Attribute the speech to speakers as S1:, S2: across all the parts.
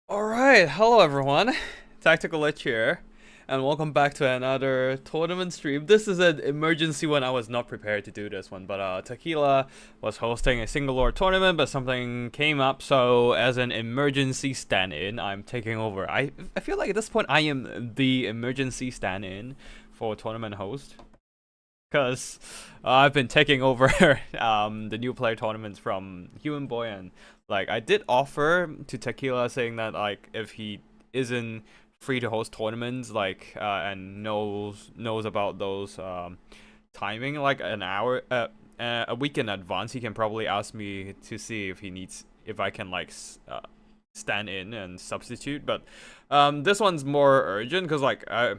S1: Alright, hello everyone. Tactical Lich here, and welcome back to another tournament stream. This is an emergency one. I was not prepared to do this one, but Tequila was hosting a single lord tournament, but something came up, so as an emergency stand-in, I'm taking over. I feel like at this point I am the emergency stand-in for tournament host. Because I've been taking over the new player tournaments from Human Boy, and like I did offer to Tequila saying that like if he isn't free to host tournaments and knows about those timing like an hour a week in advance, he can probably ask me to see if I can stand in and substitute. But this one's more urgent because I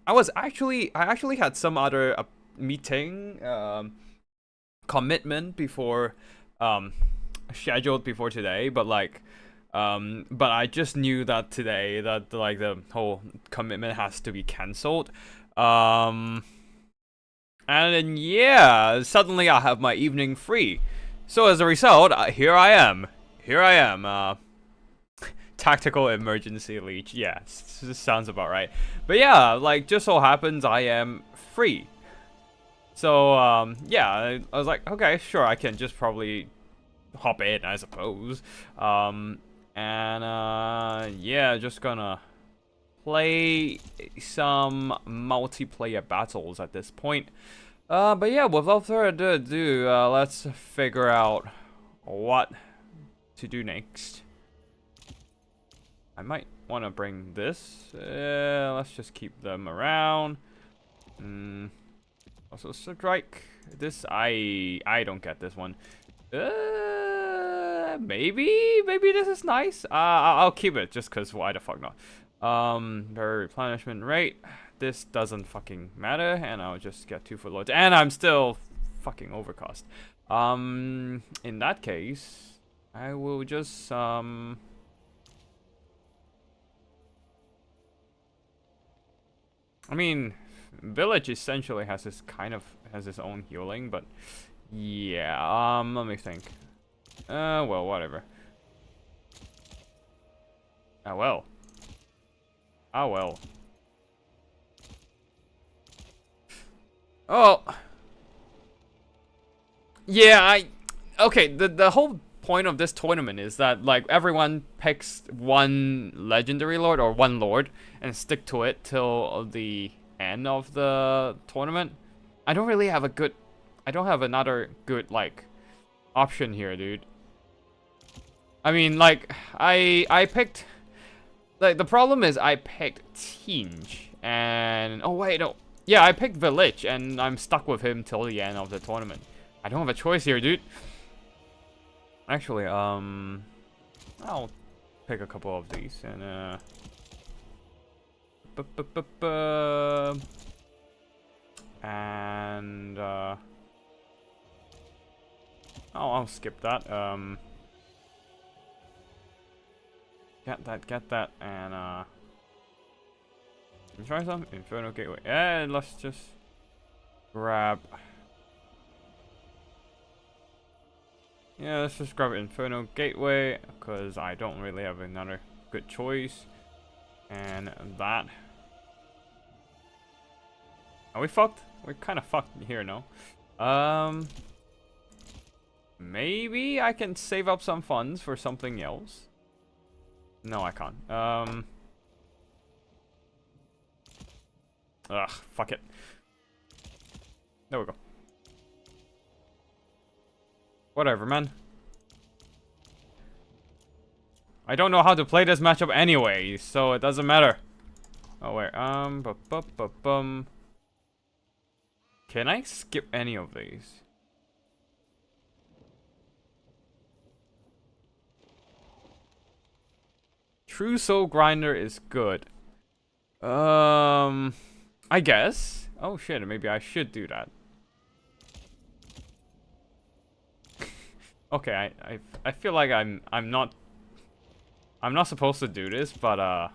S1: actually had some other meeting commitment before scheduled before today, but I just knew that today that like the whole commitment has to be cancelled, and then yeah, suddenly I have my evening free, so as a result, here I am, tactical emergency leech. Yeah, this sounds about right. But yeah, like just so happens I am free. So, yeah, I was like, okay, sure, I can just probably hop in, I suppose. Yeah, just gonna play some multiplayer battles at this point. But yeah, without further ado, let's figure out what to do next. I might want to bring this. Let's just keep them around. Also strike. This I don't get this one. Maybe this is nice. I'll keep it just cause why the fuck not? Their replenishment rate. This doesn't fucking matter, and I'll just get 2 foot loads, and I'm still fucking overcost. In that case, I will just I mean, Village essentially has this its own healing, but yeah, let me think. Well, whatever. Ah, well. Ah, well. Oh. Yeah, okay, the whole point of this tournament is that, like, everyone picks one legendary lord or one lord and stick to it till the end of the tournament. I don't have another good, like, option here, dude. I mean, like, I picked, like, the problem is I picked Tinge, and, oh wait, no. Yeah, I picked Village, and I'm stuck with him till the end of the tournament. I don't have a choice here, dude. Actually, I'll pick a couple of these, and, and I'll skip that. Get that, and try some Inferno Gateway. And let's just grab. Yeah, let's just grab Inferno Gateway because I don't really have another good choice. And that. Are we fucked? We're kind of fucked here, no? Maybe I can save up some funds for something else. No, I can't. Ugh, fuck it. There we go. Whatever, man. I don't know how to play this matchup anyway, so it doesn't matter. Oh, wait, can I skip any of these? True Soul Grinder is good. I guess. Oh shit, maybe I should do that. Okay, I feel like I'm not supposed to do this, but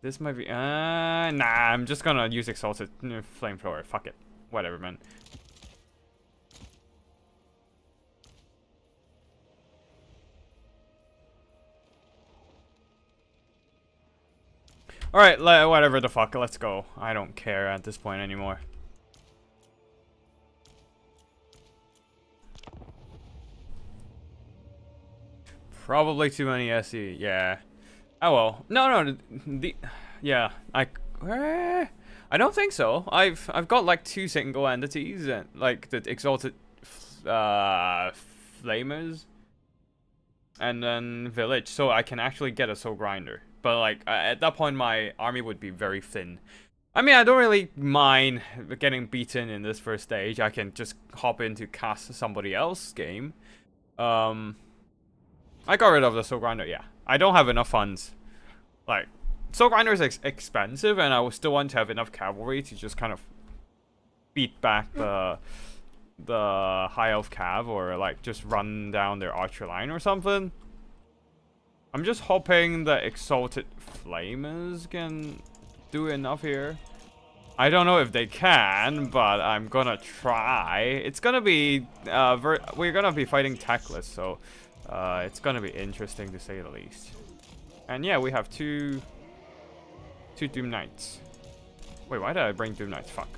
S1: this might be nah, I'm just gonna use Exalted Flamethrower. Fuck it. Whatever, man. Alright, whatever the fuck, let's go. I don't care at this point anymore. Probably too many SE, yeah. Oh well. No, yeah, I don't think so. I've got like 2 single entities and like the exalted flamers and then village, so I can actually get a soul grinder. But like at that point my army would be very thin. I mean, I don't really mind getting beaten in this first stage. I can just hop in to cast somebody else's game. I got rid of the soul grinder, yeah. I don't have enough funds. Like, soul grinder is expensive, and I would still want to have enough cavalry to just kind of beat back the high elf cav, or like just run down their archer line or something. I'm just hoping the exalted flamers can do enough here. I don't know if they can, but I'm gonna try. It's gonna be we're gonna be fighting Tequila, so it's gonna be interesting to say the least. And yeah, we have two Doom Knights. Wait, why did I bring Doom Knights? Fuck.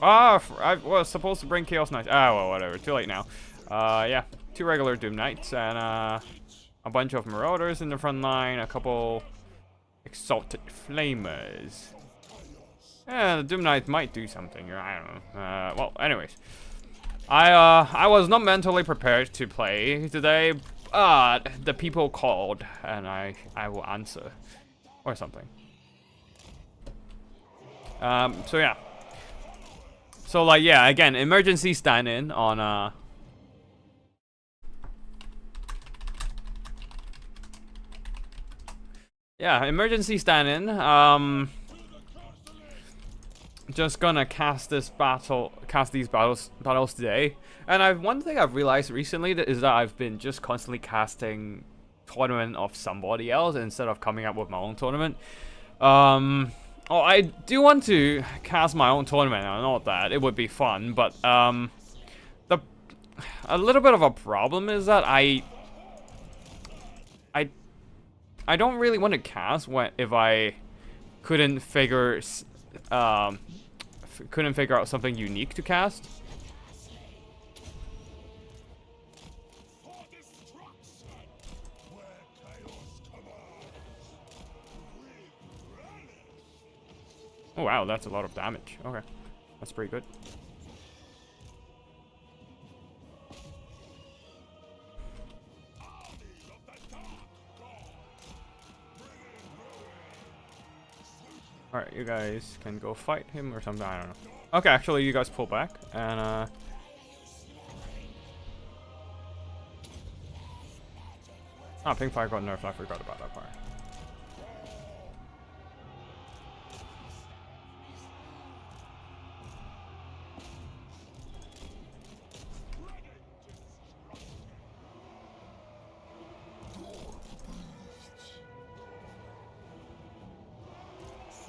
S1: I was supposed to bring Chaos Knights. Ah, well, whatever. Too late now. Yeah, 2 regular Doom Knights and a bunch of Marauders in the front line, a couple Exalted Flamers. Yeah, the Doom Knight might do something. I don't know. Well, anyways. I was not mentally prepared to play today, but the people called, and I will answer. Or something. So yeah. So like, yeah, again, emergency stand-in on, yeah, emergency stand-in, just gonna cast these battles today. And one thing I've realized recently is that I've been just constantly casting tournament of somebody else instead of coming up with my own tournament. Oh, I do want to cast my own tournament. I know that it would be fun, but a little bit of a problem is that I don't really want to cast if I couldn't figure out something unique to cast. Oh wow, that's a lot of damage. Okay, that's pretty good. Alright, you guys can go fight him or something, I don't know. Okay, actually you guys pull back and Pink Fire got nerfed, I forgot about that part.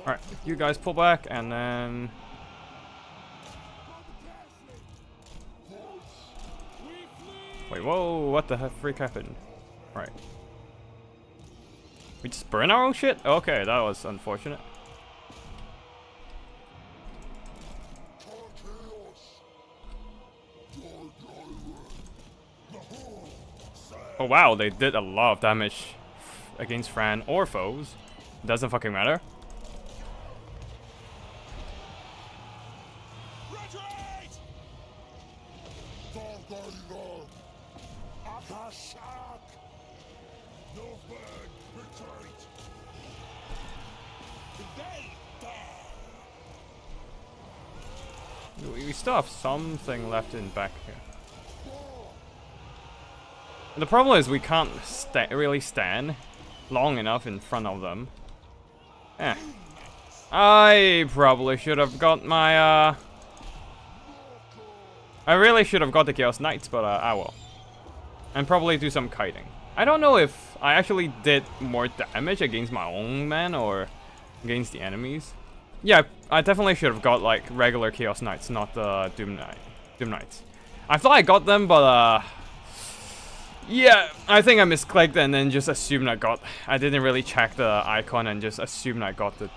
S1: Alright, you guys pull back and then... Wait, whoa, what the freak happened? Right. We just burn our own shit? Okay, that was unfortunate. Oh wow, they did a lot of damage against Fran or foes. Doesn't fucking matter. We still have something left in back here. The problem is we can't really stand long enough in front of them. Eh. I probably should have got my, I really should have got the Chaos Knights, but I will. And probably do some kiting. I don't know if I actually did more damage against my own men or against the enemies. Yeah, I definitely should have got like regular Chaos Knights, not the Doom Knights. I thought I got them, but Yeah, I think I misclicked and then just assumed I didn't really check the icon and just assumed I got the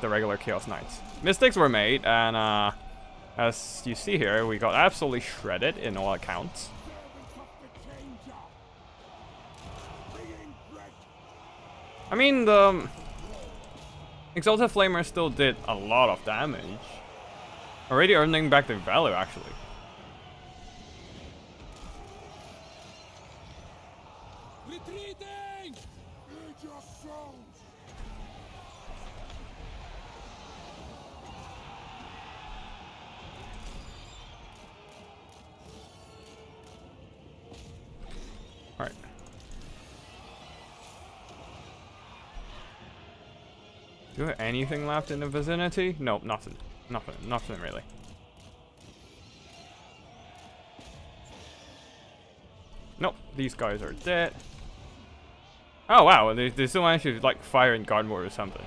S1: regular Chaos Knights. Mistakes were made, and as you see here, we got absolutely shredded in all accounts. I mean, the Exalted Flamer still did a lot of damage. Already earning back their value, actually.
S2: Retreating!
S1: Alright. Do you have anything left in the vicinity? Nope, nothing. Nothing really. Nope, these guys are dead. Oh wow, they still managed to like fire in guard mode or something.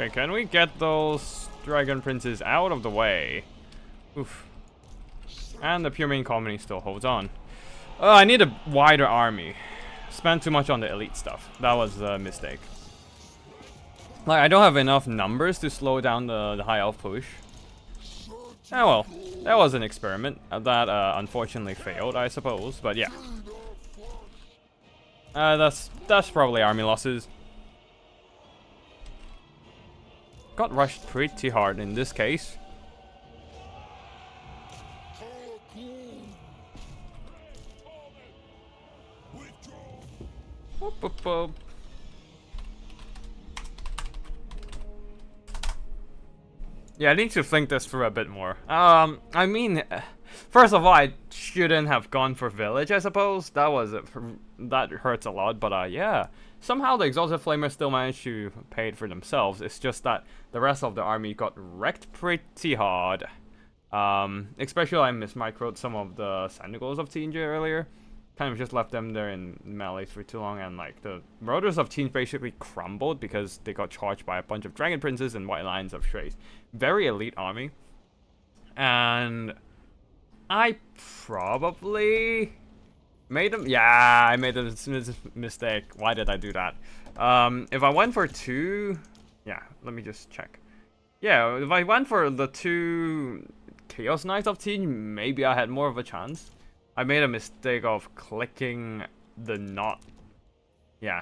S1: Okay, can we get those dragon princes out of the way? Oof. And the pure main colony still holds on. I need a wider army. Spent too much on the elite stuff. That was a mistake. Like, I don't have enough numbers to slow down the high elf push. Oh well, that was an experiment. That unfortunately failed, I suppose. But yeah. That's probably army losses. Got rushed pretty hard in this case. Whoop, whoop, whoop. Yeah, I need to think this through a bit more. I mean, first of all, I shouldn't have gone for village, I suppose. That hurts a lot, but yeah. Somehow the Exalted Flamer still managed to pay it for themselves. It's just that the rest of the army got wrecked pretty hard. Especially I mismicroed some of the Sentinels of Tinja earlier. Kind of just left them there in melee for too long, and like the Marauders of Tinja basically crumbled because they got charged by a bunch of Dragon Princes and White Lions of Strays. Very elite army. And I probably made them. Yeah, I made a mistake. Why did I do that? If I went for two, yeah, let me just check. Yeah, if I went for the two Chaos Knights of Tinja, maybe I had more of a chance. I made a mistake of clicking the not. Yeah,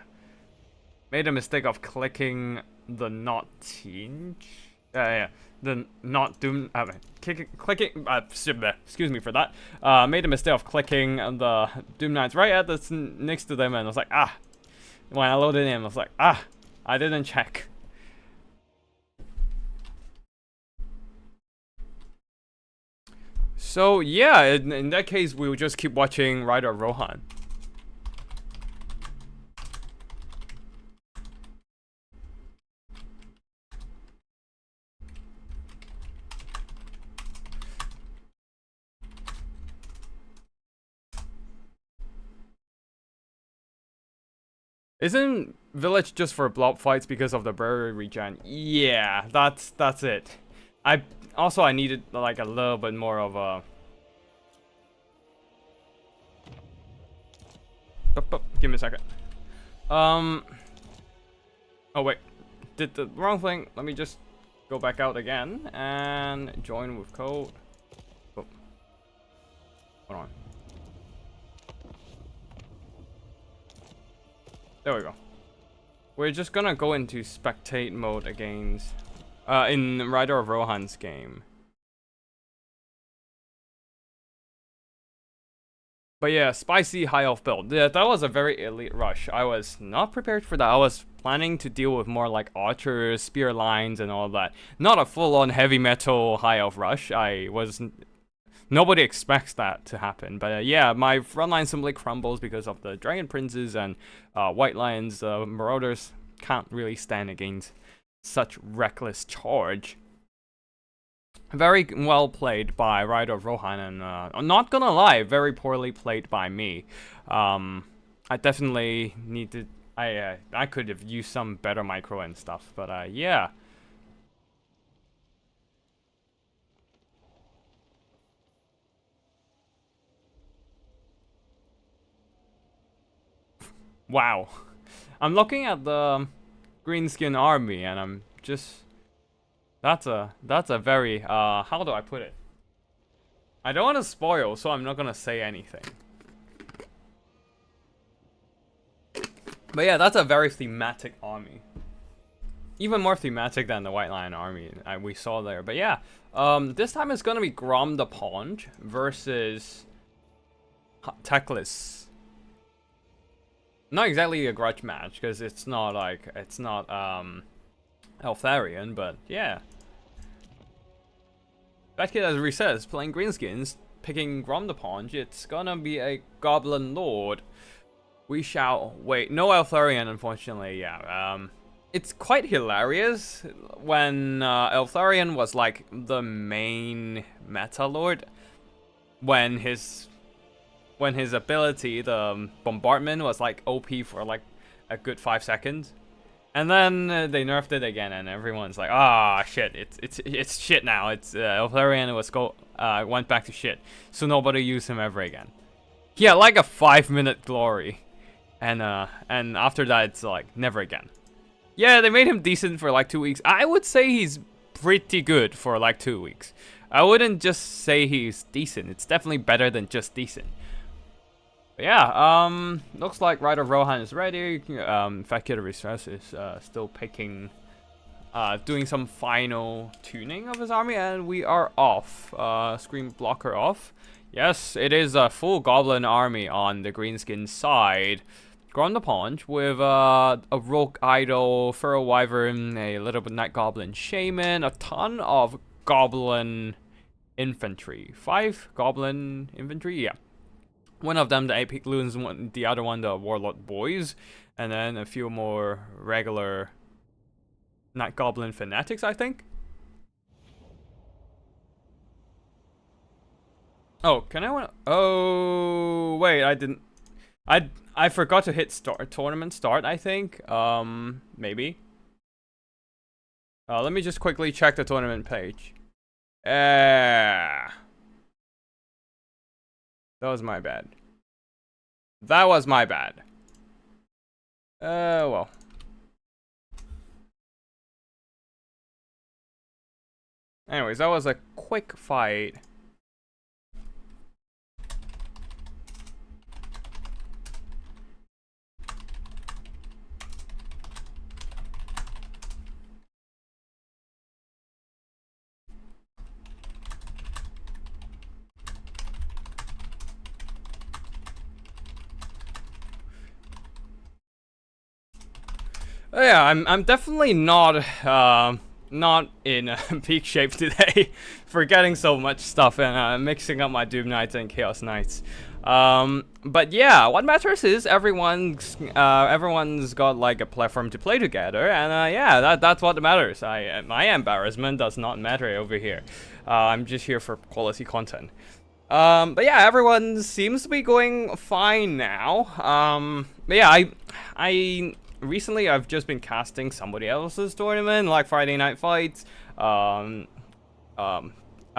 S1: made a mistake of clicking the not Tinge. Yeah, the not Doom. Clicking. Excuse me for that. Made a mistake of clicking the Doom Knights right at the next to them, and I was like, ah. When I loaded in, I was like, ah, I didn't check. So yeah, in that case, we will just keep watching Rider Rohan. Isn't Village just for blob fights because of the barrier regen? Yeah, that's it. I needed like a little bit more of a. Give me a second. Oh wait, did the wrong thing. Let me just go back out again and join with code. Oh. Hold on. There we go. We're just gonna go into spectate mode against in Rider of Rohan's game. But yeah, spicy high elf build. Yeah, that was a very elite rush. I was not prepared for that. I was planning to deal with more like archers, spear lines, and all that. Not a full-on heavy metal high elf rush. Nobody expects that to happen. But yeah, my front line simply crumbles because of the dragon princes and white lions. Marauders can't really stand against such reckless charge. Very well played by Rider of Rohan, and I'm not gonna lie, very poorly played by me. I definitely need to. I could have used some better micro and stuff, but yeah. Wow, I'm looking at the greenskin army, and I'm just. That's a very how do I put it? I don't want to spoil, so I'm not gonna say anything. But yeah, that's a very thematic army. Even more thematic than the White Lion army we saw there. But yeah, this time it's gonna be Grom the Paunch versus Tequila. Not exactly a grudge match, because it's not Eltharion, but yeah. That kid, as Reese says, playing greenskins, picking Grom the Paunch, it's gonna be a Goblin Lord. We shall wait. No Eltharion, unfortunately, yeah. It's quite hilarious when Eltharion was like the main meta lord. When his ability, the bombardment, was like OP for like a good 5 seconds. And then they nerfed it again, and everyone's like, "Ah, shit! It's shit now. It's Eltharion went back to shit, so nobody used him ever again." He had like a 5-minute glory, and after that, it's like never again. Yeah, they made him decent for like 2 weeks. I would say he's pretty good for like 2 weeks. I wouldn't just say he's decent. It's definitely better than just decent. But yeah, looks like Rider of Rohan is ready. Fat Kid of Restress is still picking, doing some final tuning of his army, and we are off. Screen blocker off. Yes, it is a full goblin army on the greenskin side. Grom the Paunch with a Rogue Idol, Furrow Wyvern, a little bit Night Goblin Shaman, a ton of Goblin Infantry. 5 Goblin Infantry, yeah. One of them, the Epic Loons, the other one, the Warlord Boys, and then a few more regular Night Goblin Fanatics, I think. Oh, can I oh, wait, I didn't. I forgot to hit tournament start, I think. Maybe. Let me just quickly check the tournament page. That was my bad. That was my bad. Well. Anyways, that was a quick fight. Yeah, I'm definitely not in peak shape today, forgetting so much stuff and mixing up my Doom Knights and Chaos Knights. But yeah, what matters is everyone's got like a platform to play together, and yeah, that's what matters. My embarrassment does not matter over here. I'm just here for quality content. But yeah, everyone seems to be going fine now. But yeah, I recently I've just been casting somebody else's tournament, like Friday Night Fights, a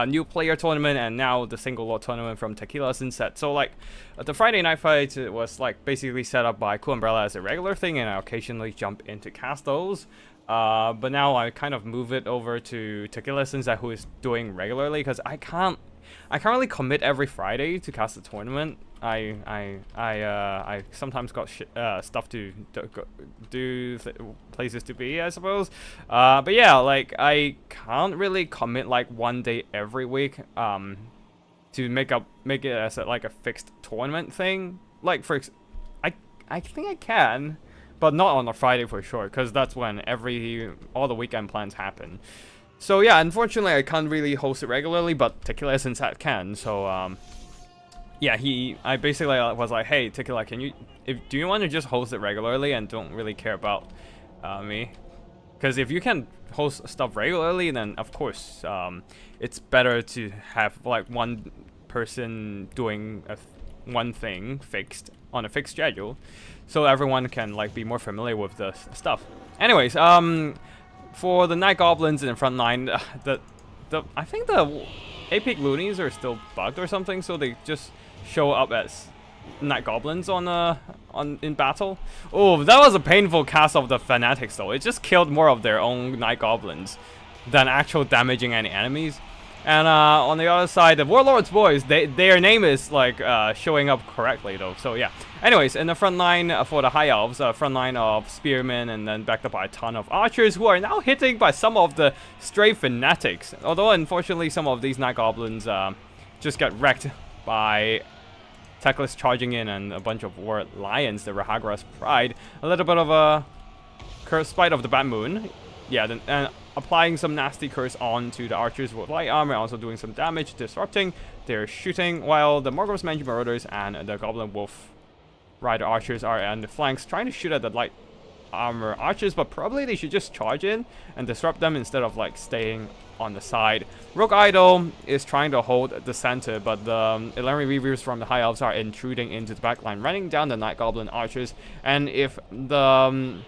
S1: new player tournament, and now the single lot tournament from Tequila Sunset. So like the Friday Night Fights, it was like basically set up by Cool Umbrella as a regular thing, and I occasionally jump in to cast those. But now I kind of move it over to Tequila Sunset, who is doing regularly, because I can't really commit every Friday to cast the tournament. I sometimes got stuff to do, places to be, I suppose. But yeah, like I can't really commit like one day every week to make it as like a fixed tournament thing. Like I think I can, but not on a Friday for sure, because that's when all the weekend plans happen. So yeah, unfortunately I can't really host it regularly, but Tequila since that can. So yeah, I basically was like, hey Tequila, do you want to just host it regularly and don't really care about me? Because if you can host stuff regularly, then of course it's better to have like one person doing one thing fixed on a fixed schedule, so everyone can like be more familiar with the stuff. Anyways, for the Night Goblins in the front line, I think the Epic Loonies are still bugged or something, so they just show up as Night Goblins in battle. Oh, that was a painful cast of the Fanatics though. It just killed more of their own Night Goblins than actual damaging any enemies. And on the other side, the Warlord's boys, their name is like showing up correctly though. So yeah. Anyways, in the front line for the High Elves, front line of Spearmen, and then backed up by a ton of archers who are now hitting by some of the stray Fanatics. Although unfortunately some of these Night Goblins just get wrecked by Tequila charging in and a bunch of War Lions, the Rahagra's Pride. A little bit of a curse spite of the Bad Moon. Yeah, and applying some nasty curse onto the archers with light armor, also doing some damage, disrupting their shooting, while the Morgul's Mangy Marauders and the Goblin Wolf Rider archers are on the flanks trying to shoot at the light armor archers, but probably they should just charge in and disrupt them instead of like staying on the side. Rogue Idol is trying to hold the center, but the Illyrian Reavers from the High Elves are intruding into the backline, running down the Night Goblin archers, and if the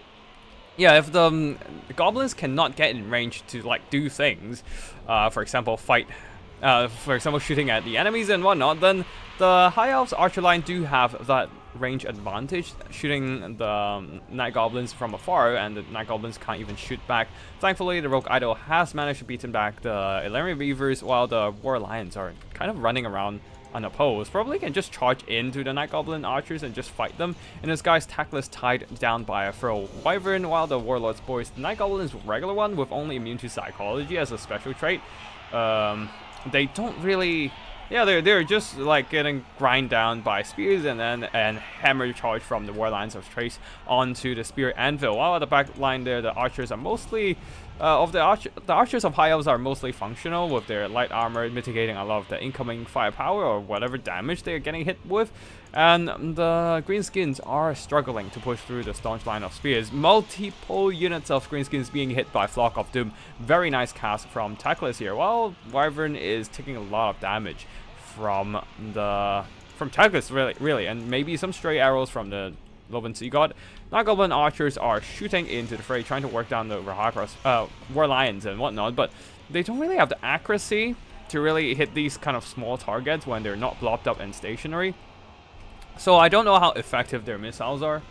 S1: goblins cannot get in range to like do things, for example shooting at the enemies and whatnot, then the High Elves archer line do have that range advantage, shooting the Night Goblins from afar, and the Night Goblins can't even shoot back. Thankfully, the Rogue Idol has managed to beat back the Illyrian Reavers, while the War Lions are kind of running around unopposed. Probably can just charge into the Night Goblin archers and just fight them. And this guy's Tackless tied down by a Feral Wyvern, while the Warlord's boys, the Night Goblin's regular one with only immune to psychology as a special trait, they don't really... Yeah, they're just like getting grind down by spears and hammer charge from the War Lions of Trace onto the Spear Anvil. While at the back line there, the archers are mostly the archers of High Elves are mostly functional, with their light armor mitigating a lot of the incoming firepower or whatever damage they're getting hit with. And the Greenskins are struggling to push through the staunch line of spears. Multiple units of Greenskins being hit by Flock of Doom. Very nice cast from Tackless here, while Wyvern is taking a lot of damage from Tackless, really, and maybe some stray arrows from the Loven Sea God. Night Goblin archers are shooting into the fray, trying to work down the War Lions and whatnot, but they don't really have the accuracy to really hit these kind of small targets when they're not blocked up and stationary. So I don't know how effective their missiles are.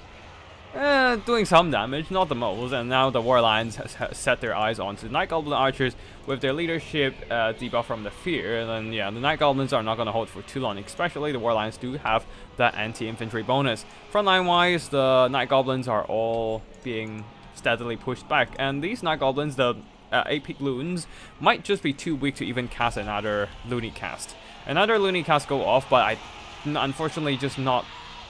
S1: Doing some damage, not the most, and now the War Lions has set their eyes onto the Night Goblin archers with their leadership debuff from the Fear. And then yeah, the Night Goblins are not going to hold for too long, especially the War Lions do have that anti-infantry bonus. Frontline wise, the Night Goblins are all being steadily pushed back, and these Night Goblins, the 8-peak loons, might just be too weak to even cast another Looney cast. Another Looney cast go off, but unfortunately just not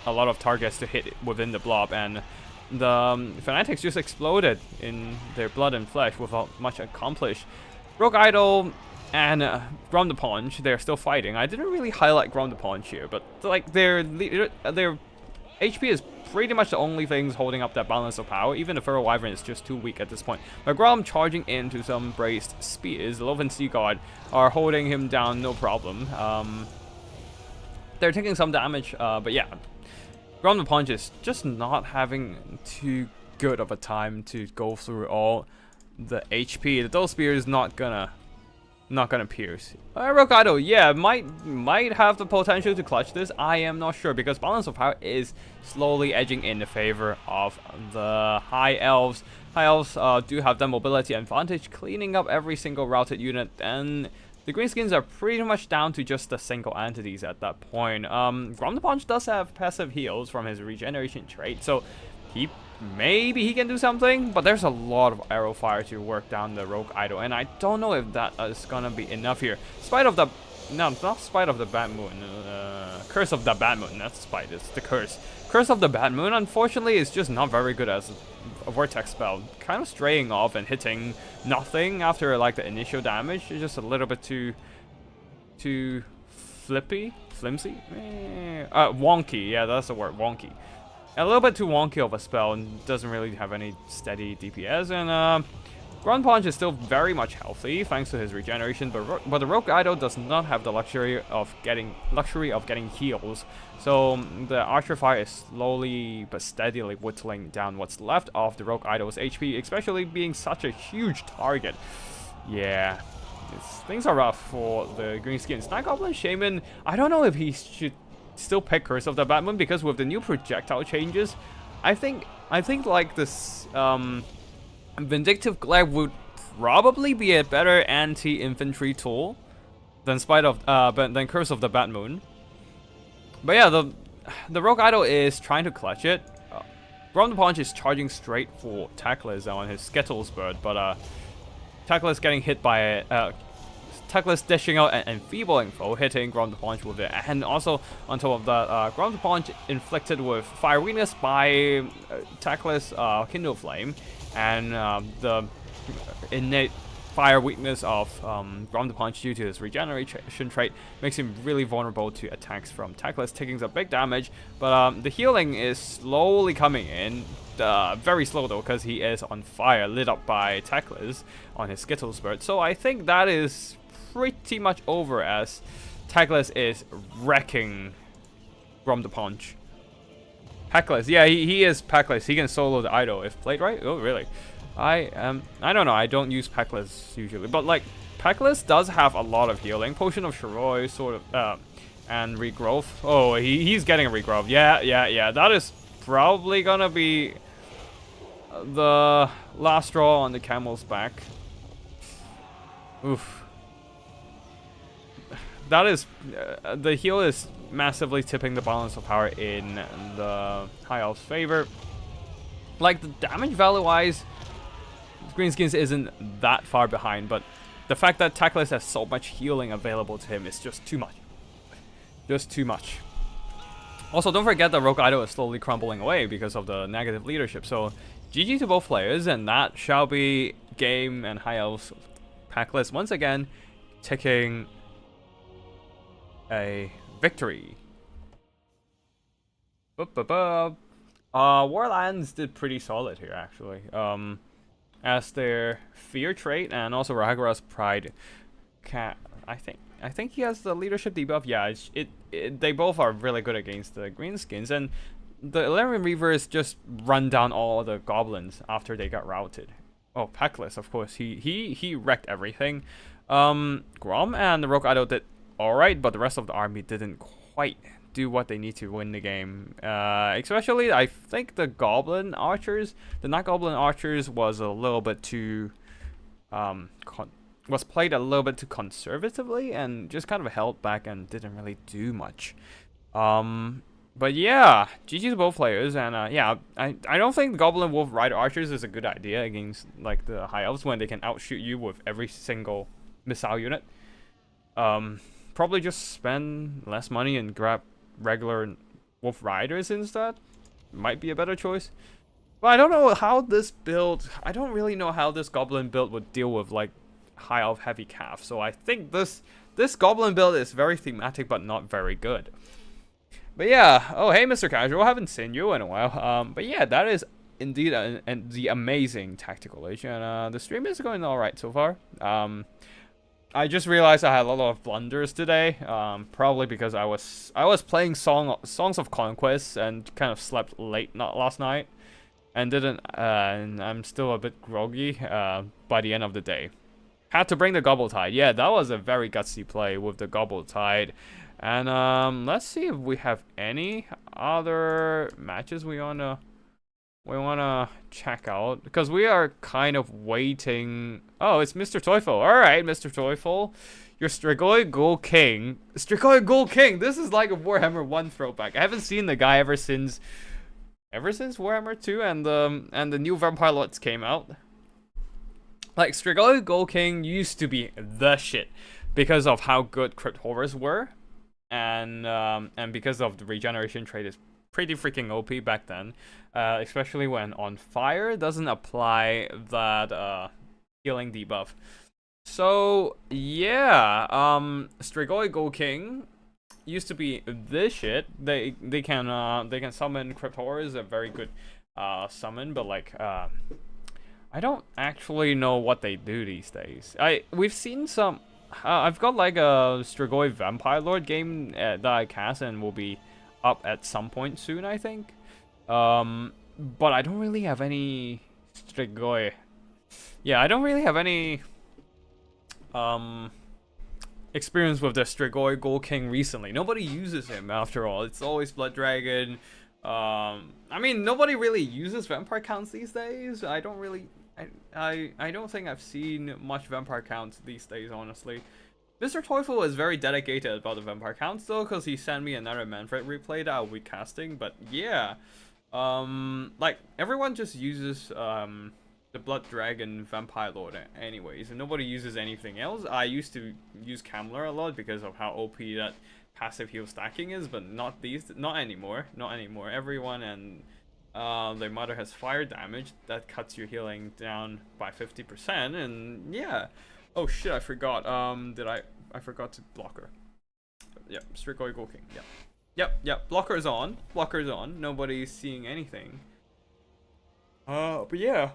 S1: a lot of targets to hit within the blob, and the Fanatics just exploded in their blood and flesh without much accomplished. Rogue Idol and Grom the Paunch, they're still fighting. I didn't really highlight Grom the Paunch here, but like their HP is pretty much the only things holding up that balance of power. Even the Feral Wyvern is just too weak at this point. But Grom charging into some braced spears. The Loven Sea God are holding him down, no problem. They're taking some damage, but yeah. Grom the Punch is just not having too good of a time to go through all the HP. Those spears not gonna pierce. Rogue Idol, yeah, might have the potential to clutch this. I am not sure, because balance of power is slowly edging in the favor of the High Elves. High Elves do have the mobility advantage, cleaning up every single routed unit, and the Greenskins are pretty much down to just the single entities at that point. Grom the Punch does have passive heals from his regeneration trait, so maybe he can do something, but there's a lot of arrow fire to work down the Rogue Idol, and I don't know if that is gonna be enough here. In spite of the No, not Spite of the Bad Moon. Curse of the Bad Moon. That's Spite. It's the Curse. Curse of the Bad Moon, unfortunately, is just not very good as a Vortex spell. Kind of straying off and hitting nothing after like the initial damage. It's just a little bit too flippy, flimsy, wonky. Yeah, that's the word, wonky. A little bit too wonky of a spell and doesn't really have any steady DPS. And Ground Punch is still very much healthy thanks to his regeneration, but the Rogue Idol does not have the luxury of getting heals. So the Archer Fire is slowly but steadily whittling down what's left of the Rogue Idol's HP, especially being such a huge target. Yeah, things are rough for the Greenskins. Night Goblin Shaman, I don't know if he should still pick Curse of the Bad Moon, because with the new projectile changes, I think like this Vindictive Glare would probably be a better anti-infantry tool than than Curse of the Bad Moon. But yeah, the Rogue Idol is trying to clutch it. Ground Punch is charging straight for Tackless on his Skittles bird, but Tackless getting hit by Tackless dishing out an enfeebling foe, hitting Ground Punch with it, and also on top of that, Ground Punch inflicted with Fire Weakness by Tackless Kindle Flame, and the innate fire weakness of Ground Punch due to his regeneration trait makes him really vulnerable to attacks from Tackless, taking some big damage. But the healing is slowly coming in, very slow though, because he is on fire, lit up by Tackless on his Skittles bird. So I think that is pretty much over, as Tackless is wrecking Ground Punch. Packless, yeah, he is Packless. He can solo the idol if played right. Oh, really? I don't know. I don't use Packless usually, but like Packless does have a lot of healing. Potion of Shiroi, sort of, and regrowth. Oh, he's getting a regrowth. Yeah. That is probably gonna be the last straw on the camel's back. Oof. That is the heal is massively tipping the balance of power in the High Elf's favor. Like, the damage value wise, Greenskins isn't that far behind, but the fact that Tackless has so much healing available to him is just too much. Just too much. Also, don't forget that Rogue Idol is slowly crumbling away because of the negative leadership. So, GG to both players, and that shall be Game and High Elf's Packless once again taking a victory. Warlands did pretty solid here, actually. As their fear trait and also Rahagara's pride, I think he has the leadership debuff. Yeah, they both are really good against the Greenskins, and the Illyrian Reavers just run down all the goblins after they got routed. Oh, Packless, of course, he wrecked everything. Grom and the Rogue Idol did alright, but the rest of the army didn't quite do what they need to win the game. Especially, I think the Goblin Archers, the Night Goblin Archers was a little bit too, was played a little bit too conservatively and just kind of held back and didn't really do much. But yeah, GG to both players, and yeah, I don't think Goblin Wolf Rider Archers is a good idea against like the High Elves when they can outshoot you with every single missile unit. Probably just spend less money and grab regular Wolf Riders instead. Might be a better choice. But I don't know how this build, I don't really know how this Goblin build would deal with like High Elf Heavy Calf. So I think this Goblin build is very thematic but not very good. But yeah, oh hey Mr. Casual, haven't seen you in a while. But yeah, that is indeed the amazing Tactical Lich, and the stream is going alright so far. I just realized I had a lot of blunders today, probably because I was playing Songs of Conquest and kind of slept late last night, and and I'm still a bit groggy by the end of the day. Had to bring the Gobble Tide. Yeah, that was a very gutsy play with the Gobble Tide. And let's see if we have any other matches we wanna check out, because we are kind of waiting. Oh, it's Mr. Teufel. All right, Mr. Teufel, you're Strigoi Ghoul King. Strigoi Ghoul King. This is like a Warhammer 1 throwback. I haven't seen the guy ever since Warhammer 2 and the new Vampire Lords came out. Like, Strigoi Ghoul King used to be the shit. because of how good crypt horrors were, and because of the regeneration trait is pretty freaking OP back then, especially when on fire doesn't apply that healing debuff. So yeah, Strigoi Go King used to be this shit. They can summon crypt horrors, a very good summon, but like I don't actually know what they do these days. We've seen some. I've got like a Strigoi Vampire Lord game that I cast and will be up at some point soon, I think. But I don't really have any Strigoi. Yeah, I don't really have any experience with the Strigoi Gold King recently. Nobody uses him after all. It's always Blood Dragon. I mean, nobody really uses vampire counts these days. I don't really. I don't think I've seen much vampire counts these days, honestly. Mr. Teufel is very dedicated about the vampire counts though, because he sent me another Manfred replay that I'll be casting. But yeah, like everyone just uses the Blood Dragon Vampire Lord anyways, and nobody uses anything else. I used to use Camler a lot because of how OP that passive heal stacking is, but not anymore. Everyone and their mother has fire damage that cuts your healing down by 50%, and yeah. Oh shit, I forgot. I forgot to blocker. Yep, Strigoi Gold King. Yep. Blocker's on. Nobody's seeing anything. But yeah.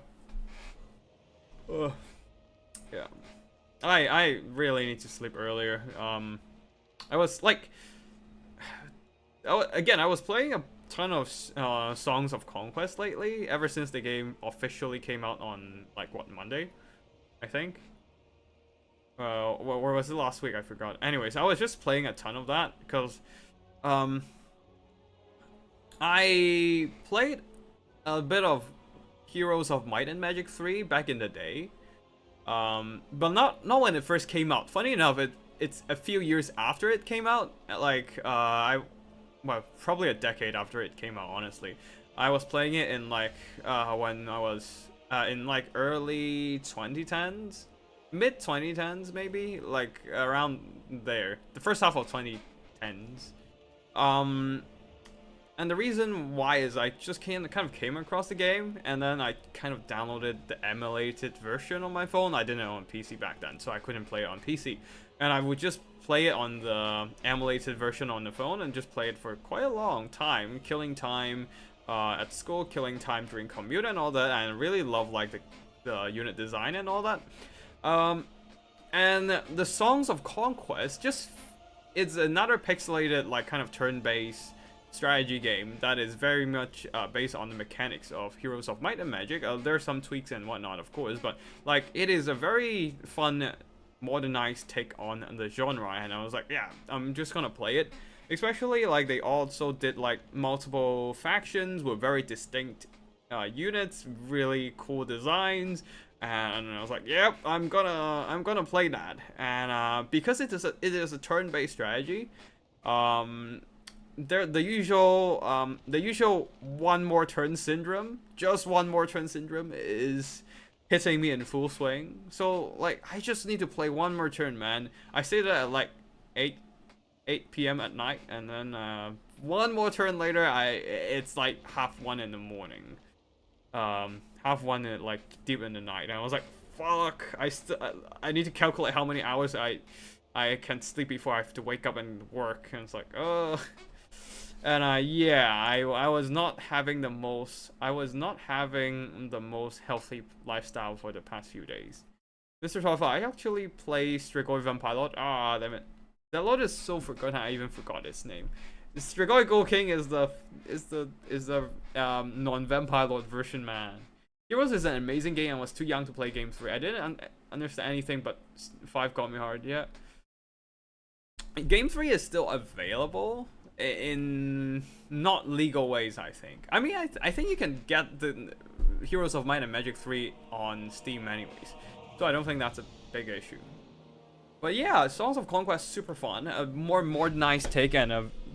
S1: Yeah. I really need to sleep earlier. I was like, I was playing a ton of Songs of Conquest lately, ever since the game officially came out on like what, Monday, I think. Where was it last week? I forgot. Anyways, I was just playing a ton of that because I played a bit of Heroes of Might and Magic 3 back in the day, but not when it first came out. Funny enough, it's a few years after it came out, like well, probably a decade after it came out, honestly. I was playing it in like when I was in like early 2010s, mid 2010s maybe, like around there, the first half of 2010s. And the reason why is I just kind of came across the game, and then I kind of downloaded the emulated version on my phone. I didn't own PC back then, so I couldn't play it on PC. And I would just play it on the emulated version on the phone and just play it for quite a long time, killing time at school, killing time during commute and all that. And I really love like the unit design and all that. And the Songs of Conquest it's another pixelated like kind of turn-based strategy game that is very much based on the mechanics of Heroes of Might and Magic. There are some tweaks and whatnot, of course, but like it is a very fun modernized take on the genre, and I was like, yeah, I'm just gonna play it. Especially like they also did like multiple factions with very distinct units, really cool designs, and I was like, yep, I'm gonna play that. And because it is a turn-based strategy, the usual one more turn syndrome, just one more turn syndrome is hitting me in full swing. So like I just need to play one more turn, man. I say that at like 8 p.m. at night, and then one more turn later it's like 1:30 in the morning. 1:30 at like deep in the night, and I was like, fuck, I need to calculate how many hours I can sleep before I have to wake up and work, and it's like, oh. And yeah, I was not having the most healthy lifestyle for the past few days. Mr. Teufel, I actually play Strigoi Vampire Lord. Ah, damn it. That Lord is so forgotten, I even forgot its name. Strigoi Gold King is the non-Vampire Lord version, man. Heroes is an amazing game. I was too young to play Game 3. I didn't understand anything, but 5 got me hard, yeah. Game 3 is still available in not legal ways, I think. I mean, I think you can get the Heroes of Might and Magic 3 on Steam anyways, so I don't think that's a big issue. But yeah, Songs of Conquest, super fun. A more modernized take,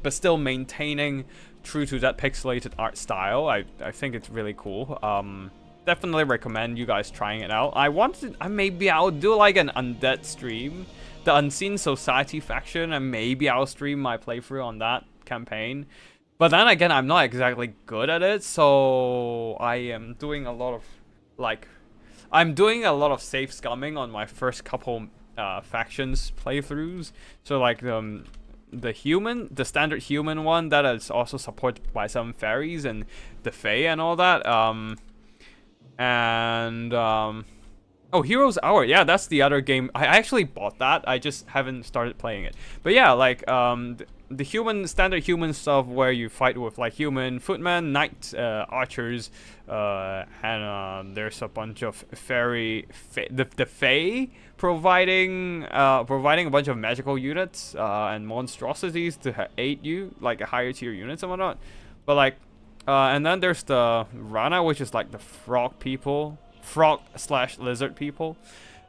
S1: but still maintaining true to that pixelated art style. I think it's really cool. definitely recommend you guys trying it out. Maybe I'll do like an undead stream, the Unseen Society faction, and maybe I'll stream my playthrough on that campaign. But then again, I'm not exactly good at it, so I am doing a lot of safe scumming on my first couple factions playthroughs. So like the standard human one that is also supported by some fairies and the fae and all that. Oh, Heroes Hour. Yeah, that's the other game. I actually bought that. I just haven't started playing it. But yeah, like the standard human stuff where you fight with like human footmen, knights, archers, and there's a bunch of the fae providing a bunch of magical units and monstrosities to aid you, like higher tier units and whatnot. But like, and then there's the Rana, which is like the frog / lizard people,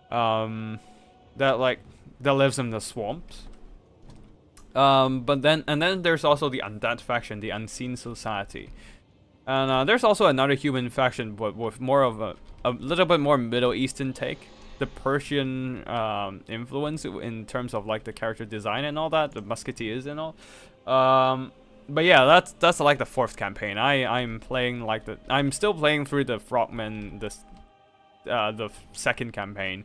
S1: that lives in the swamps. But then there's also the undead faction, the Unseen Society, and there's also another human faction, but with more of a little bit more Middle Eastern take, the Persian influence in terms of like the character design and all that, the musketeers and all. But yeah, that's like the 4th campaign. I'm still playing through the Frogmen, the 2nd campaign.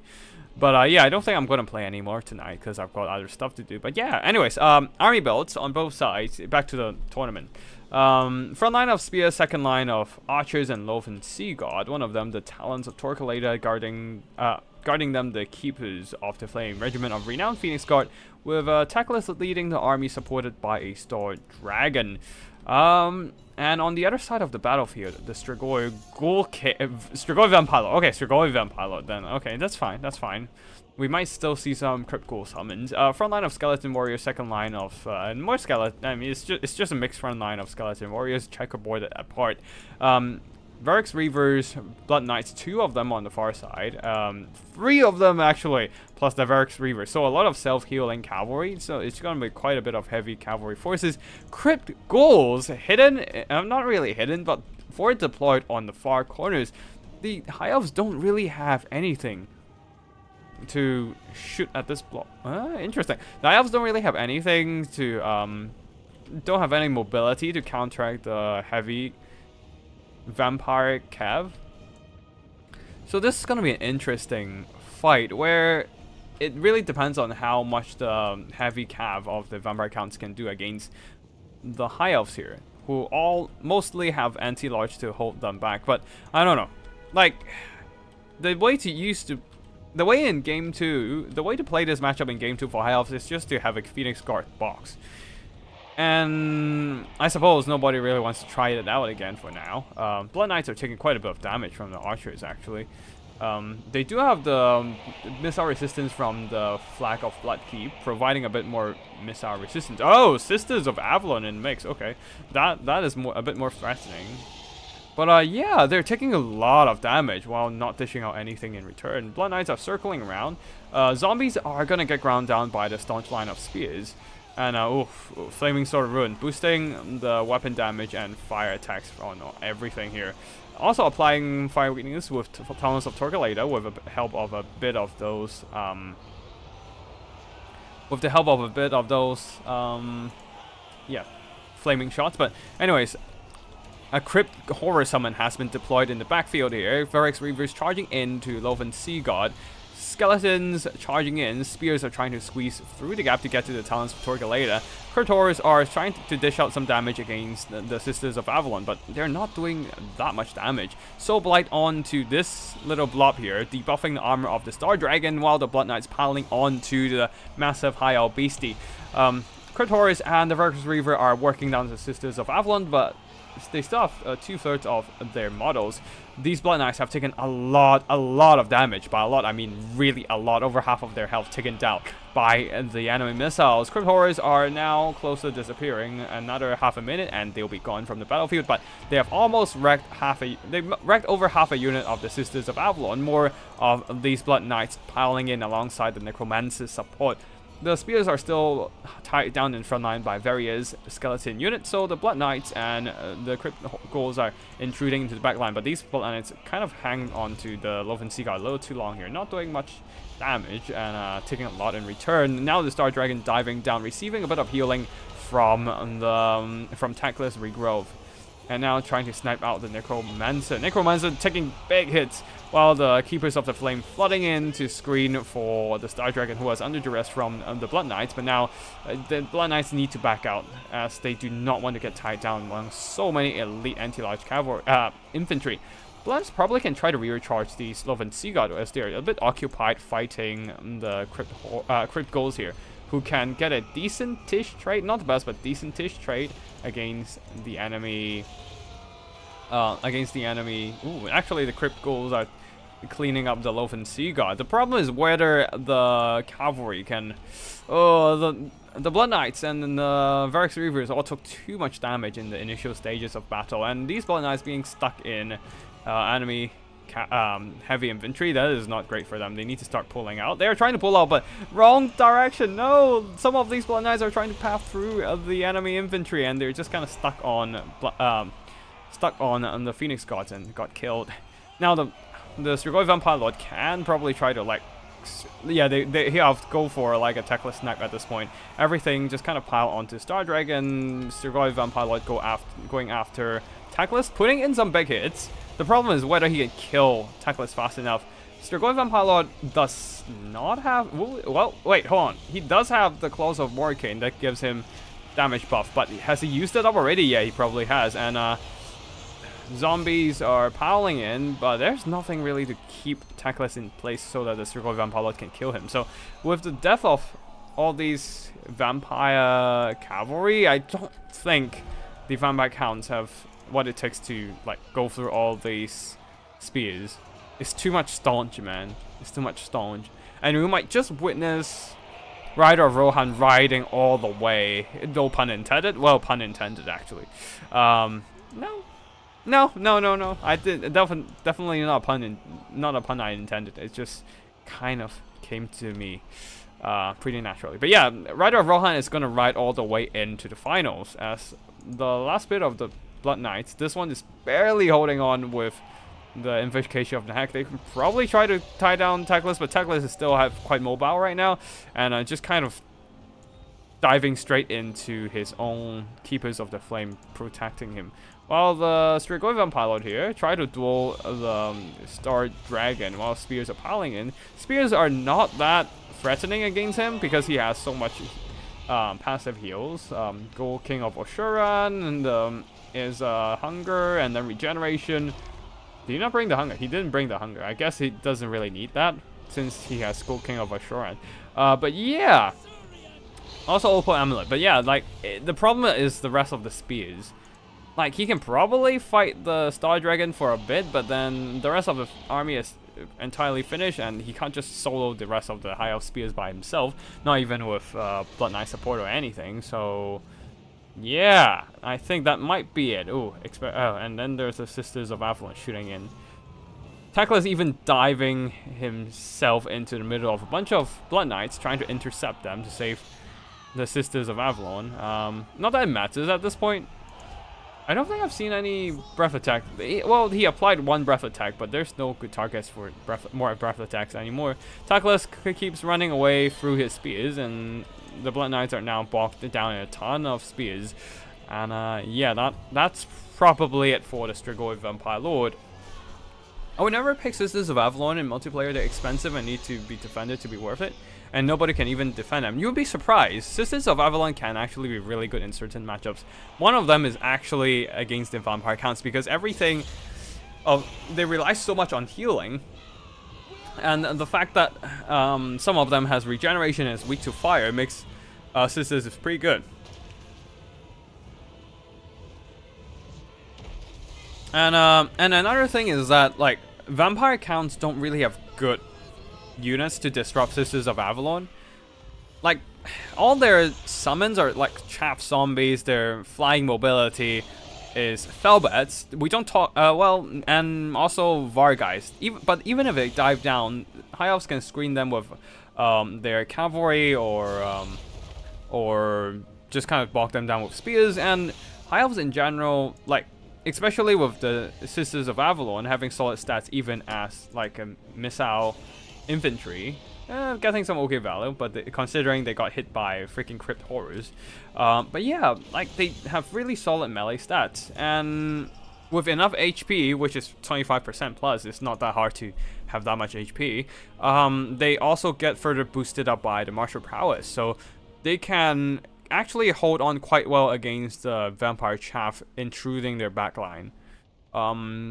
S1: But yeah, I don't think I'm gonna play anymore tonight because I've got other stuff to do. But yeah, anyways, army builds on both sides. Back to the tournament. Front line of spears, second line of archers and Loven Sea God. One of them, the Talons of Torquilada, guarding them, the keepers of the Flame Regiment of Renowned Phoenix Guard, with Tequila leading the army, supported by a Star Dragon. And on the other side of the battlefield, the Strigoi Vampire. Okay, Strigoi Vampire then. Okay, that's fine. We might still see some Crypt Ghoul summons. Front line of Skeleton Warriors, second line of more Skeleton. I mean, it's just a mixed front line of Skeleton Warriors, checkerboarded apart. Varix Reavers, Blood Knights, 2 of them on the far side. 3 of them actually, plus the Varix Reavers. So a lot of self-healing cavalry. So it's going to be quite a bit of heavy cavalry forces. Crypt Ghouls, hidden, not really hidden, but forward deployed on the far corners. The High Elves don't really have anything to shoot at this block. Interesting. The High Elves don't really have anything to, don't have any mobility to counteract the heavy vampire cav. So this is gonna be an interesting fight where it really depends on how much the heavy cav of the vampire counts can do against the high elves here, who all mostly have anti-large to hold them back. But I don't know, like the way in game 2, the way to play this matchup in game 2 for high elves is just to have a Phoenix Guard box. And I suppose nobody really wants to try it out again for now. Blood Knights are taking quite a bit of damage from the archers, actually. They do have the missile resistance from the Flag of Bloodkeep, providing a bit more missile resistance. Oh, Sisters of Avalon in mix. Okay, that is a bit more threatening. But yeah, they're taking a lot of damage while not dishing out anything in return. Blood Knights are circling around. Zombies are gonna get ground down by the staunch line of spears. And Flaming Sword Ruin, boosting the weapon damage and fire attacks on everything here. Also applying fire weakness with Talons of Torquilada with the help of a bit of those yeah, flaming shots. But anyways, a Crypt Horror Summon has been deployed in the backfield here. Varix Reavers charging into Loven Sea God. Skeletons charging in, spears are trying to squeeze through the gap to get to the Talons of Torquilada. Kurtors are trying to dish out some damage against the Sisters of Avalon, but they're not doing that much damage. Soul Blight onto this little blob here, debuffing the armor of the Star Dragon, while the Blood Knights piling onto the massive High Elf Beastie. Kurtors and the Varix Reaver are working down the Sisters of Avalon, but they still have 2/3 of their models. These Blood Knights have taken a lot of damage. By a lot, I mean really a lot. Over half of their health taken down by the enemy missiles. Crypt Horrors are now close to disappearing. Another half a minute and they'll be gone from the battlefield. But they have almost wrecked over half a unit of the Sisters of Avalon. More of these Blood Knights piling in alongside the Necromancer's support. the spears are still tied down in front line by various skeleton units, so the Blood Knights and the Crypt Ghouls are intruding into the back line, but these Blood Knights kind of hang on to the Loven Sea God a little too long here, not doing much damage and taking a lot in return. Now the Star Dragon diving down, receiving a bit of healing from Tactless Regrowth. And now trying to snipe out the Necromancer. Necromancer taking big hits, while the Keepers of the Flame flooding in to screen for the Star Dragon, who was under duress from the Blood Knights. But now the Blood Knights need to back out, as they do not want to get tied down among so many elite anti-large cavalry infantry. Blood Knights probably can try to recharge the Sloven Sea God, as they're a bit occupied fighting the Crypt Ghouls here, who can get a decent-ish trade, not the best, but decent-ish trade against the enemy. Ooh, actually, the Crypt Ghouls are cleaning up the Loven Sea God. The problem is whether the cavalry can. The Blood Knights and the Varix Reavers all took too much damage in the initial stages of battle, and these Blood Knights being stuck in enemy heavy infantry, that is not great for them. They need to start pulling out. They're trying to pull out, but wrong direction. No, some of these Blood Knights are trying to pass through the enemy infantry, and they're just kind of stuck on the Phoenix Gods and got killed. Now the Strigoi Vampire Lord can probably try to like, yeah, they have to go for like a techless snipe at this point. Everything just kind of pile onto Star Dragon. Strigoi Vampire Lord going after Tactless, putting in some big hits. The problem is whether he can kill Tactless fast enough. Strigoi Vampire Lord does not have... Well, wait, hold on. He does have the Claws of Morricane that gives him damage buff, but has he used it up already? Yeah, he probably has. And zombies are piling in, but there's nothing really to keep Tactless in place so that the Strigoi Vampire Lord can kill him. So with the death of all these vampire cavalry, I don't think the vampire counts have what it takes to like go through all these spears. It's too much staunch, man. It's too much staunch, and we might just witness Rider of Rohan riding all the way. No pun intended. Well, pun intended actually. No. I did definitely not a pun I intended. It just kind of came to me pretty naturally. But yeah, Rider of Rohan is gonna ride all the way into the finals as the last bit of the Blood Knights. This one is barely holding on with the Invocation of the Heck. They can probably try to tie down Tactless, but Tactless is still quite mobile right now, and just kind of diving straight into his own Keepers of the Flame, protecting him. While the Strigoi Vampire Lord here try to duel the Star Dragon while spears are piling in. Spears are not that threatening against him because he has so much passive heals. Gold King of Oshuran, and is hunger and then regeneration. Did he not bring the hunger? He didn't bring the hunger. I guess he doesn't really need that since he has Gold King of Oshuran. But yeah, also Opal Amulet. But yeah, like the problem is the rest of the spears. Like he can probably fight the Star Dragon for a bit, but then the rest of the army is entirely finished, and he can't just solo the rest of the High Elf spears by himself. Not even with Blood Knight support or anything. So yeah, I think that might be it. Oh, and then there's the Sisters of Avalon shooting in. Tactless even diving himself into the middle of a bunch of Blood Knights, trying to intercept them to save the Sisters of Avalon. Not that it matters at this point. I don't think I've seen any breath attack. Well, he applied one breath attack, but there's no good targets for more breath attacks anymore. Tactless keeps running away through his spears, and the Blood Knights are now bogged down in a ton of spears. And yeah, that's probably it for the Strigoi Vampire Lord. I would never pick Sisters of Avalon in multiplayer. They're expensive and need to be defended to be worth it. And nobody can even defend them. You would be surprised. Sisters of Avalon can actually be really good in certain matchups. One of them is actually against the vampire counts, because everything they rely so much on healing. And the fact that some of them has regeneration and is weak to fire makes Sisters is pretty good. And another thing is that like vampire counts don't really have good units to disrupt Sisters of Avalon. Like all their summons are like chaff zombies. Their flying mobility is Felbats. We don't talk well, and also Vargeist. But even if they dive down, High Elves can screen them with their cavalry or just kind of bog them down with spears. And high elves in general, like especially with the Sisters of Avalon having solid stats even as like a missile infantry, getting some okay value, but considering they got hit by freaking crypt horrors. But yeah, like they have really solid melee stats, and with enough HP, which is 25% plus, it's not that hard to have that much HP. They also get further boosted up by the martial prowess, so they can actually hold on quite well against the vampire chaff intruding their backline.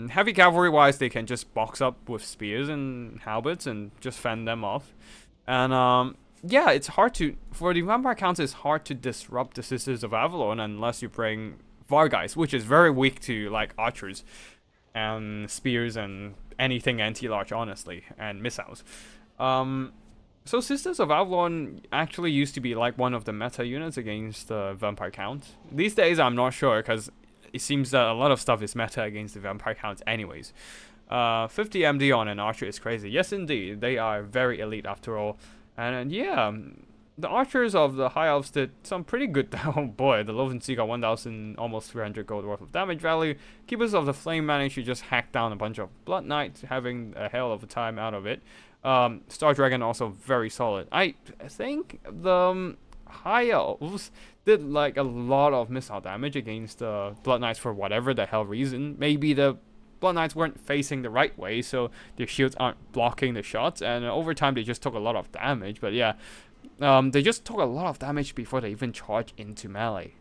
S1: Heavy cavalry wise, they can just box up with spears and halberds and just fend them off. And yeah, it's hard to, for the vampire counts, it's hard to disrupt the Sisters of Avalon unless you bring Vargeist, which is very weak to like archers and spears and anything anti-large, honestly, and missiles. So Sisters of Avalon actually used to be like one of the meta units against the Vampire Count. These days I'm not sure, because it seems that a lot of stuff is meta against the Vampire Counts anyways. 50 MD on an Archer is crazy. Yes indeed, they are very elite after all. And yeah, the Archers of the High Elves did some pretty good. Oh boy, the Loven Sea got 1000, almost 300 gold worth of damage value. Keepers of the Flame managed to just hack down a bunch of Blood Knights, having a hell of a time out of it. Star Dragon also very solid. I think the High Elves did like a lot of missile damage against the Blood Knights for whatever the hell reason. Maybe the Blood Knights weren't facing the right way, so their shields aren't blocking the shots, and over time they just took a lot of damage. But yeah, they just took a lot of damage before they even charge into melee.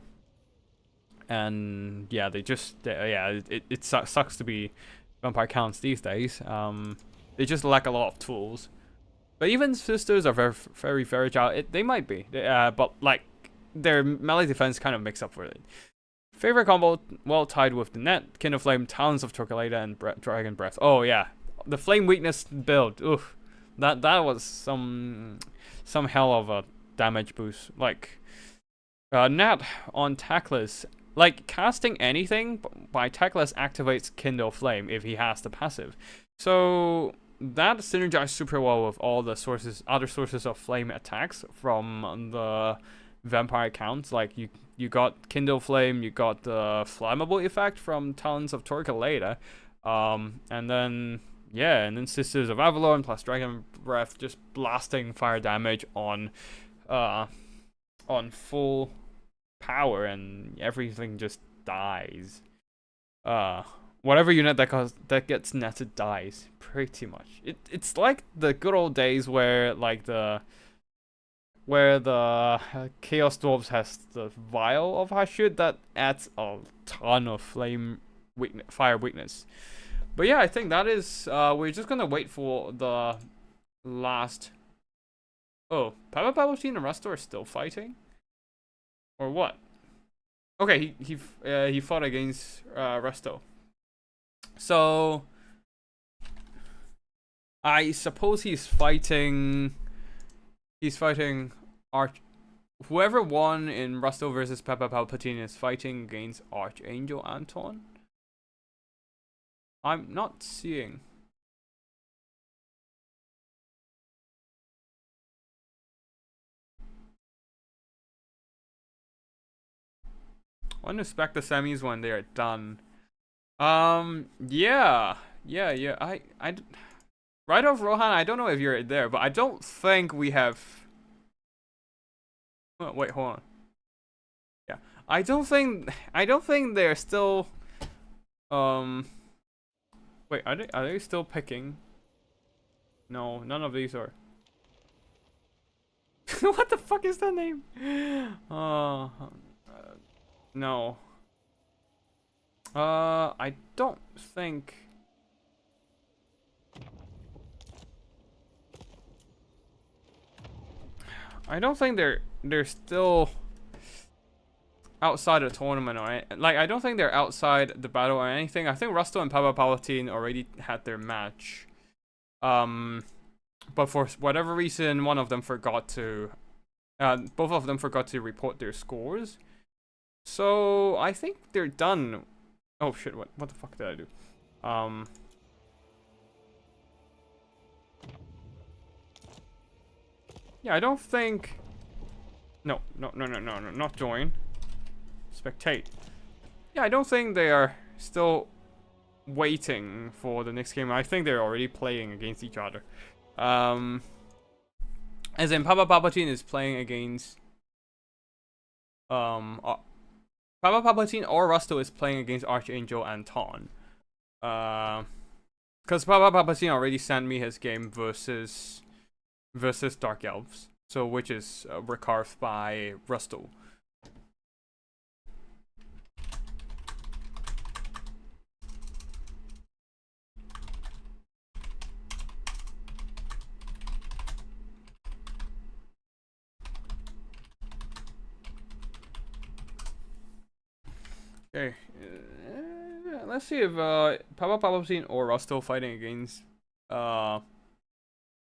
S1: And yeah, it sucks to be Vampire Counts these days. They just lack a lot of tools. But even Sisters are very, very fragile. They might be. But like, their melee defense kind of makes up for it. Favorite combo, well tied with the net, Kindle Flame, Talons of Torquilada, and Dragon Breath. Oh yeah, the Flame Weakness build. Oof, that was some hell of a damage boost. Like, Nat on Tackless. Like, casting anything by Tackless activates Kindle Flame if he has the passive. So that synergizes super well with all the other sources of flame attacks from the vampire counts. Like you got Kindle Flame, you got the flammable effect from Talons of Torquilada, and then Sisters of Avalon plus Dragon Breath just blasting fire damage on full power, and everything just dies. Whatever unit that gets netted dies, pretty much. It's like the good old days where the Chaos Dwarves has the Vial of Hashut that adds a ton of fire weakness. But yeah, I think that is we're just gonna wait for the last. Oh, Palpatine and Rastor are still fighting, or what? Okay, he fought against Resto. So I suppose he's fighting whoever won in Resto versus Palpatine is fighting against Archangel Anton. I'm not seeing. I want to spec the semis when they are done. Yeah. Right off, Rohan, I don't know if you're there, but I don't think we have. Oh, wait, hold on. Yeah, I don't think they're still. Wait, are they still picking? No, none of these are. What the fuck is that name? No. I don't think. I don't think they're still outside the tournament, or like I don't think they're outside the battle or anything. I think Rusto and Palpatine already had their match. But for whatever reason, one of them forgot to. Both of them forgot to report their scores. So I think they're done. Oh shit! What the fuck did I do? Yeah, I don't think... No, not join. Spectate. Yeah, I don't think they are still waiting for the next game. I think they're already playing against each other. As in, Papa Palpatine is playing against... Papa Palpatine or Rusto is playing against Archangel Anton. Because Papa Palpatine already sent me his game versus Dark Elves. So, which is recarved by Rusto. Okay, let's see if Papa Palpatine or Rusto fighting against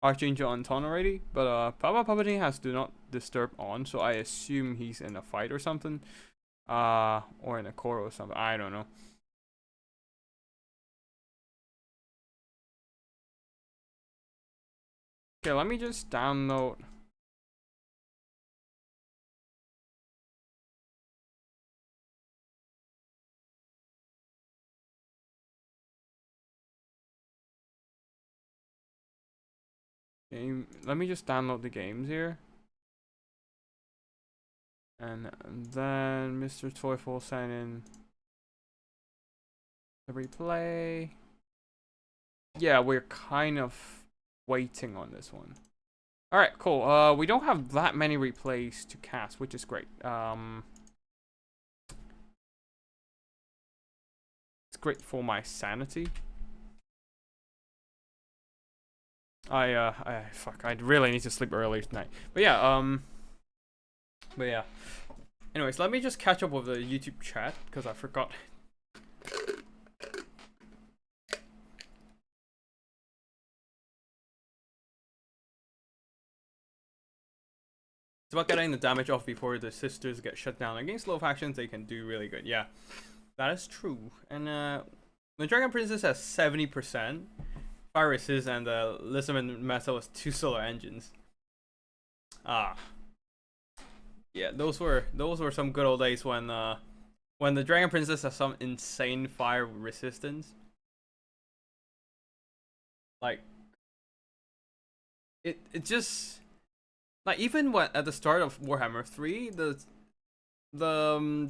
S1: Archangel Anton already. But Papa Palpatine has Do Not Disturb on, so I assume he's in a fight or something, or in a core or something. I don't know. Okay, let me just download. Let me just download the games here. And then Mr. Toyful sent in the replay. Yeah, we're kind of waiting on this one. Alright, cool. We don't have that many replays to cast, which is great. It's great for my sanity. Fuck, I really need to sleep early tonight. But yeah, anyways, let me just catch up with the YouTube chat, because I forgot. It's about getting the damage off before the sisters get shut down. Against low factions, they can do really good. Yeah, that is true. And the Dragon Princess has 70%. Fire resist, and the Lissaman Metal is 2 solar engines. Yeah, those were some good old days when the Dragon Princess has some insane fire resistance. Like it just, like, even when at the start of Warhammer 3, the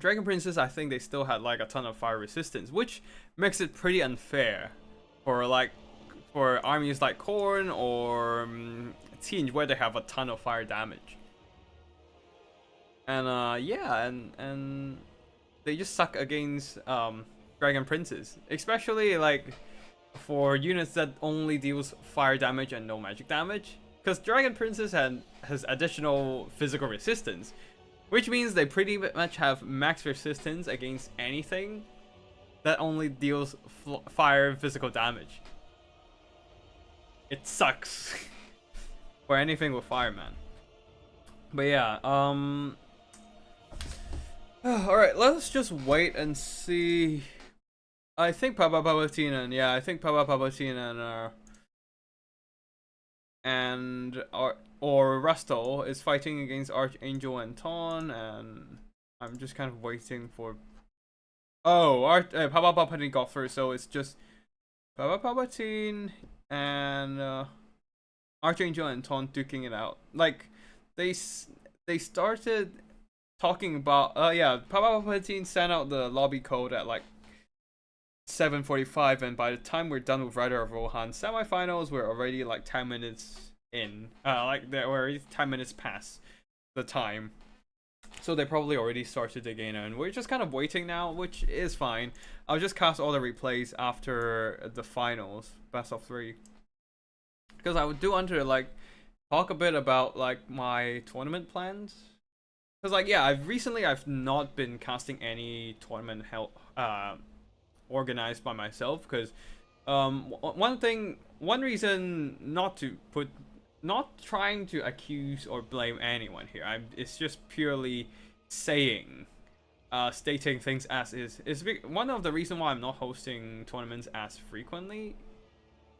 S1: Dragon Princess, I think they still had like a ton of fire resistance, which makes it pretty unfair for armies like Khorne or Tinge, where they have a ton of fire damage. And yeah, and they just suck against Dragon Princes, especially like for units that only deals fire damage and no magic damage. Because Dragon Princess has additional physical resistance, which means they pretty much have max resistance against anything that only deals fire physical damage. It sucks for anything with fire, man. But yeah, alright, let's just wait and see. I think Papa Palpatine or Rusto is fighting against Archangel Anton, and I'm just kind of waiting for. Oh, Papa Palpatine got first, so it's just Papa Palpatine and Archangel Anton duking it out. Like they started talking about. Yeah, Papa Palpatine sent out the lobby code at like 7:45, and by the time we're done with Rider of Rohan semifinals, we're already like 10 minutes in. Like we're already 10 minutes past the time, so they probably already started the game, and we're just kind of waiting now, which is fine. I'll just cast all the replays after the finals, best of 3, because I do want to like talk a bit about like my tournament plans. Because like, yeah, I've not been casting any tournament organized by myself, because one reason not trying to accuse or blame anyone here, it's just purely stating things as is one of the reasons why I'm not hosting tournaments as frequently.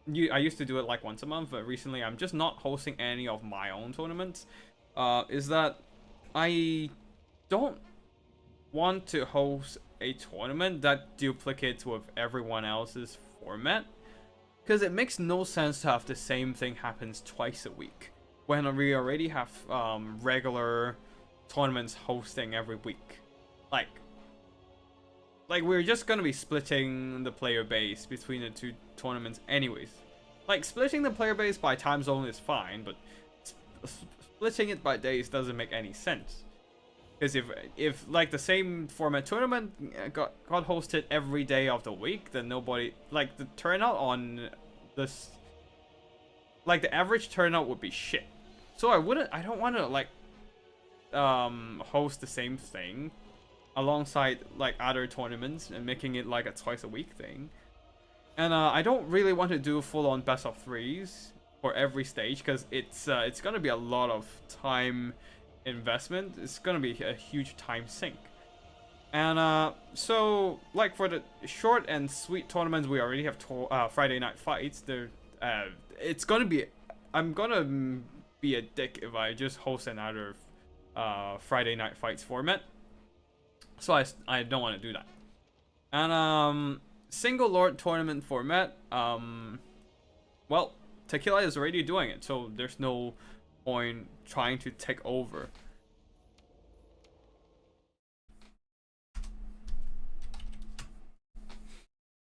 S1: I used to do it like once a month, but recently I'm just not hosting any of my own tournaments. Is that I don't want to host a tournament that duplicates with everyone else's format, because it makes no sense to have the same thing happens twice a week when we already have regular tournaments hosting every week. Like we're just gonna be splitting the player base between the two tournaments anyways. Like, splitting the player base by time zone is fine, but splitting it by days doesn't make any sense. Because if like the same format tournament got hosted every day of the week, then nobody, like, the turnout on this, like, the average turnout would be shit. So I don't want to like host the same thing alongside like other tournaments and making it like a twice a week thing. And I don't really want to do full-on best of threes for every stage, because it's gonna be a lot of time investment. It's gonna be a huge time sink. And so like for the short and sweet tournaments, we already have Friday night fights. It's gonna be, I'm gonna be a dick if I just host another Friday night fights format. So I don't want to do that. And single lord tournament format, well, Tequila is already doing it, so there's no point trying to take over.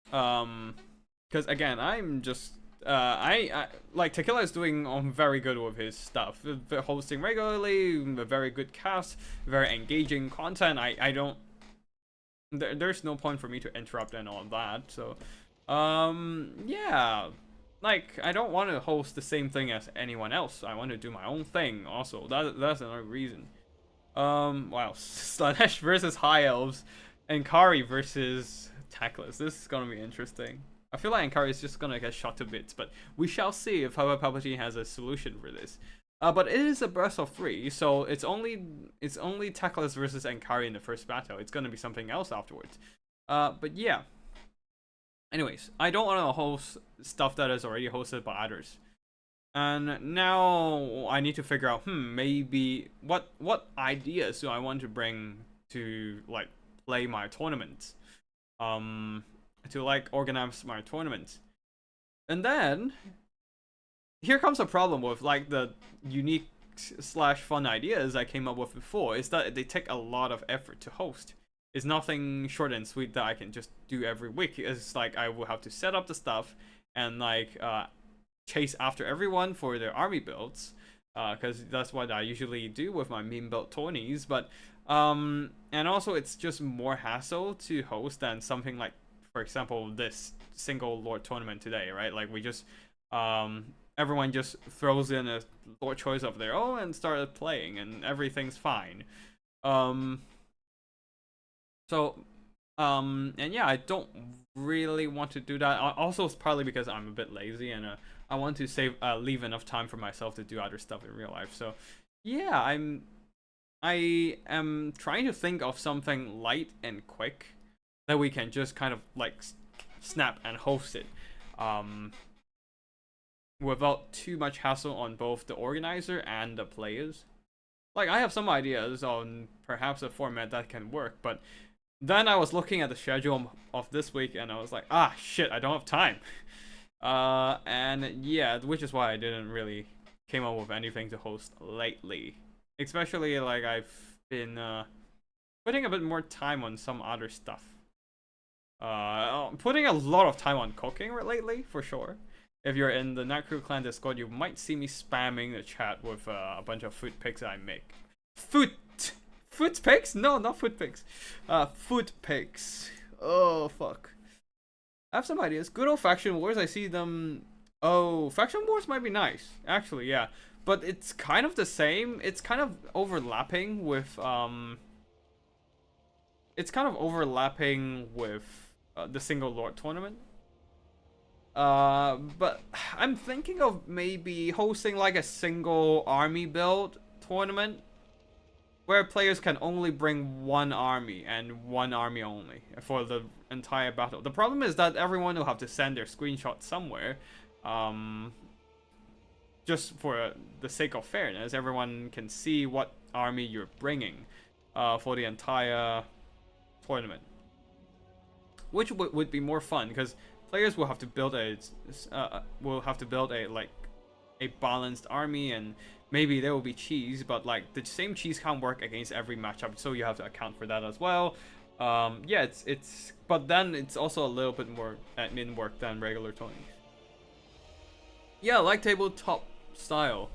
S1: Because again, I'm just I like Tequila is doing very good with his stuff, hosting regularly, a very good cast, very engaging content. I don't. There's no point for me to interrupt and all that. So, yeah, like I don't want to host the same thing as anyone else. I want to do my own thing. Also, that's another reason. Wow, Slanesh versus High Elves, and Kari versus Tackless. This is gonna be interesting. I feel like Ankara is just gonna get shot to bits, but we shall see if Power Palpatine has a solution for this. But it is a burst of 3, so it's only Tackless versus Ankari in the first battle. It's gonna be something else afterwards. But yeah. Anyways, I don't want to host stuff that is already hosted by others. And now I need to figure out, maybe what ideas do I want to bring to like play my tournaments. To like organize my tournaments. And then here comes a problem with like the unique / fun ideas I came up with before, is that they take a lot of effort to host. It's nothing short and sweet that I can just do every week. It's like I will have to set up the stuff and like chase after everyone for their army builds, because that's what I usually do with my meme build tourneys. But and also it's just more hassle to host than something like, for example, this single lord tournament today, right? Like we just everyone just throws in a lord choice of their own and started playing, and everything's fine. And yeah, I don't really want to do that. Also, it's partly because I'm a bit lazy, and I want to leave enough time for myself to do other stuff in real life. So yeah, I am trying to think of something light and quick that we can just kind of like snap and host it, without too much hassle on both the organizer and the players. Like, I have some ideas on perhaps a format that can work, but then I was looking at the schedule of this week and I was like, ah, shit, I don't have time. And yeah, which is why I didn't really came up with anything to host lately. Especially like I've been putting a bit more time on some other stuff. Putting a lot of time on cooking lately, for sure. If you're in the Nightcrew Clan Discord, you might see me spamming the chat with a bunch of food pics I make. Food pics? No, not food pics. Food pics. Oh, fuck. I have some ideas. Good old Faction Wars, I see them. Oh, Faction Wars might be nice. Actually, yeah. But it's kind of the same. It's kind of overlapping with, the single lord tournament. But I'm thinking of maybe hosting like a single army build tournament where players can only bring one army and one army only for the entire battle. The problem is that everyone will have to send their screenshot somewhere, Just for the sake of fairness, everyone can see what army you're bringing for the entire tournament, which would be more fun because players will have to build a like a balanced army, and maybe there will be cheese, but like the same cheese can't work against every matchup, so you have to account for that as well. Yeah, but then it's also a little bit more admin work than regular Tourney. Yeah, like tabletop style,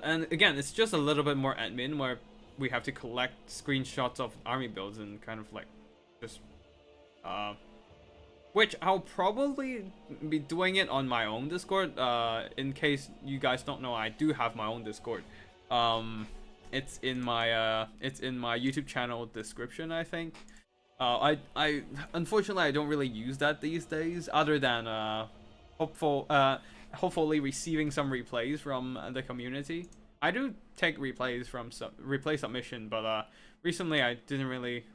S1: and again, it's just a little bit more admin where we have to collect screenshots of army builds and kind of like just which I'll probably be doing it on my own Discord. In case you guys don't know, I do have my own Discord. It's in my YouTube channel description, I think. I unfortunately I don't really use that these days, other than hopefully receiving some replays from the community. I do take replays from replay submission, but recently I didn't really,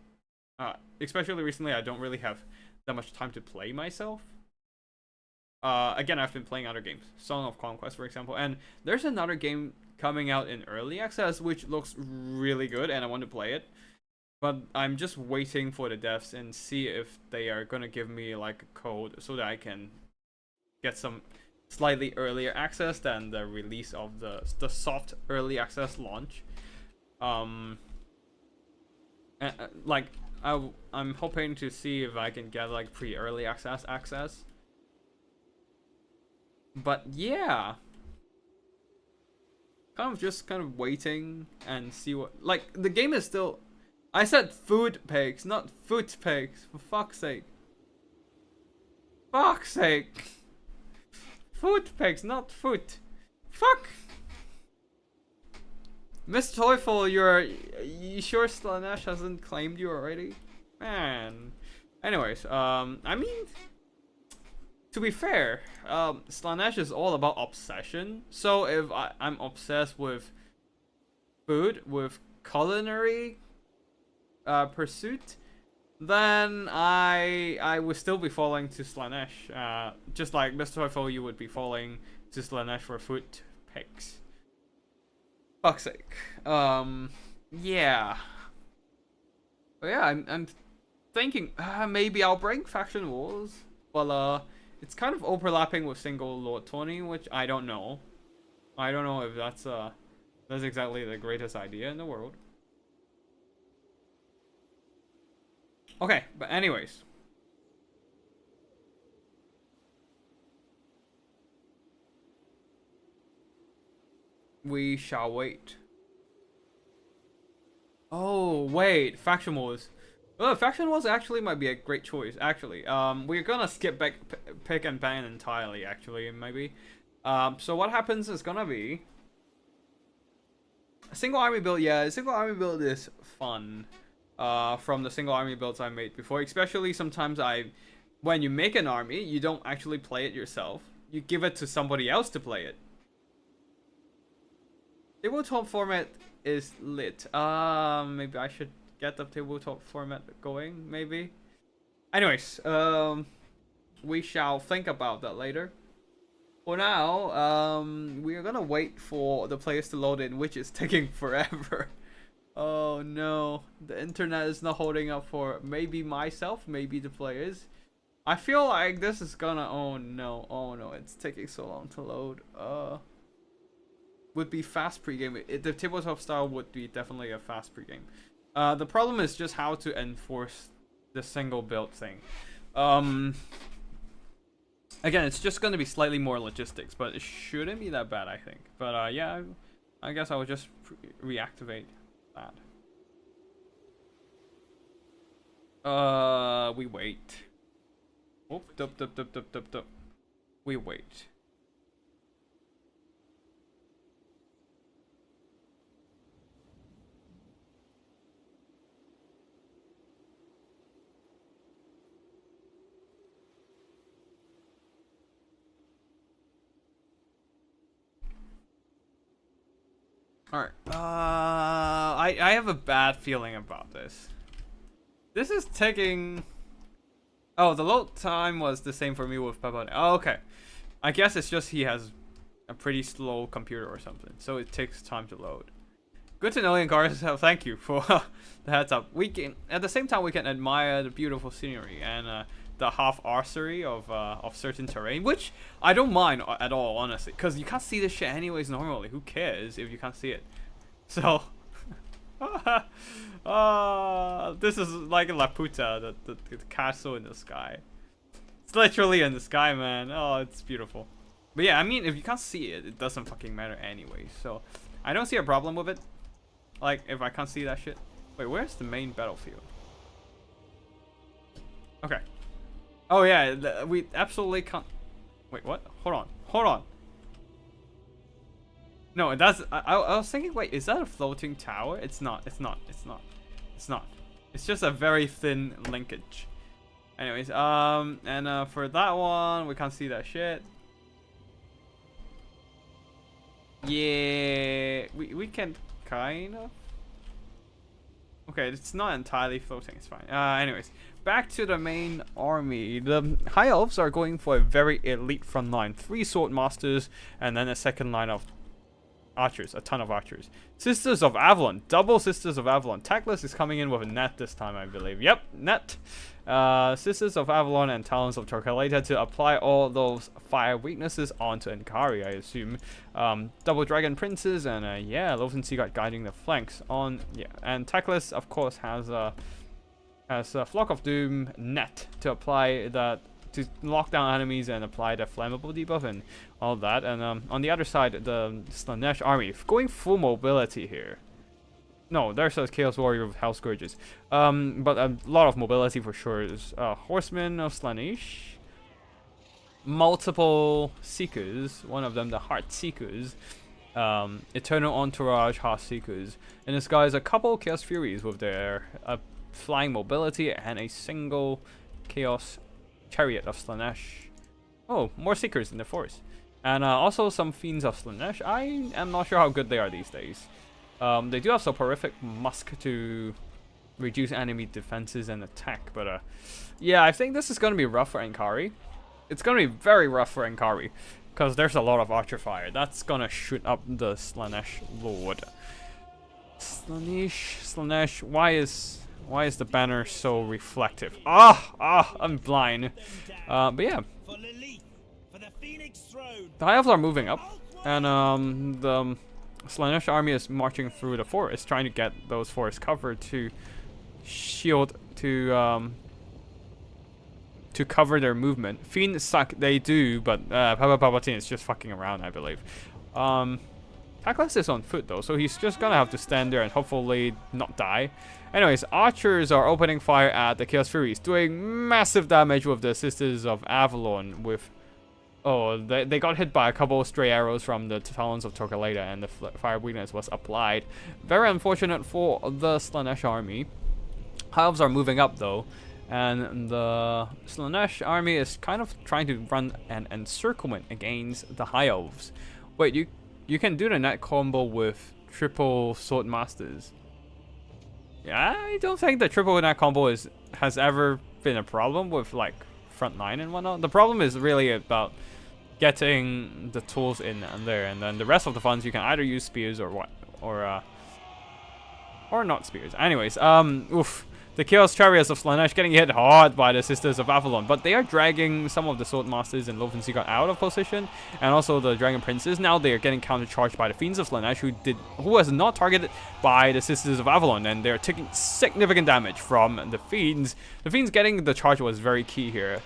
S1: especially recently I don't really have that much time to play myself. Again, I've been playing other games, Song of Conquest for example, and there's another game coming out in early access which looks really good and I want to play it, but I'm just waiting for the devs and see if they are gonna give me like a code so that I can get some slightly earlier access than the release of the soft early access launch. Like I'm hoping to see if I can get like pre-early access. But yeah, kind of waiting and see what, like, the game is still, I said food pigs, not foot pigs, for fuck's sake. Foot pigs, not foot. Fuck. Miss Toyful, you sure Slanesh hasn't claimed you already? Man. Anyways, I mean, to be fair, Slanesh is all about obsession. So if I'm obsessed with food, with culinary pursuit, then I would still be falling to Slanesh. Just like Mr. Toyful, you would be falling to Slanesh for foot pigs. Fuck's sake. Yeah. But yeah, I'm thinking maybe I'll bring Faction Wars. Well, it's kind of overlapping with Single Lord Tourney, which I don't know. I don't know if that's exactly the greatest idea in the world. Okay, but anyways. We shall wait. Oh, wait. Faction Wars. Oh, Faction Wars actually might be a great choice, actually. We're gonna skip back pick and ban entirely, actually, maybe. So what happens is gonna be a single army build. Yeah, a single army build is fun. From the single army builds I made before, especially sometimes when you make an army, you don't actually play it yourself. You give it to somebody else to play it. Tabletop format is lit. Maybe I should get the tabletop format going, maybe. Anyways, we shall think about that later. For now, we are gonna wait for the players to load in, which is taking forever. Oh no, the internet is not holding up for maybe myself, maybe the players. I feel like this is gonna, oh no, it's taking so long to load. Would be fast pregame. The tabletop style would be definitely a fast pregame. The problem is just how to enforce the single build thing. Again, it's just gonna be slightly more logistics, but it shouldn't be that bad, I think. But yeah, I guess I will just reactivate that. We wait. Oh, dup. We wait. Alright, I have a bad feeling about this. This is taking... Oh, the load time was the same for me with Peppa. Oh, okay. I guess it's just he has a pretty slow computer or something, so it takes time to load. Good to know, Inkars. Thank you for the heads up. We can, at the same time, we can admire the beautiful scenery and the half archery of certain terrain, which I don't mind at all, honestly, because you can't see this shit anyways normally. Who cares if you can't see it? So, this is like Laputa, the castle in the sky. It's literally in the sky, man. Oh, it's beautiful. But yeah, I mean, if you can't see it, it doesn't fucking matter anyway. So, I don't see a problem with it. Like, if I can't see that shit. Wait, where's the main battlefield? Okay. Oh yeah, we absolutely can't. Wait, what? Hold on. Hold on. No, that's. I was thinking, wait, is that a floating tower? It's not. It's not. It's not. It's not. It's just a very thin linkage. Anyways, for that one, we can't see that shit. Yeah, we can kind of. Okay, it's not entirely floating. It's fine. Anyways, back to the main army. The High Elves are going for a very elite front line. 3 sword masters and then a second line of archers, a ton of archers. Sisters of Avalon, double Sisters of Avalon. Tackless is coming in with a net this time, I believe. Yep, net. Sisters of Avalon and Talons of Tequila to apply all those fire weaknesses onto Enkari, I assume. Double Dragon Princes and yeah, Loathsome Seaguard guiding the flanks on. Yeah, and Tackless of course has a Flock of Doom net to apply that, to lock down enemies and apply the flammable debuff and all that. And on the other side, the Slanesh army going full mobility here. No, there's a Chaos Warrior with Hell Scourges. But a lot of mobility for sure. There's Horsemen of Slanesh, multiple Seekers, one of them the Heart Seekers, Eternal Entourage Heart Seekers, and this guy is a couple Chaos Furies with their flying mobility and a single Chaos Chariot of Slanesh. Oh, more Seekers in the forest. And also some Fiends of Slanesh. I am not sure how good they are these days. They do have Soporific Musk to reduce enemy defenses and attack, but yeah, I think this is going to be rough for Enkari. It's going to be very rough for Enkari, because there's a lot of Archer Fire. That's going to shoot up the Slanesh Lord. Slanesh, why is the banner so reflective? I'm blind. But yeah, the High Elves are moving up, and the Slanesh army is marching through the forest, trying to get those forest cover to shield to cover their movement. Fiends suck, they do, but Palpatine is just fucking around, I believe. Tackless is on foot though, so he's just gonna have to stand there and hopefully not die. Anyways, archers are opening fire at the Chaos Furies, doing massive damage with the Sisters of Avalon with... Oh, they got hit by a couple of stray arrows from the Talons of Torquelada, and the fire weakness was applied. Very unfortunate for the Slanesh army. High Elves are moving up though, and the Slanesh army is kind of trying to run an encirclement against the High Elves. Wait, you can do the net combo with triple sword masters. Yeah, I don't think the triple net combo has ever been a problem with like front line and whatnot. The problem is really about getting the tools in and there, and then the rest of the funds you can either use spears or what, or not spears. Anyways, oof. The Chaos Chariots of Slanesh getting hit hard by the Sisters of Avalon, but they are dragging some of the Sword Masters and Loathsome Seaguard out of position, and also the Dragon Princes. Now they are getting countercharged by the Fiends of Slanesh, who was not targeted by the Sisters of Avalon, and they're taking significant damage from the Fiends. The Fiends getting the charge was very key here.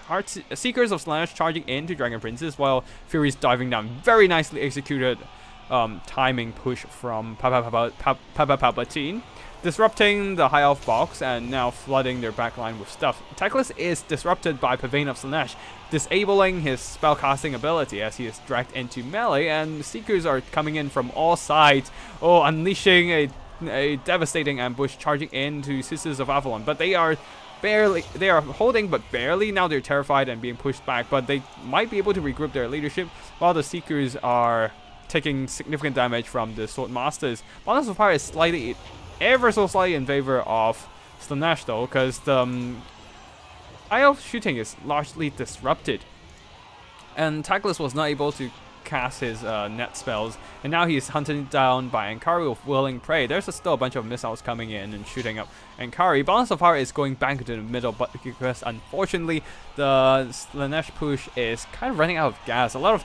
S1: Seekers of Slanesh charging into Dragon Princes, while Furies diving down. Very nicely executed timing push from Palpatine, disrupting the High Elf box and now flooding their backline with stuff. Tackless is disrupted by Pavane of Slanesh, disabling his spellcasting ability as he is dragged into melee, and Seekers are coming in from all sides, unleashing a devastating ambush, charging into Sisters of Avalon. But they are holding but barely. Now they're terrified and being pushed back, but they might be able to regroup their leadership, while the Seekers are taking significant damage from the Sword Masters. Balance of Power is ever so slightly in favor of Slanesh though, because the High Elf shooting is largely disrupted And Tequila was not able to cast his net spells, and now he's hunted down by Ankari with willing prey. There's still a bunch of missiles coming in and shooting up Ankari. Balance of Power is going back into the middle, but because unfortunately the Slanesh push is kind of running out of gas. A lot of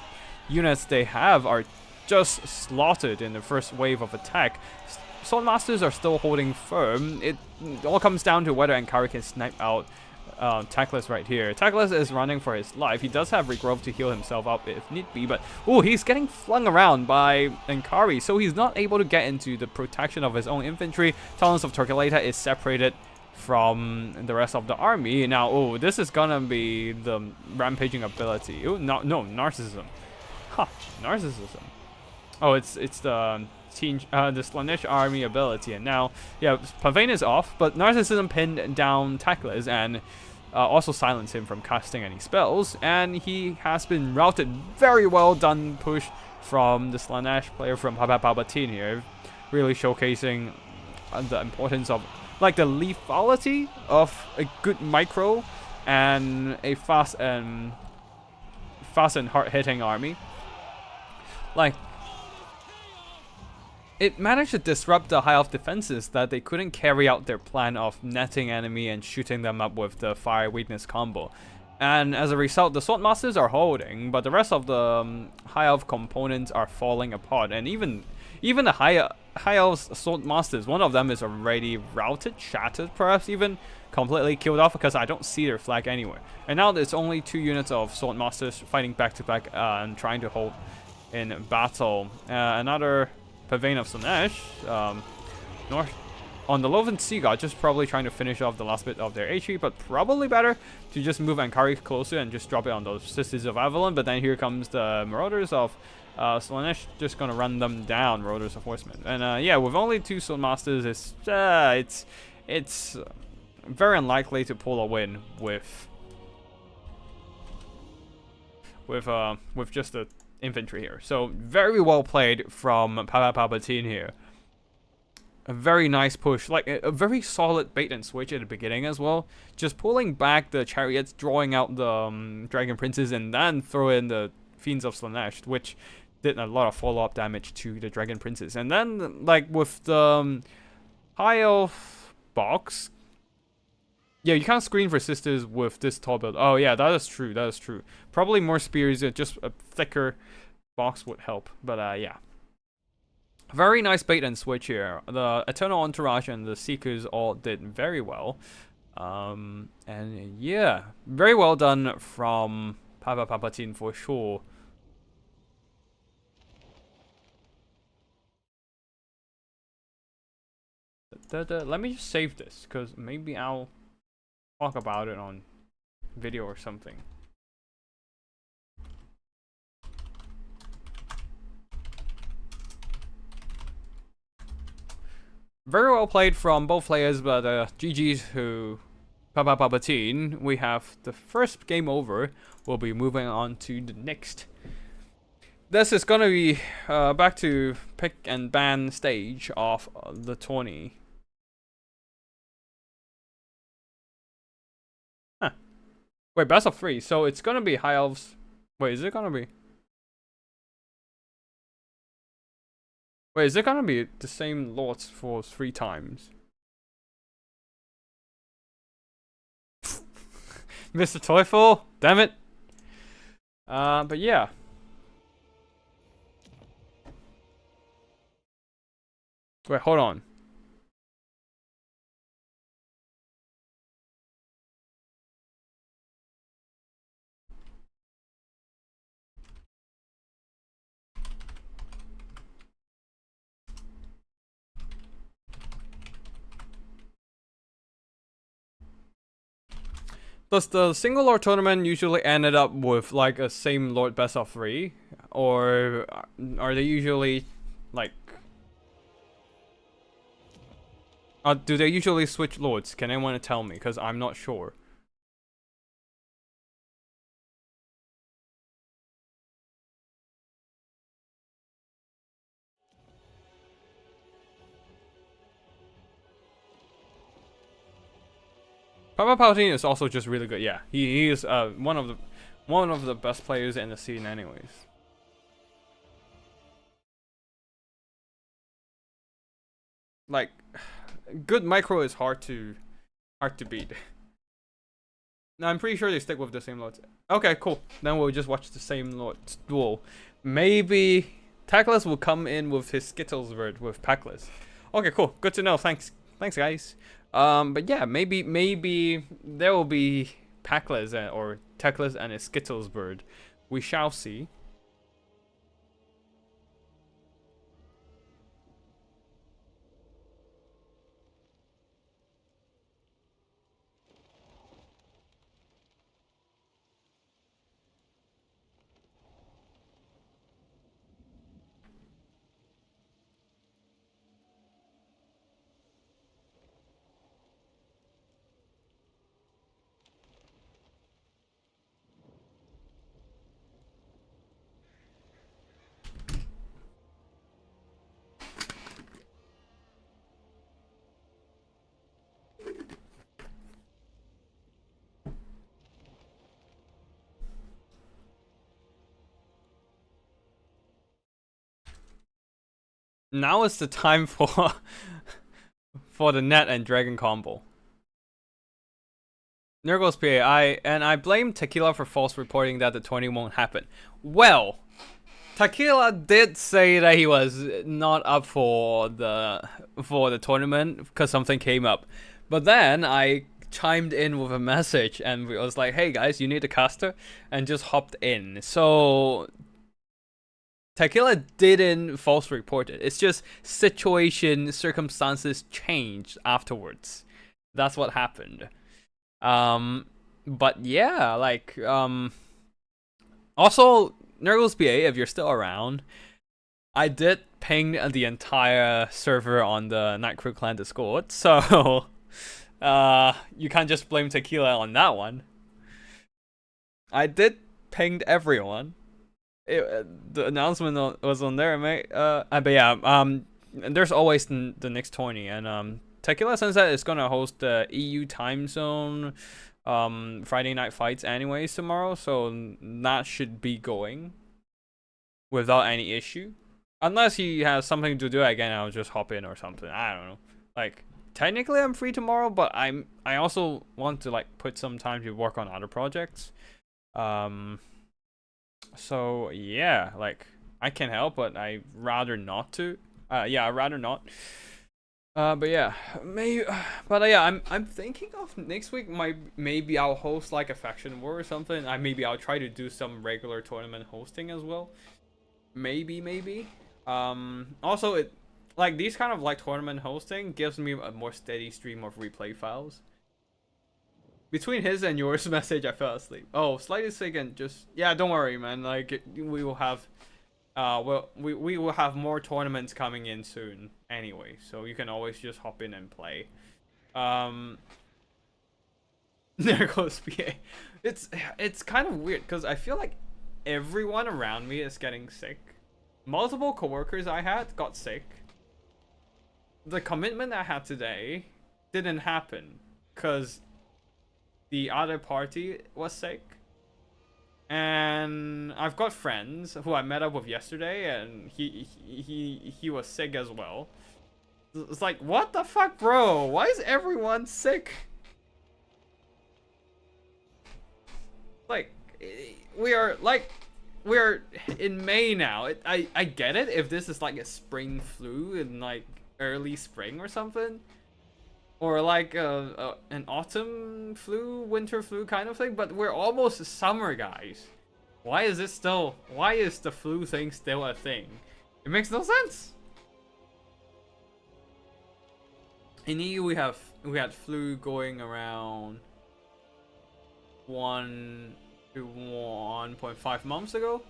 S1: units they have are just slaughtered in the first wave of attack. Swordmasters are still holding firm. It all comes down to whether Ankari can snipe out Tequila right here. Tequila is running for his life. He does have regrowth to heal himself up if need be, but he's getting flung around by Ankari, so he's not able to get into the protection of his own infantry. Talons of Tequila is separated from the rest of the army. Now, this is gonna be the rampaging ability. No, narcissism. Narcissism. It's the the Slanesh army ability, and now Pavane is off, but Narcissism pinned down Tequila and also silenced him from casting any spells, and he has been routed. Very well done push from the Slanesh player from Palpatine here, really showcasing the importance of like the lethality of a good micro and a fast and hard-hitting army. Like, it managed to disrupt the high elf defenses that they couldn't carry out their plan of netting enemy and shooting them up with the fire weakness combo. And as a result, the Swordmasters are holding, but the rest of the high elf components are falling apart. And even the high elf Swordmasters, one of them is already routed, shattered, perhaps even completely killed off, because I don't see their flag anywhere. And now there's only 2 units of Swordmasters fighting back to back and trying to hold in battle. Another Pavane of Slanesh, north on the Loven Sea God, just probably trying to finish off the last bit of their HP, but probably better to just move Ankari closer and just drop it on those Sisters of Avalon. But then here comes the Marauders of Slanesh, just gonna run them down, Marauders of Horsemen. And with only 2 Swordmasters, it's very unlikely to pull a win with just the infantry here. So very well played from Palpatine here. A very nice push, like a very solid bait and switch at the beginning as well. Just pulling back the chariots, drawing out the Dragon Princes, and then throw in the Fiends of Slanesh, which did a lot of follow-up damage to the Dragon Princes. And then, like, with the High Elf box, you can't screen for Sisters with this tall build. Oh yeah, that is true, that is true. Probably more spears, just a thicker box would help, but yeah. Very nice bait and switch here. The Eternal Entourage and the Seekers all did very well. And yeah, very well done from Palpatine for sure. Let me just save this, because maybe I'll talk about it on video or something. Very well played from both players, but GG's to Palpatine. We have the first game over. We'll be moving on to the next. This is gonna be back to pick and ban stage of the tourney. Wait, best of 3. So it's gonna be High Elves. Wait, is it gonna be? Wait, is it gonna be the same lords for 3 times? Mr. Teufel, damn it. But yeah. Wait, hold on. Does the single lord tournament usually ended up with like a same lord best of 3, or are they usually like? Do they usually switch lords? Can anyone tell me? Because I'm not sure. Palpatine is also just really good. Yeah, he is one of the One of the best players in the scene anyways. Like, good micro is hard to beat. No, I'm pretty sure they stick with the same lords. Okay, cool. Then we'll just watch the same lords duel. Maybe Tackless will come in with his Skittles bird with Packless. Okay, cool. Good to know. Thanks, guys. But yeah, maybe there will be Packless or Tackless and his Skittles bird. We shall see. Now is the time for for the net and dragon combo. Nurgle's PA, I blame Tequila for false reporting that the tourney won't happen. Well, Tequila did say that he was not up for the tournament because something came up. But then I chimed in with a message and we was like, "Hey guys, you need a caster," and just hopped in. So Tequila didn't false report it. It's just circumstances changed afterwards. That's what happened. But yeah, like also Nurgle's PA, if you're still around, I did ping the entire server on the Night Crew Clan Discord, so you can't just blame Tequila on that one. I did ping everyone. The announcement was on there, mate. But yeah, there's always the next tourney, and Tequila Sunset is gonna host the EU time zone Friday night fights anyways tomorrow, so that should be going without any issue. Unless he has something to do again, I'll just hop in or something. I don't know. Like technically I'm free tomorrow, but I also want to like put some time to work on other projects. So yeah, like I can help, but I rather not to. Yeah, I'd rather not. But yeah, maybe. But yeah, I'm thinking of next week. Maybe I'll host like a faction war or something. Maybe I'll try to do some regular tournament hosting as well. Maybe. Also it like these kind of like tournament hosting gives me a more steady stream of replay files. Between his and yours message, I fell asleep. Oh, slightly sick and just yeah. Don't worry, man. Like we will have, we will have more tournaments coming in soon anyway. So you can always just hop in and play. There goes PA. It's kind of weird because I feel like everyone around me is getting sick. Multiple coworkers I had got sick. The commitment I had today didn't happen because the other party was sick. And I've got friends who I met up with yesterday and he was sick as well. It's like, what the fuck, bro? Why is everyone sick? Like, we're in May now. I get it if this is like a spring flu in like early spring or something. Or like an autumn flu, winter flu kind of thing, but we're almost summer, guys. Why is the flu thing still a thing? It makes no sense. In EU we had flu going around 1 to 1.5 months ago.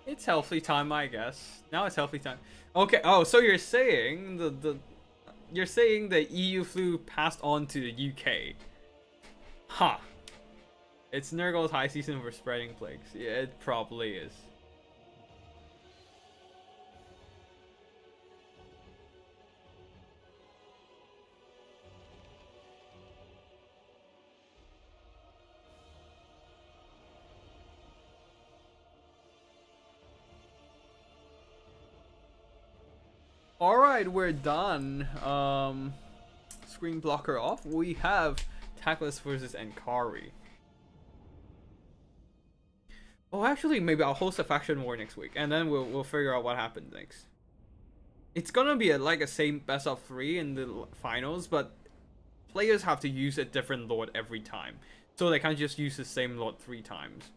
S1: It's healthy time, I guess. Now it's healthy time. Okay. Oh, so you're saying you're saying the EU flu passed on to the UK. Huh. It's Nurgle's high season for spreading plagues. Yeah, it probably is. Alright, we're done. Screen blocker off. We have Tackless versus Enkari. Oh, actually, maybe I'll host a faction war next week, and then we'll figure out what happens next. It's gonna be like a same best of 3 in the finals, but players have to use a different lord every time, so they can't just use the same lord 3 times.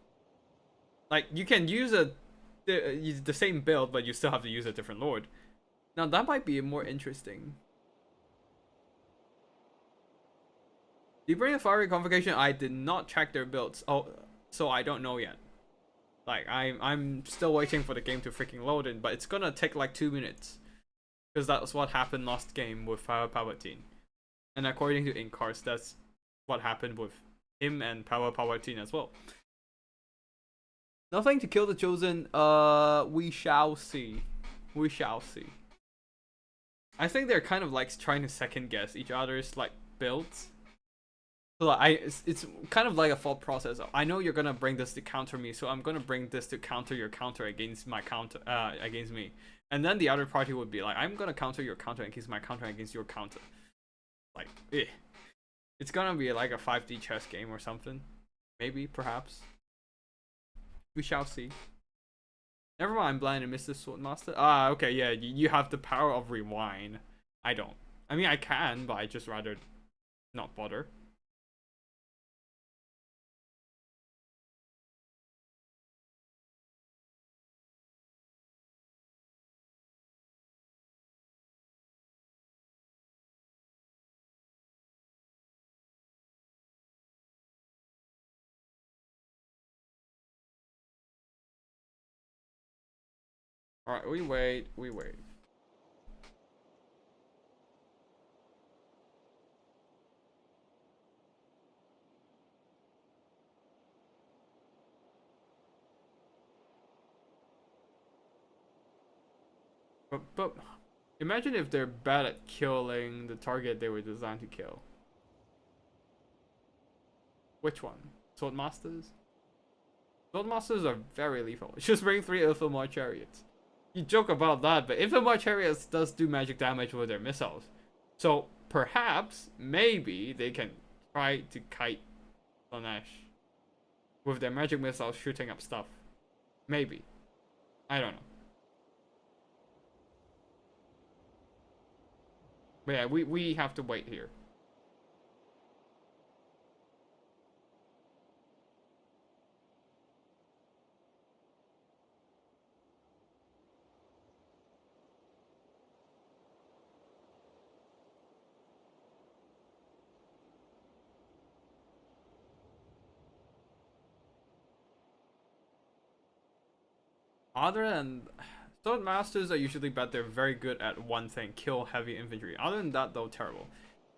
S1: Like, you can use the same build, but you still have to use a different lord. Now that might be more interesting. Do you bring a fiery convocation? I did not check their builds. Oh, so I don't know yet. Like, I'm still waiting for the game to freaking load in, but it's gonna take like 2 minutes. Because that's what happened last game with Power Palpatine. And according to Inkars, that's what happened with him and Power Palpatine as well. Nothing to kill the Chosen. We shall see. We shall see. I think they're kind of like trying to second guess each other's like builds. So like, it's kind of like a thought process. I know you're gonna bring this to counter me, so I'm gonna bring this to counter your counter against my counter against me. And then the other party would be like, I'm gonna counter your counter against my counter against your counter. Like, it's gonna be like a 5D chess game or something. Maybe, perhaps. We shall see. Never mind, I'm blind and Mr. Swordmaster. Ah, okay, yeah, you have the power of rewind. I don't. I mean, I can, but I just rather not bother. Alright, we wait. But imagine if they're bad at killing the target they were designed to kill. Which one? Swordmasters? Swordmasters are very lethal. Just bring 3 Ilfilmar chariots. You joke about that, but Ilfilmar chariots does do magic damage with their missiles. So perhaps, maybe, they can try to kite Lanesh with their magic missiles shooting up stuff. Maybe. I don't know. But yeah, we have to wait here. Other than Sword Masters are usually bad, they're very good at one thing, kill heavy infantry. Other than that, though, terrible.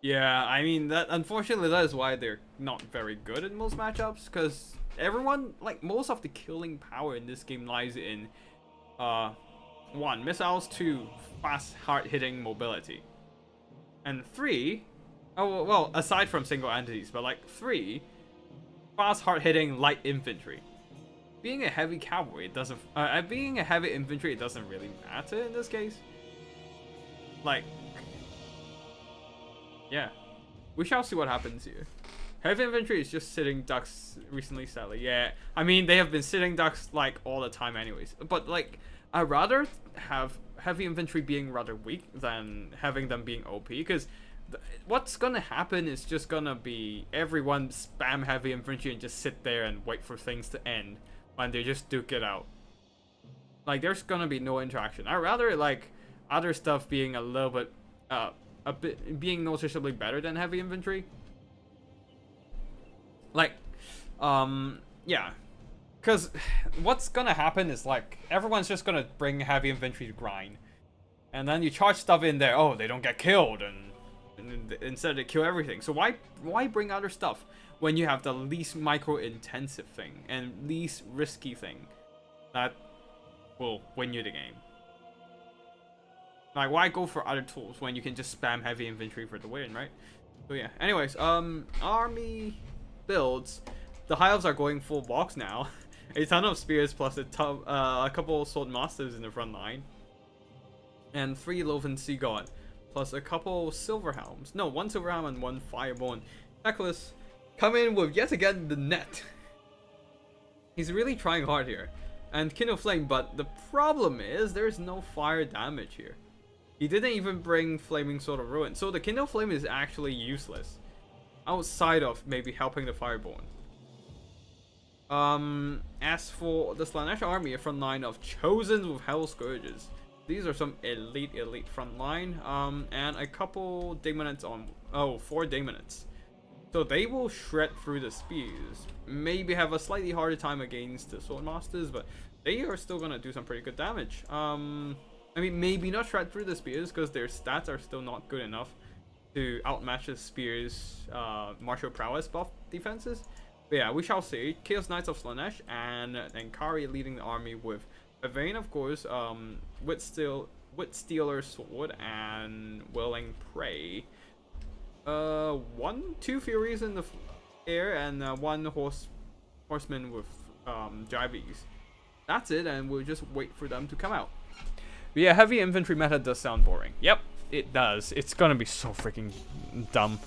S1: Yeah, I mean, that unfortunately that is why they're not very good in most matchups, because everyone, like, most of the killing power in this game lies in 1, missiles, 2, fast, hard-hitting mobility, and 3, oh well, aside from single entities, but like 3, fast, hard-hitting light infantry. Being a heavy cavalry, it doesn't. Being a heavy infantry, it doesn't really matter in this case. Like, yeah, we shall see what happens here. Heavy infantry is just sitting ducks recently, sadly. Yeah, I mean they have been sitting ducks like all the time, anyways. But like, I'd rather have heavy infantry being rather weak than having them being OP, because what's gonna happen is just gonna be everyone spam heavy infantry and just sit there and wait for things to end. When they just duke it out. Like, there's gonna be no interaction. I'd rather, like, other stuff being a little bit, being noticeably better than heavy infantry. Like, yeah. Because what's gonna happen is, like, everyone's just gonna bring heavy infantry to grind. And then you charge stuff in there, oh, they don't get killed, and instead they kill everything. So why bring other stuff when you have the least micro-intensive thing and least risky thing that will win you the game? Like, why go for other tools when you can just spam heavy infantry for the win, right? So yeah, anyways, army builds. The High Elves are going full box now. A ton of spears plus a couple sword masters in the front line. and 3 Loven Sea God, plus a couple Silver Helms. No, 1 Silver Helm and 1 Fireborn. Tequila come in with yet again the net. He's really trying hard here. And Kindle Flame, but the problem is there's no fire damage here. He didn't even bring Flaming Sword of Ruin, so the Kindle Flame is actually useless. Outside of maybe helping the Fireborn. As for the Slanesh army, a front line of Chosen with Hell Scourges. These are some elite front line. And a couple Daemonites on... Oh, 4 Daemonites. So they will shred through the spears. Maybe have a slightly harder time against the Swordmasters, but they are still gonna do some pretty good damage. I mean, maybe not shred through the spears because their stats are still not good enough to outmatch the spears' martial prowess buff defenses. But yeah, we shall see. Chaos Knights of Slanesh and Kari leading the army with Evane, of course, with Stealer's Sword and Willing Prey. 2 Furies in the air and 1 Horseman with Jivies. That's it, and we'll just wait for them to come out. But yeah, heavy infantry meta does sound boring. Yep, it does. It's gonna be so freaking dumb.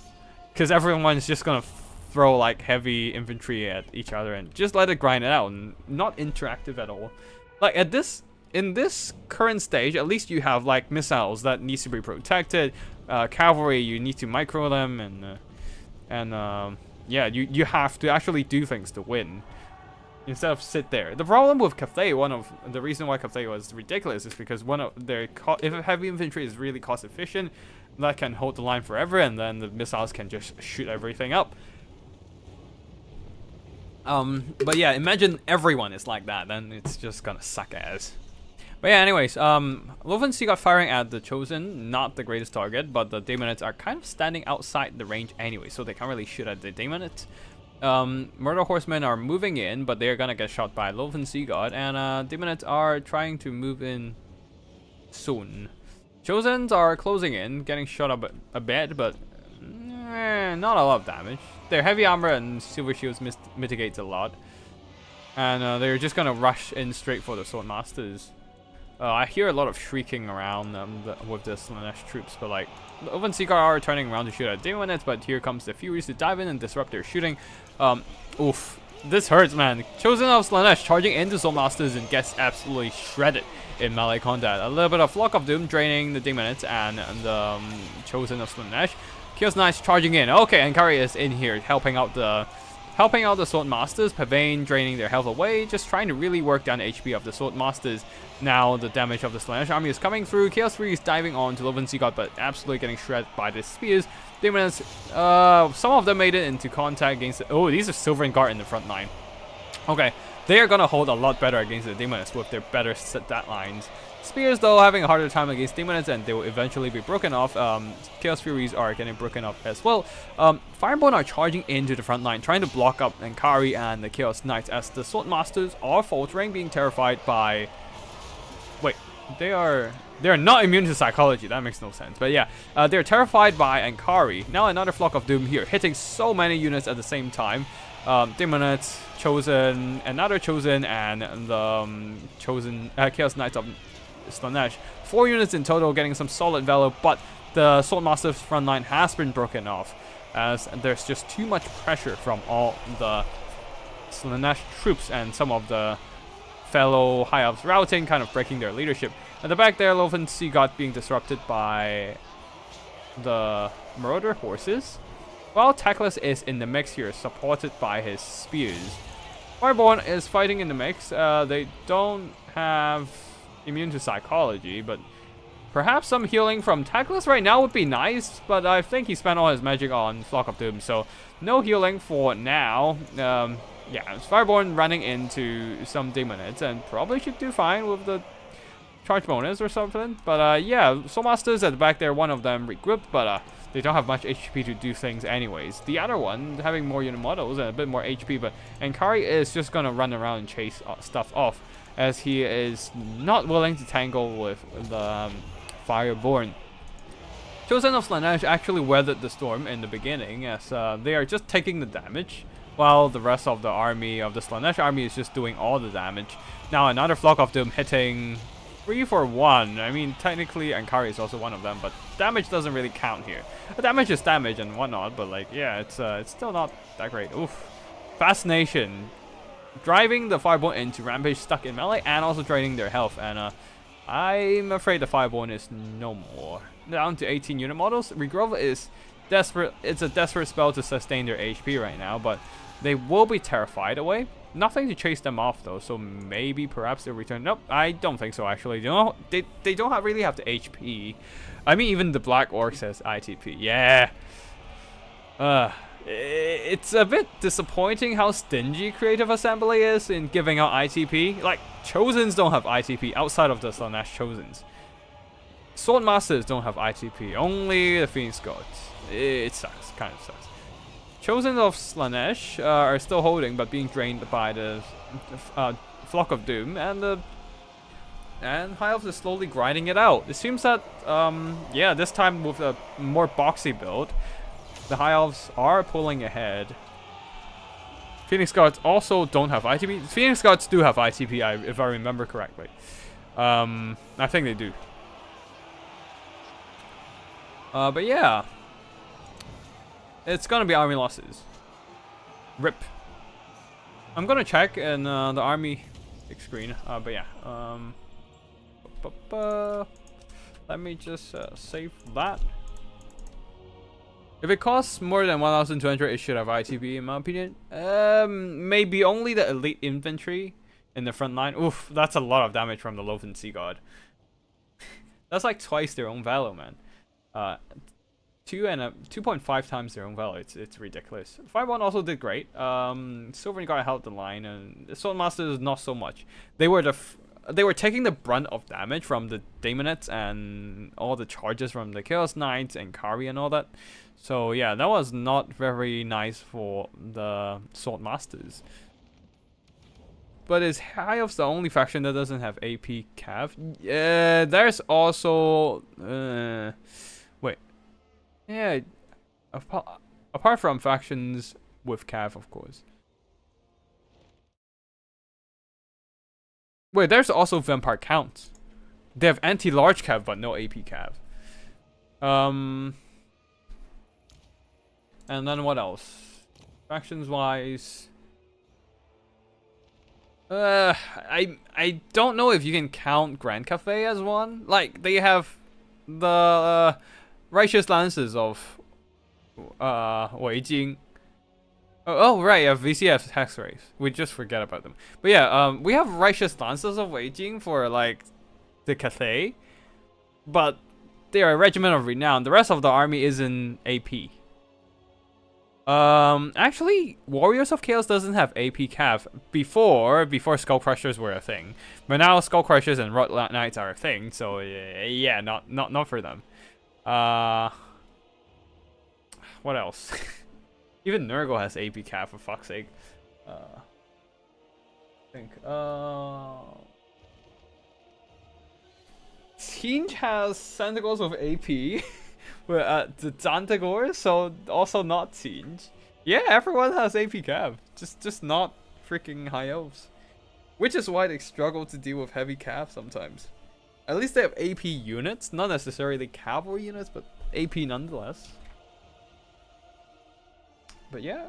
S1: Because everyone's just gonna throw like heavy infantry at each other and just let it grind it out and not interactive at all. Like in this current stage, at least you have like missiles that needs to be protected. Cavalry, you need to micro them, and yeah, you have to actually do things to win instead of sit there. The problem with Cathay, one of the reason why Cathay was ridiculous is because one of their if heavy infantry is really cost efficient, that can hold the line forever, and then the missiles can just shoot everything up. But yeah, imagine everyone is like that, then it's just gonna suck ass. But yeah, anyways, Loven Sea got firing at the Chosen, not the greatest target, but the Daemonites are kind of standing outside the range anyway, so they can't really shoot at the Daemonites. Murder Horsemen are moving in, but they're gonna get shot by Loven Sea God, and Daemonites are trying to move in soon. Chosens are closing in, getting shot up a bit, but not a lot of damage. Their heavy armor and silver shields mitigates a lot, and they're just gonna rush in straight for the Swordmasters. I hear a lot of shrieking around with the Slanesh troops, but like the Open Seeker are turning around to shoot at Daemonites, but here comes the Furies to dive in and disrupt their shooting. Oof, this hurts, man. Chosen of Slanesh charging into Swordmasters and gets absolutely shredded in melee combat. A little bit of Flock of Doom draining the Daemonites and the Chosen of Slanesh. Chaos Knights charging in. Okay, and Kari is in here helping out the Swordmasters. Pavane draining their health away, just trying to really work down the HP of the Swordmasters. Now the damage of the Slanesh army is coming through. Chaos Furies diving on to Loven Sea God, but absolutely getting shredded by the spears. Daemons, some of them made it into contact against the, oh, these are Silver and Guard in the front line. Okay, they are gonna hold a lot better against the Daemons with their better stat lines. Spears, though, having a harder time against Daemons, and they will eventually be broken off. Chaos Furies are getting broken off as well. Fireborn are charging into the front line, trying to block up Ankari and the Chaos Knights, as the Swordmasters are faltering, being terrified by... Wait, they are not immune to psychology. That makes no sense. But yeah, they're terrified by Ankari. Now another Flock of Doom here, hitting so many units at the same time. Daemonites, Chosen, another Chosen, and the Chosen Chaos Knights of Slanesh. 4 units in total, getting some solid value, but the Swordmaster's front line has been broken off, as there's just too much pressure from all the Slanesh troops and some of the fellow high-ups routing, kind of breaking their leadership. At the back there, Loven Sea God being disrupted by the Marauder horses, while Tequila is in the mix here, supported by his spears. Fireborn is fighting in the mix. They don't have immune to psychology, but perhaps some healing from Tequila right now would be nice, but I think he spent all his magic on Flock of Doom, so no healing for now. Yeah, it's Fireborn running into some Daemonites and probably should do fine with the charge bonus or something. But yeah, Swordmasters at the back there, one of them regrouped, but they don't have much HP to do things anyways. The other one having more unit models and a bit more HP, but Ankari is just gonna run around and chase stuff off, as he is not willing to tangle with the Fireborn. Chosen of Slanesh actually weathered the storm in the beginning, as they are just taking the damage, while the rest of the army of the Slanesh army is just doing all the damage. Now another Flock of Doom hitting 3 for 1. I mean, technically, Ankari is also one of them, but damage doesn't really count here. Damage is damage and whatnot, but like, yeah, it's still not that great. Oof. Fascination. Driving the Fireborn into Rampage stuck in melee and also draining their health, and I'm afraid the Fireborn is no more. Down to 18 unit models. Regrowth is desperate. It's a desperate spell to sustain their HP right now, but they will be terrified away. Nothing to chase them off though, so maybe perhaps they'll return. Nope, I don't think so actually. You know, they don't really have the HP. I mean, even the Black Orc says ITP. Yeah. It's a bit disappointing how stingy Creative Assembly is in giving out ITP. Like, Chosens don't have ITP outside of the Slanesh Chosens. Swordmasters don't have ITP, only the Phoenix Gods. It sucks, kind of sucks. Chosen of Slanesh are still holding, but being drained by the Flock of Doom, and High Elves is slowly grinding it out. It seems that, yeah, this time with a more boxy build, the High Elves are pulling ahead. Phoenix Guards also don't have ITP. Phoenix Guards do have ITP, if I remember correctly. I think they do. But yeah. It's gonna be army losses. RIP. I'm gonna check in the army big screen. But yeah. Let me just save that. If it costs more than 1,200, it should have ITB in my opinion. Maybe only the elite infantry in the front line. Oof, that's a lot of damage from the Loathen Sea God. That's like twice their own value, man. 2.5 times their own value. It's ridiculous. 5-1 also did great. Silver Guard held the line, and the Swordmasters not so much. They were taking the brunt of damage from the Daemonettes and all the charges from the Chaos Knights and Kari and all that. So yeah, that was not very nice for the Swordmasters. But is High Elves the only faction that doesn't have AP Cav? Yeah, there's also wait. Yeah, apart from factions with Cav, of course. Wait, there's also Vampire Counts. They have anti-large Cav, but no AP Cav. And then what else? Factions-wise... I don't know if you can count Grand Cafe as one. Like, they have the Righteous Lances of Wei Jing. Oh right, yeah, VCF Hex Race. We just forget about them. But yeah, we have Righteous Lances of Wei Jing for like the Cathay, but they are a regiment of renown. The rest of the army is in AP. Actually, Warriors of Chaos doesn't have AP Cav before Skull Crushers were a thing, but now Skull Crushers and Rot Knights are a thing. So yeah, not for them. What else? Even Nurgle has AP Cav, for fuck's sake. I think Tinge has Sentinels of AP. We're the Zantagor, so also not Tinge. Yeah, everyone has AP Cav, just not freaking High Elves. Which is why they struggle to deal with heavy Cav sometimes. At least they have AP units, not necessarily cavalry units, but AP nonetheless. But yeah.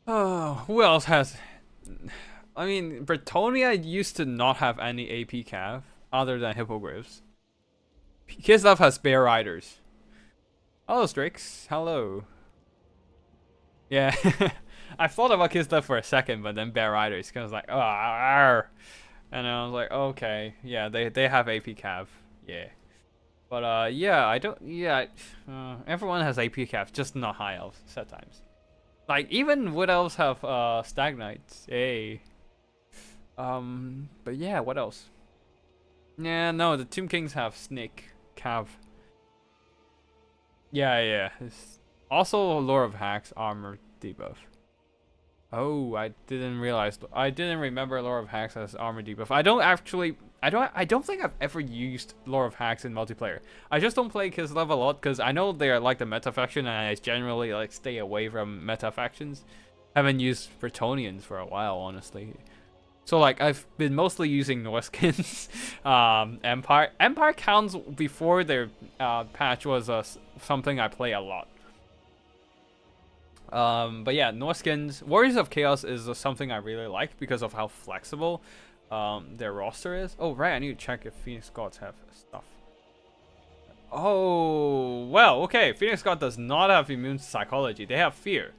S1: Oh, who else has... I mean, Bretonia used to not have any AP Cav other than Hippogriffs. Kislev has Bear Riders. Hello, Strix. Hello. Yeah. I thought about Kislev for a second, but then Bear Riders, because I was like, oh, argh. And I was like, okay, yeah, they have AP Cav. Yeah. But yeah, I don't. Yeah, everyone has AP caps, just not high elves at times. Like even wood elves have stagnites. Hey. But yeah, what else? Yeah, no, the Tomb Kings have snake cav. Yeah, yeah. It's also Lore of Hacks armor debuff. Oh, I didn't realize. I didn't remember Lore of Hacks as armor debuff. I don't actually. I don't think I've ever used Lore of Hacks in multiplayer. I just don't play Kislev a lot because I know they are like the meta faction, and I generally like stay away from meta factions. Haven't used Bretonians for a while, honestly. So like I've been mostly using Norskins, Empire. Empire counts before their patch was something I play a lot. But yeah, Norskins, Warriors of Chaos is something I really like because of how flexible their roster is. Oh right, I need to check if Phoenix Gods have stuff. Oh well, okay. Phoenix God does not have immune to psychology. They have fear.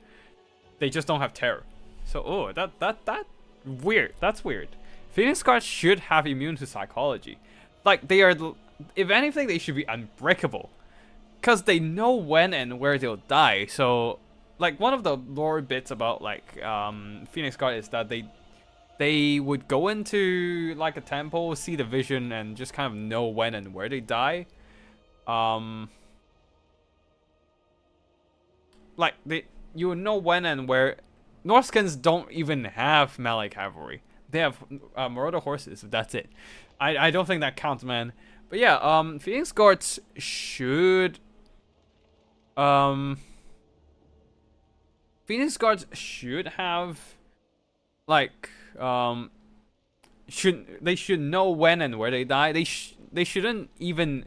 S1: They just don't have terror. So oh, that weird. That's weird. Phoenix Guards should have immune to psychology. Like they are, if anything, they should be unbreakable, cause they know when and where they'll die. So, like one of the lore bits about like Phoenix Guard is that they would go into like a temple, see the vision, and just kind of know when and where they die. Like you would know when and where. Norskins don't even have melee cavalry. They have Marauder horses. That's it. I don't think that counts, man. But yeah, Phoenix Guards should Phoenix Guards should have like should know when and where they die. They shouldn't even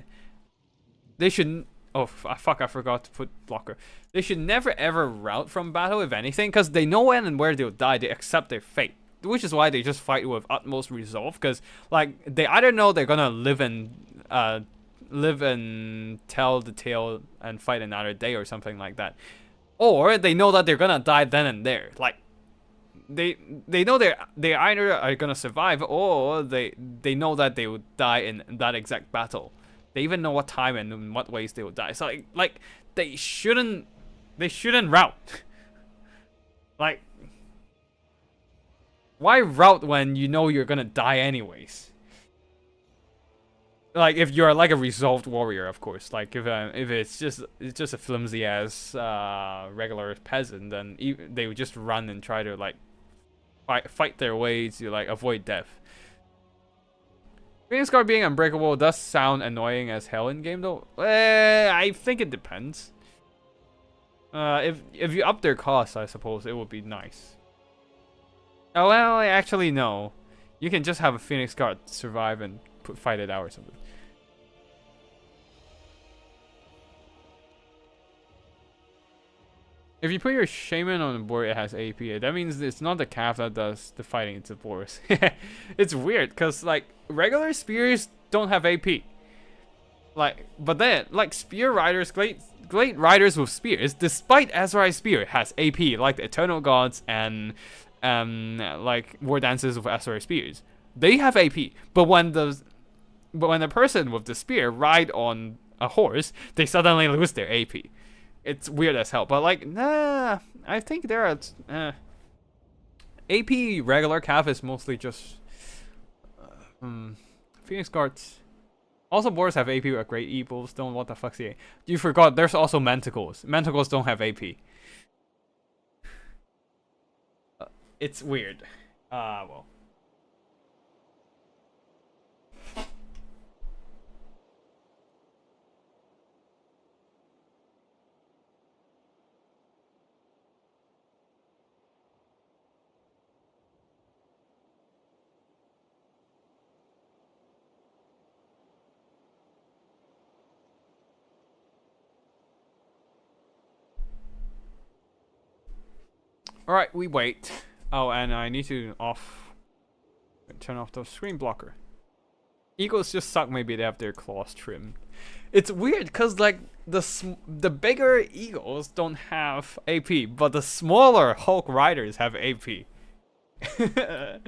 S1: they shouldn't. Oh fuck! I forgot to put blocker. They should never ever rout from battle, if anything, because they know when and where they'll die. They accept their fate, which is why they just fight with utmost resolve. Because like they either know they're gonna live and tell the tale and fight another day or something like that, or they know that they're gonna die then and there. Like they know they either are gonna survive or they know that they will die in that exact battle. They even know what time and in what ways they will die. So like they shouldn't rout. Like why rout when you know you're gonna die anyways? Like if you're like a resolved warrior, of course. Like if it's just a flimsy ass regular peasant, then they would just run and try to like fight their way to like avoid death. Phoenix Guard being unbreakable does sound annoying as hell in game though. I think it depends. If you up their costs, I suppose it would be nice. Oh well, actually no. You can just have a Phoenix Guard survive and fight it out or something. If you put your Shaman on the board, it has AP. That means it's not the calf that does the fighting, it's the boars. It's weird, because, like, regular spears don't have AP. Like, but then, like, spear riders, great riders with spears, despite Azrael's spear, has AP, like the Eternal Gods and, like, War Dances with Azrael's spears. They have AP, but when the person with the spear ride on a horse, they suddenly lose their AP. It's weird as hell, but like, nah, I think there are AP regular calf is mostly just Phoenix Guards. Also, boars have AP with great evils. Don't what the fuck's the You forgot there's also manticles. Manticles don't have AP. It's weird. Well. Alright, we wait. Oh, and I need to turn off the screen blocker. Eagles just suck. Maybe they have their claws trimmed. It's weird because like the bigger eagles don't have AP, but the smaller Hulk riders have AP. It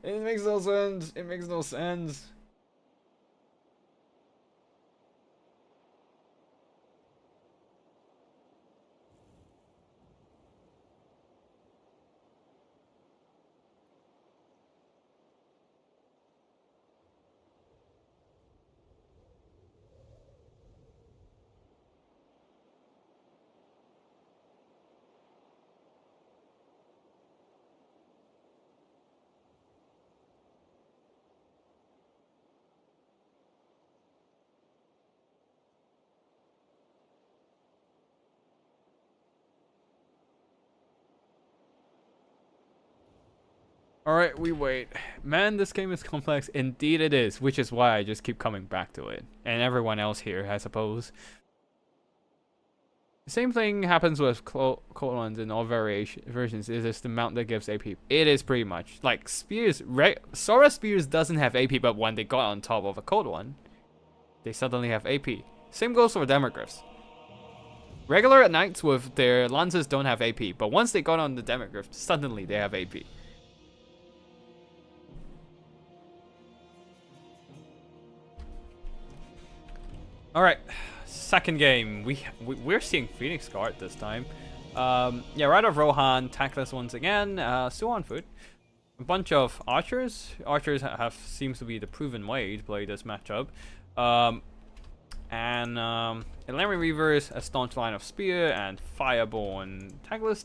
S1: makes no sense. It makes no sense. Alright, we wait. Man, this game is complex. Indeed it is, which is why I just keep coming back to it. And everyone else here, I suppose. The same thing happens with cold ones in all versions. It is the mount that gives AP. It is pretty much. Like, spears, Sora spears doesn't have AP, but when they got on top of a cold one, they suddenly have AP. Same goes for demogryphs. Regular knights with their lances don't have AP, but once they got on the demogryph, suddenly they have AP. Alright, second game. We're seeing Phoenix Guard this time. Yeah, right of Rohan, tackless once again, still on foot. A bunch of archers. Archers seems to be the proven way to play this matchup. Ellery Reavers, a staunch line of spear and fireborn. Tackless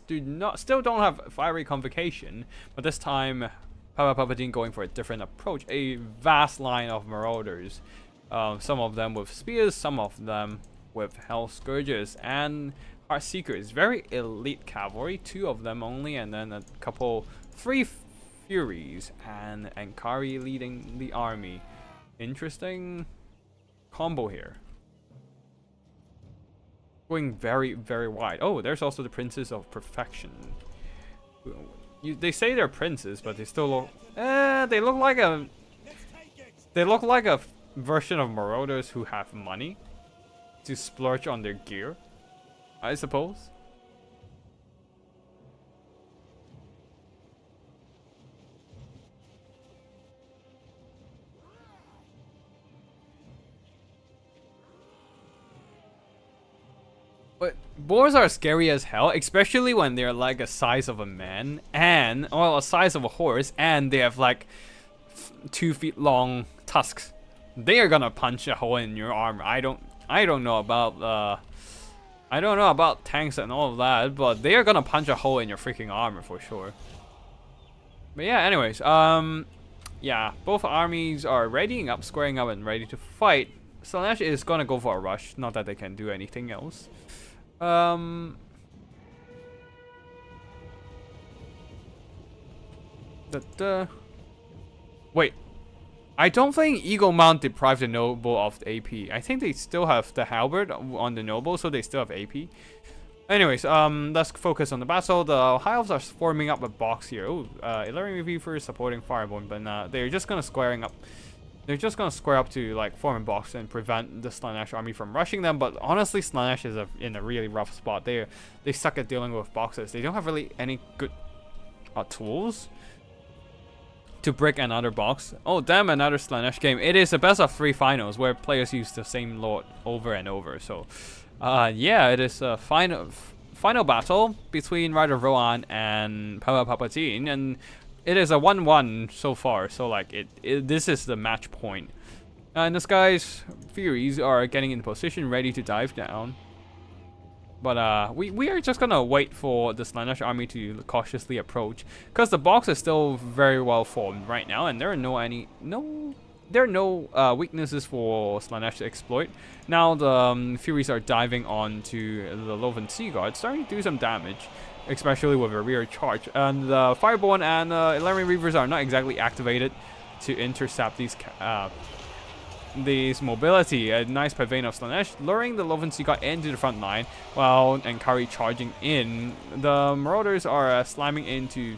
S1: still don't have fiery convocation, but this time Papa Palpatine going for a different approach. A vast line of marauders. Some of them with spears, some of them with Hell Scourges and Heart Seekers. Very elite cavalry, 2 of them only, and then a couple, 3 Furies and Ankari leading the army. Interesting combo here. Going very, very wide. Oh, there's also the Princes of Perfection. They say they're princes, but they still look. They look like a. They look like a version of marauders who have money to splurge on their gear, I suppose. But boars are scary as hell, especially when they're like a size of a man and, well, a size of a horse, and they have like 2 feet long tusks. They are gonna punch a hole in your armor. I don't know about tanks and all of that, but they are gonna punch a hole in your freaking armor for sure. But yeah, anyways, yeah, both armies are readying up, squaring up, and ready to fight. Slaanesh is gonna go for a rush. Not that they can do anything else. Wait. I don't think Eagle Mount deprived the noble of the AP. I think they still have the halberd on the noble, so they still have AP. Anyways, let's focus on the battle. The High Elves are forming up a box here. Oh, Illyrian Reaver supporting Fireborn, but they're just gonna squaring up. They're just gonna square up to like form a box and prevent the Slaanesh army from rushing them. But honestly, Slaanesh is in a really rough spot. They suck at dealing with boxes. They don't have really any good tools to break another box. Oh damn, another Slaanesh game. It is a best of 3 finals where players use the same lord over and over. So yeah, it is a final battle between Rider Rohan and Papa Palpatine, and it is a 1-1 so far. So like this is the match point. And the Sky's Furies are getting in position, ready to dive down. But we are just gonna wait for the Slaanesh army to cautiously approach, because the box is still very well formed right now, and there are no weaknesses for Slaanesh to exploit. Now the Furies are diving onto the Loven Sea Guard, starting to do some damage, especially with a rear charge. And the Fireborn and Illyrian Reavers are not exactly activated to intercept these mobility. A nice pavane of Slaanesh luring the Loven Sea Guard into the front line, while Ankari charging in. The Marauders are slamming into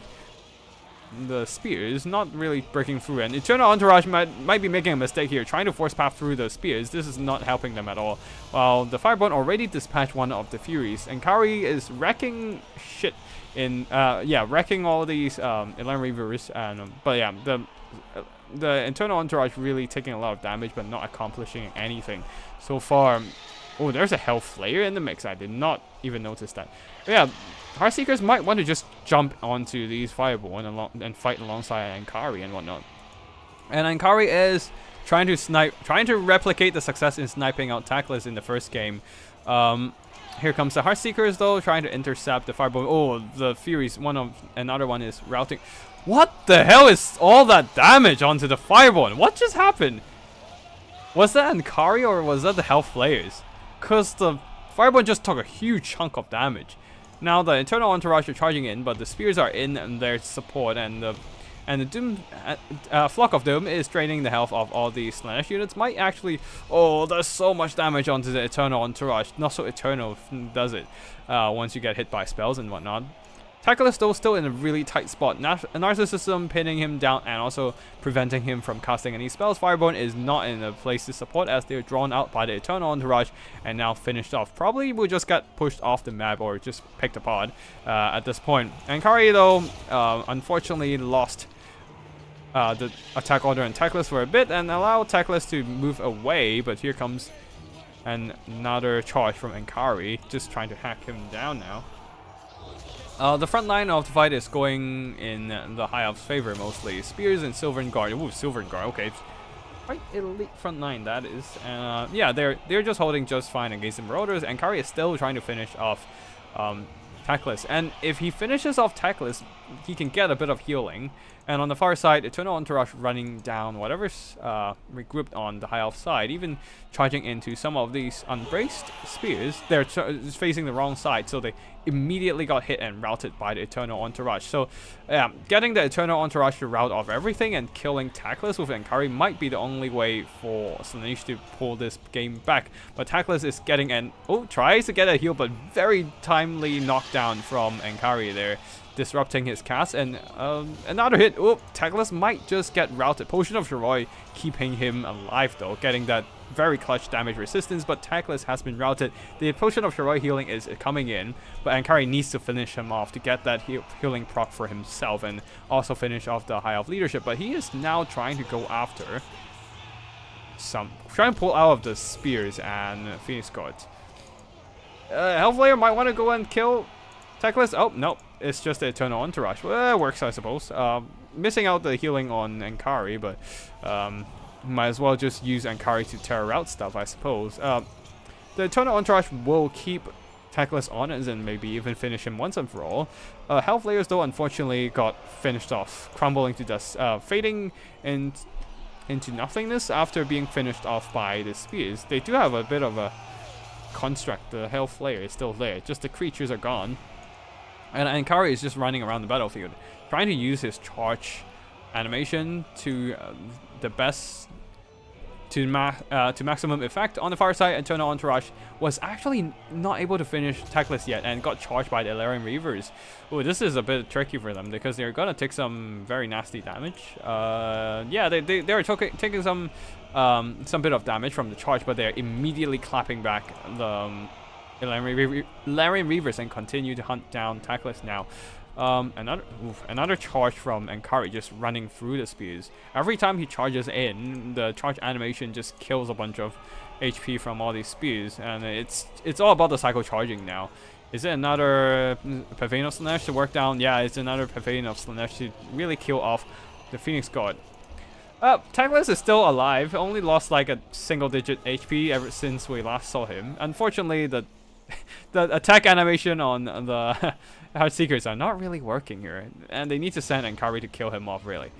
S1: the spears, not really breaking through, and Eternal Entourage might be making a mistake here, trying to force path through the spears. This is not helping them at all. While the Fireborn already dispatched one of the Furies, and Ankari is wrecking shit in wrecking all these Illyrian Reavers, and but yeah, the Internal Entourage really taking a lot of damage but not accomplishing anything so far. Oh, there's a Hell Flayer in the mix. I did not even notice that. But yeah, Heartseekers might want to just jump onto these Fireborn and fight alongside Ankari and whatnot. And Ankari is trying to replicate the success in sniping out Tackless in the first game. Here comes the Heartseekers though, trying to intercept the Fireborn. Oh, the Furies, another one is routing. What the hell is all that damage onto the Fireborn? What just happened? Was that Ankari or was that the Hell Flayers? Because the Fireborn just took a huge chunk of damage. Now the Internal Entourage are charging in, but the Spears are in and their support, and the And the Doom, Flock of Doom is draining the health of all these Slanesh units. Might actually, oh, there's so much damage onto the Eternal Entourage. Not so Eternal, does it? Once you get hit by spells and whatnot. Tequila still in a really tight spot. Narcissism pinning him down and also preventing him from casting any spells. Fireborn is not in a place to support as they're drawn out by the Eternal Entourage and now finished off. Probably will just get pushed off the map or just picked apart at this point. And Kari though, unfortunately lost the attack order on Teclis for a bit and allowed Teclis to move away, but here comes another charge from Ankari, just trying to hack him down now. The front line of the fight is going in the High Elf's favor mostly. Spears and Silvern Guard. Ooh, Silvern Guard, okay. Quite elite front line, that is. Yeah, they're just holding just fine against the Marauders, and Kari is still trying to finish off Teclis. And if he finishes off Teclis, he can get a bit of healing. And on the far side, Eternal Entourage running down whatever's regrouped on the High Elf side, even charging into some of these unbraced spears. They're facing the wrong side, so they immediately got hit and routed by the Eternal Entourage. So, yeah, getting the Eternal Entourage to rout off everything and killing Teclis with Ankari might be the only way for Slaanesh to pull this game back. But Teclis is getting an... Oh, tries to get a heal, but very timely knockdown from Ankari there, disrupting his cast. And another hit. Oh, Teclis might just get routed. Potion of Shiroi keeping him alive though, getting that very clutch damage resistance, but Teclis has been routed. The Potion of Shiroi healing is coming in, but Ankari needs to finish him off to get that healing proc for himself and also finish off the High Elf leadership. But he is now trying to go after try and pull out of the spears and Phoenix Guard. Hellflayer might want to go and kill Teclis. Oh, no. It's just the Eternal Entourage. Well, it works, I suppose. Missing out the healing on Ankari, but might as well just use Ankari to tear out stuff, I suppose. The Eternal Entourage will keep Teclis on and maybe even finish him once and for all. Hellflayers, though, unfortunately got finished off, crumbling to dust, fading into nothingness after being finished off by the spears. They do have a bit of a construct. The Hellflayer is still there, just the creatures are gone. And Ankari is just running around the battlefield, trying to use his charge animation to the best, to maximum effect. On the far side, Eternal Entourage was actually not able to finish Teclis yet and got charged by the Elarian Reavers. Oh, this is a bit tricky for them because they're gonna take some very nasty damage. Yeah, they're taking some bit of damage from the charge, but they're immediately clapping back the Elarian Reavers and continue to hunt down Teclis now. Another charge from Ankari just running through the spears. Every time he charges in, the charge animation just kills a bunch of HP from all these spears, and it's all about the cycle charging now. Is it another Pavane of Slaanesh to work down? Yeah, it's another Pavane of Slaanesh to really kill off the Phoenix Guard. Teclis is still alive, only lost like a single-digit HP ever since we last saw him. Unfortunately, the attack animation on the Heartseekers are not really working here, and they need to send Ankari to kill him off, really.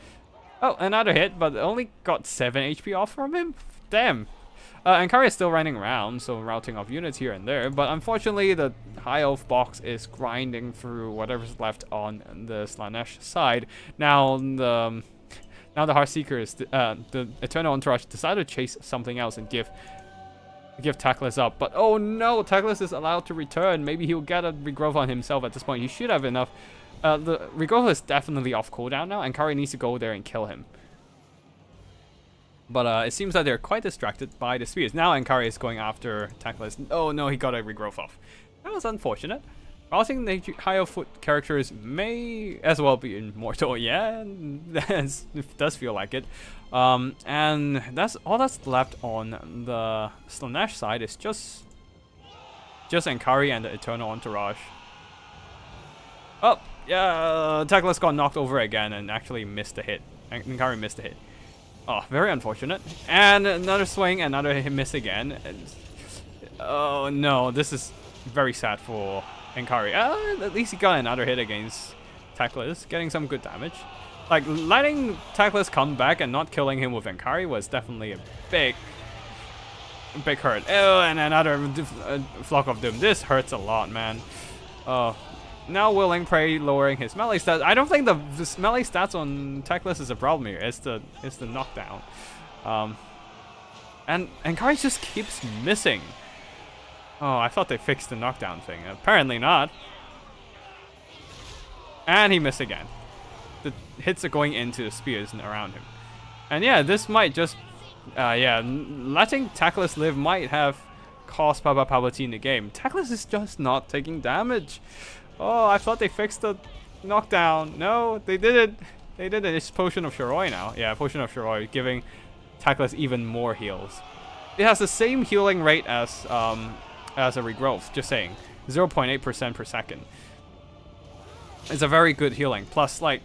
S1: Oh, another hit, but only got 7 HP off from him? Damn. Ankari is still running around, so routing off units here and there, but unfortunately the High Elf box is grinding through whatever's left on the Slaanesh side. Now the Heartseekers, the Eternal Entourage decided to chase something else and give Teclis up, but oh no, Teclis is allowed to return. Maybe he'll get a regrowth on himself at this point. He should have enough. The regrowth is definitely off cooldown now, and Kari needs to go there and kill him. But it seems that they're quite distracted by the spears. Now Ankari is going after Teclis. Oh no, he got a regrowth off. That was unfortunate. I think the higher foot characters may as well be immortal. Yeah, it does feel like it. And that's all that's left on the Slaanesh side is just Ankari and the Eternal Entourage. Oh, yeah, Teclis got knocked over again and actually missed a hit. Ankari missed a hit. Oh, very unfortunate. And another swing, another miss again. Oh no, this is very sad for Ankari. At least he got another hit against Teclis, getting some good damage. Like, letting Teclis come back and not killing him with Ankari was definitely a big hurt. Oh, and another Flock of Doom. This hurts a lot, man. Oh, Now Willing Prey lowering his melee stats. I don't think the melee stats on Tequila is a problem here. It's the knockdown. And Kari just keeps missing. Oh, I thought they fixed the knockdown thing. Apparently not. And he missed again. The hits are going into the spears around him. And yeah, this might just... yeah, letting Tackless live might have cost Papa Palpatine the game. Tackless is just not taking damage. Oh, I thought they fixed the knockdown. No, they didn't. They did it. It's Potion of Shiroi now. Yeah, Potion of Shiroi, giving Tackless even more heals. It has the same healing rate as a regrowth, just saying. 0.8% per second. It's a very good healing. Plus, like,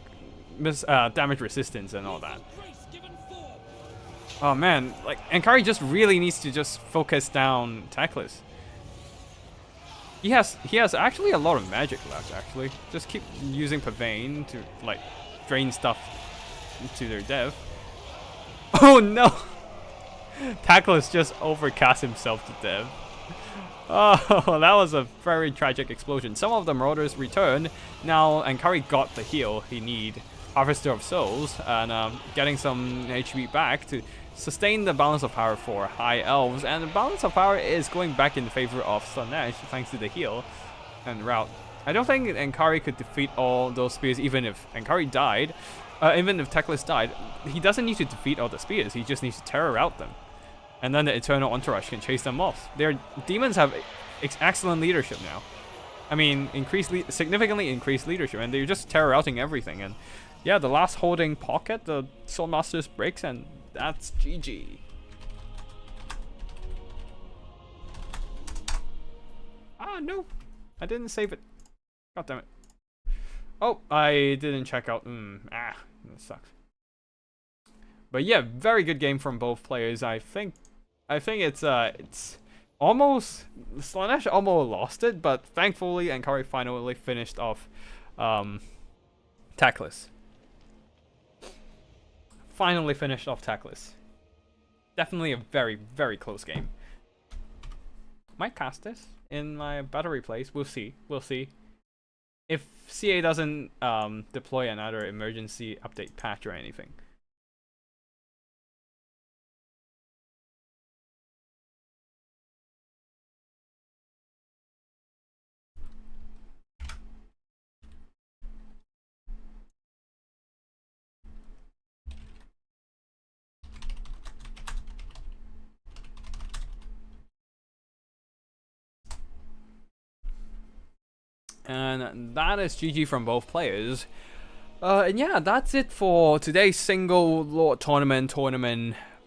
S1: damage resistance and all that. Oh man, like, Ankari just really needs to just focus down Tackless. He has actually a lot of magic left, actually. Just keep using Pavane to, like, drain stuff to their death. Oh no! Tackless just overcast himself to death. Oh, that was a very tragic explosion. Some of the Marauders returned. Now Ankari got the heal he need. Harvester of Souls, and getting some HP back to sustain the balance of power for High Elves. And the balance of power is going back in favor of Slaanesh thanks to the heal and route. I don't think Ankari could defeat all those spears even if Ankari died. Even if Tackless died, he doesn't need to defeat all the spears, he just needs to terror out them. And then the Eternal Entourage can chase them off. Their demons have excellent leadership now. I mean, significantly increased leadership, and they're just terror outing everything. And yeah, the last holding pocket, the Soulmasters breaks, and that's GG. Ah, no. I didn't save it. God damn it. Oh, I didn't check out. That sucks. But yeah, very good game from both players. I think it's almost Slaanesh almost lost it, but thankfully Ankari finally finished off Tackless. Finally finished off Tackless. Definitely a very, very close game. Might cast this in my battery place. We'll see. We'll see. If CA doesn't deploy another emergency update patch or anything. And that is GG from both players. And yeah, that's it for today's single Lord tournament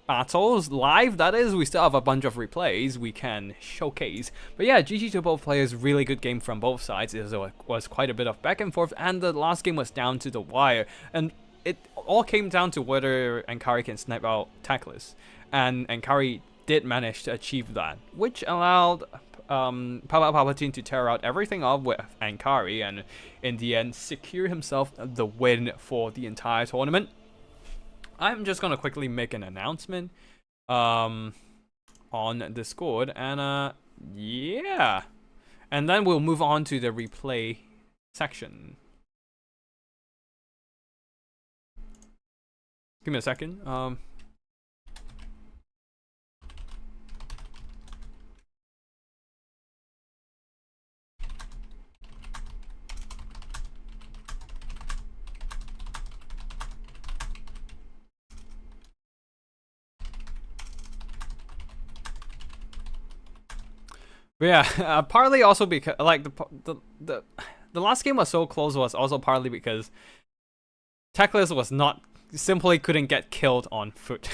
S1: battles. Live, that is. We still have a bunch of replays we can showcase. But yeah, GG to both players. Really good game from both sides. It was quite a bit of back and forth, and the last game was down to the wire. And it all came down to whether Ankari can snipe out Tackless. And Ankari did manage to achieve that, which allowed Palpatine to tear out everything off with Ankari, and in the end secure himself the win for the entire tournament. I'm just gonna quickly make an announcement on Discord, and yeah, and then we'll move on to the replay section. Give me a second. But yeah, partly also because like the last game was so close was also partly because Tackless was not simply couldn't get killed on foot.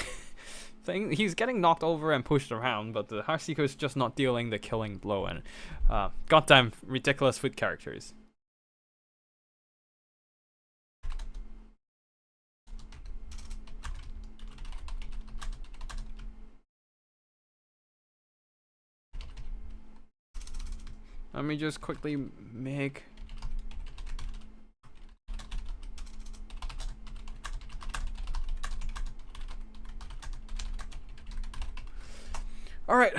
S1: He's getting knocked over and pushed around, but the Heartseeker is just not dealing the killing blow, and goddamn ridiculous foot characters. Let me just quickly make... Alright,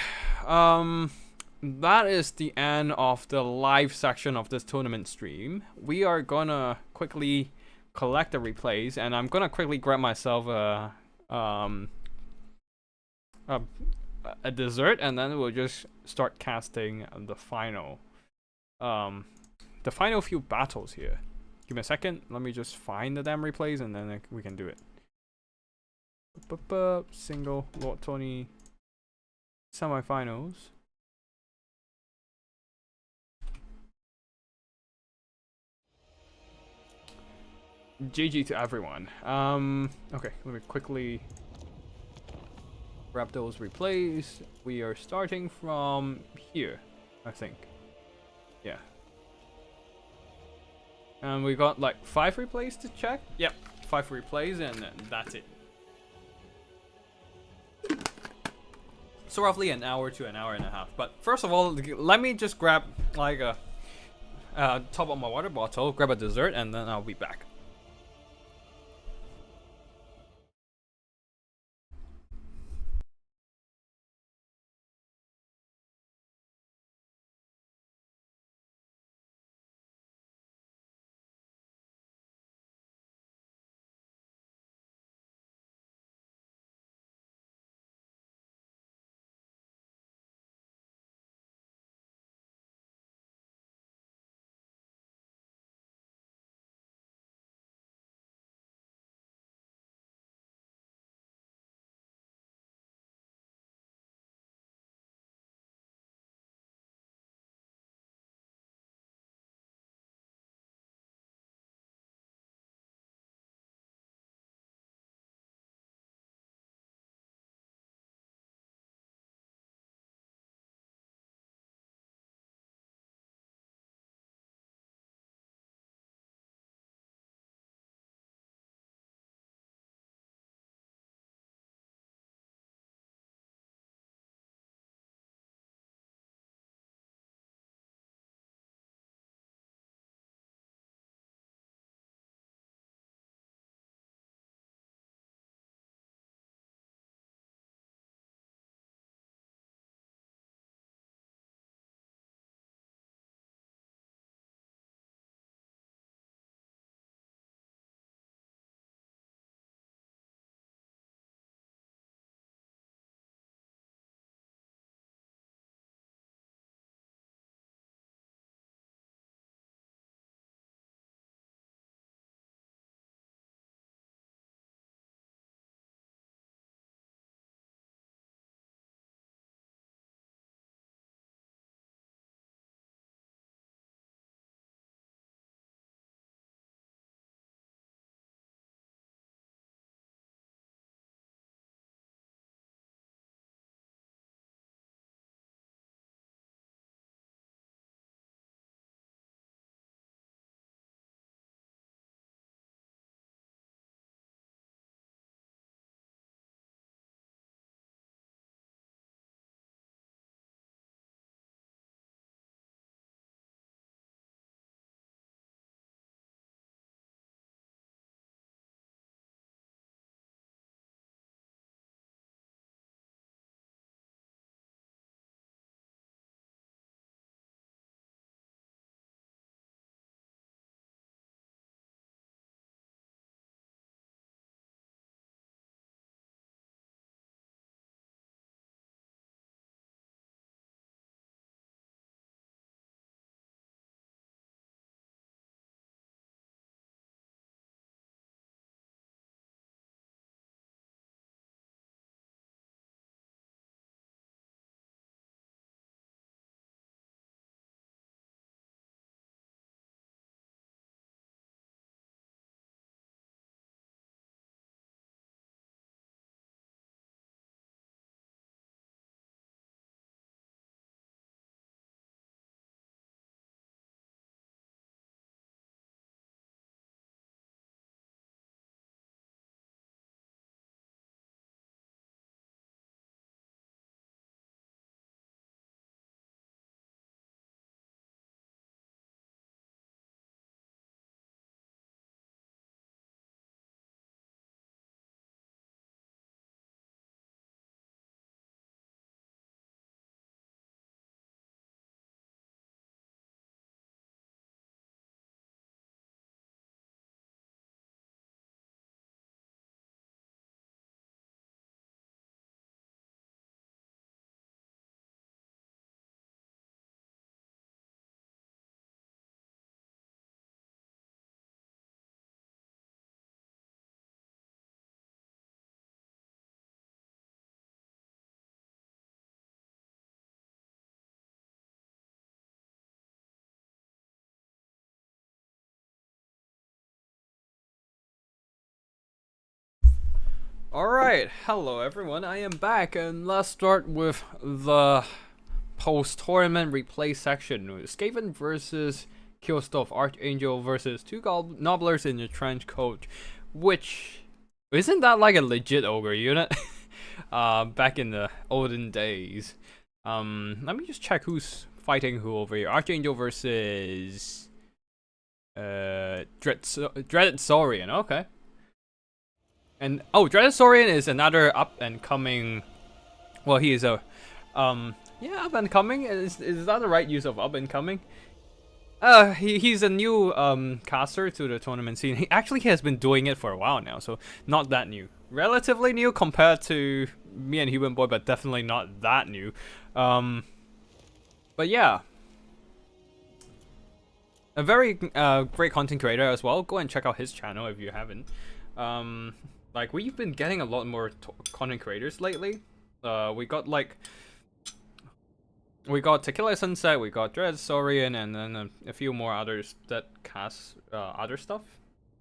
S1: that is the end of the live section of this tournament stream. We are gonna quickly collect the replays, and I'm gonna quickly grab myself um a, a dessert, and then we'll just start casting the final few battles here. Give me a second. Let me just find the damn replays, and then we can do it. Single Lord Tourney semifinals. GG to everyone. Okay, let me quickly grab those replays. We are starting from here, I think. Yeah. And we got like 5 replays to check. Yep, 5 replays, and that's it. So roughly an hour to an hour and a half. But first of all, let me just grab like a top of my water bottle, grab a dessert, and then I'll be back. Alright, hello everyone, I am back, and let's start with the post-tournament replay section. Skaven versus Killstove, Archangel versus two Nobblers in the trench coat, which, isn't that like a legit ogre unit? Back in the olden days. Let me just check who's fighting who over here. Archangel versus Dreaded Saurian, okay. And Dreaded Saurian is another up and coming. Well, he is a yeah, up and coming. Is that the right use of up and coming? He's a new caster to the tournament scene. He actually has been doing it for a while now, so not that new. Relatively new compared to me and Human Boy, but definitely not that new. But yeah, a very great content creator as well. Go and check out his channel if you haven't. Like, we've been getting a lot more content creators lately. We got Tequila Sunset, we got Dread Saurian, and then a few more others that cast other stuff.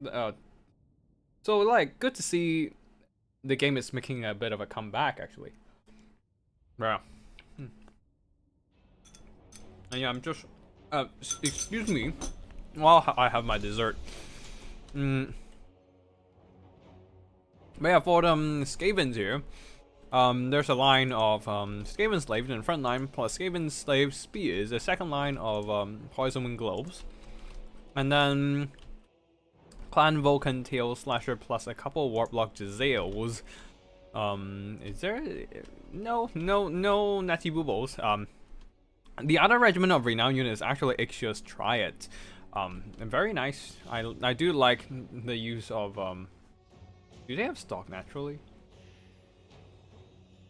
S1: So like, good to see the game is making a bit of a comeback actually. Yeah. And yeah, I'm just excuse me while I have my dessert. But yeah, for Skavens here, there's a line of Skaven slaves in the front line, plus Skaven slave spears, a second line of poison wind globes, and then Clan Vulcan tail slasher plus a couple warplock Jezzails. Is there no natty boobles? The other regiment of renown unit is actually Ixios Triad. Very nice. I do like the use of do they have stock naturally?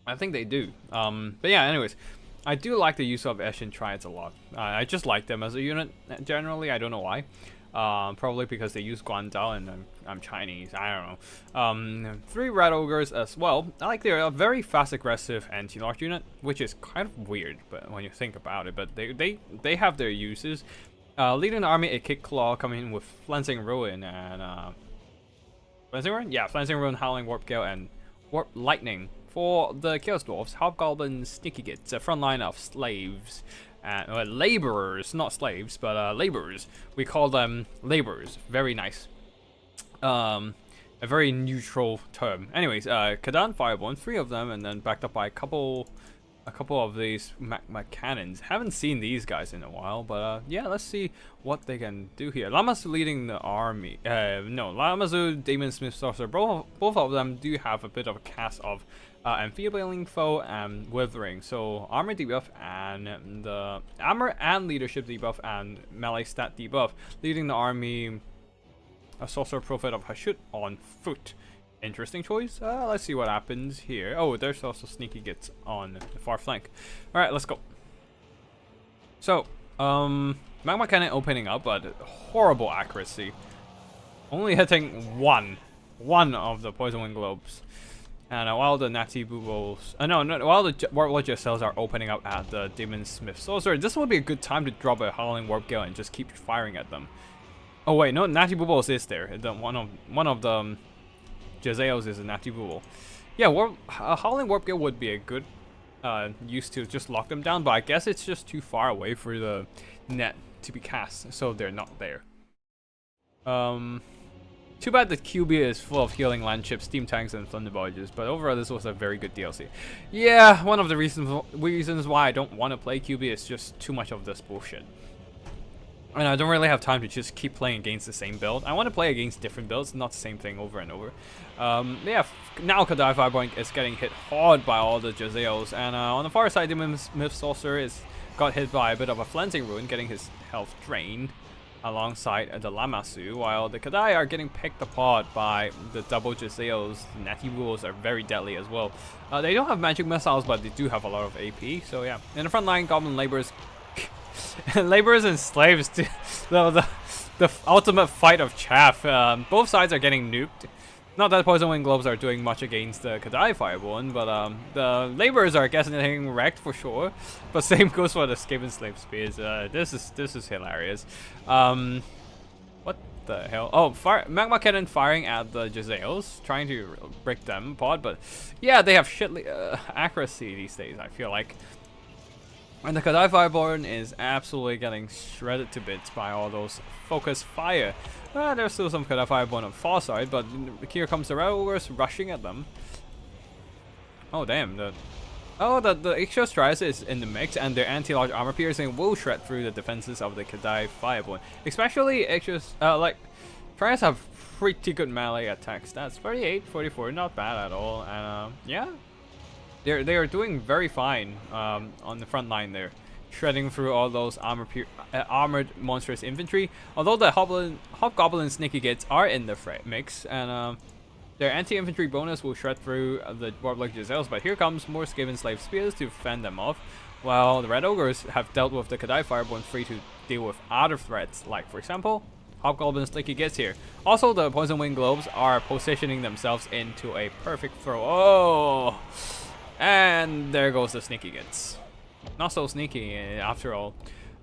S1: I think they do. But yeah, anyways, I do like the use of Eshin Triads a lot. I just like them as a unit generally. I don't know why. Probably because they use Guandao and I'm Chinese. I don't know. 3 Red Ogres as well. I like they're a very fast, aggressive anti-lock unit, which is kind of weird, but when you think about it. But they have their uses. Leading the army, a Kick Claw coming in with Flensing Ruin and Flensing Ruin? Yeah, Flensing Ruin, Howling Warp Gale, and Warp Lightning. For the Chaos Dwarfs, Hobgoblin Sneaky Gits, a front line of slaves, and laborers, not slaves, but laborers. We call them laborers. Very nice. A very neutral term. Anyways, Kadan Fireborn, 3 of them, and then backed up by a couple of these magma cannons. Haven't seen these guys in a while, but yeah, let's see what they can do here. Lamazu leading the army. No, Lamazu, Demon Smith Sorcerer, both of them do have a bit of a cast of Amphibialing Foe and Withering. So armor debuff and the armor and leadership debuff and melee stat debuff. Leading the army, a Sorcerer Prophet of Hashut on foot. Interesting choice. Let's see what happens here. Oh, there's also Sneaky Gits on the far flank. Alright, let's go. So, Magma Cannon opening up, but horrible accuracy. Only hitting one of the Poison Wind Globes. And while the Natty Boobles... while the Warplock cells are opening up at the Demon Smith Sorcerer, this would be a good time to drop a Howling Warp Gale and just keep firing at them. Oh wait, no, Natty Boobles is there. One of the... Jezzails is a Natty Booble. Yeah, Howling Warp Gale would be a good use to just lock them down, but I guess it's just too far away for the net to be cast, so they're not there. Too bad the QB is full of healing land chips, steam tanks, and thunder barges, but overall this was a very good DLC. Yeah, one of the reasons why I don't want to play QB is just too much of this bullshit. And I don't really have time to just keep playing against the same build. I want to play against different builds, not the same thing over and over. Yeah, now Kadai Firepoint is getting hit hard by all the Jezzails. And on the far side, Demon Smith Sorcerer got hit by a bit of a Flensing Ruin, getting his health drained alongside the Lamasu, while the Kadai are getting picked apart by the double Jezzails. Natty Rules are very deadly as well. They don't have magic missiles, but they do have a lot of AP, so yeah. In the front line, Goblin Laborers Laborers and slaves, the ultimate fight of chaff. Both sides are getting nuked. Not that Poison Wind Globes are doing much against the Kadai Fireborn, but the laborers are getting wrecked for sure. But same goes for the Skaven Slave Spears. This is hilarious. What the hell? Oh, magma cannon firing at the Giselles, trying to break them apart, but yeah, they have shit accuracy these days, I feel like. And the Kadai Fireborn is absolutely getting shredded to bits by all those focus fire. There's still some Kadai Fireborn on far side, but here comes the Red Ogres rushing at them. Oh damn, the Ixchel Strider is in the mix, and their anti-large armor piercing will shred through the defenses of the Kadai Fireborn. Especially Ixchel's, like, Trias have pretty good melee attacks. That's 38, 44, not bad at all, and yeah. They are doing very fine on the front line there, shredding through all those armored monstrous infantry. Although the Hobgoblin Sneaky Gits are in the mix, and their anti-infantry bonus will shred through the Warlock Giselles. But here comes more Skaven Slave Spears to fend them off, while the Red Ogres have dealt with the Kadai Fireborn free to deal with other threats, like for example, Hobgoblin Sneaky Gits here. Also, the Poison Wind Globes are positioning themselves into a perfect throw. Oh! And there goes the Sneaky Gits. Not so sneaky after all.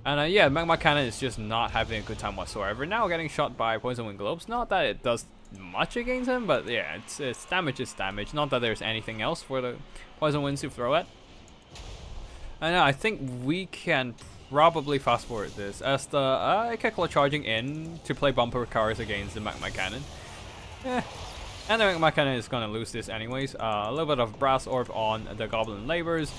S1: And yeah, Magma Cannon is just not having a good time whatsoever. Now getting shot by Poison Wind Globes. Not that it does much against him, but yeah, it's damage is damage. Not that there's anything else for the Poison Winds to throw at. And I think we can probably fast forward this as the Tequila charging in to play bumper cars against the Magma Cannon. And the Magma Cannon is gonna lose this anyways. A little bit of Brass Orb on the Goblin Laborers.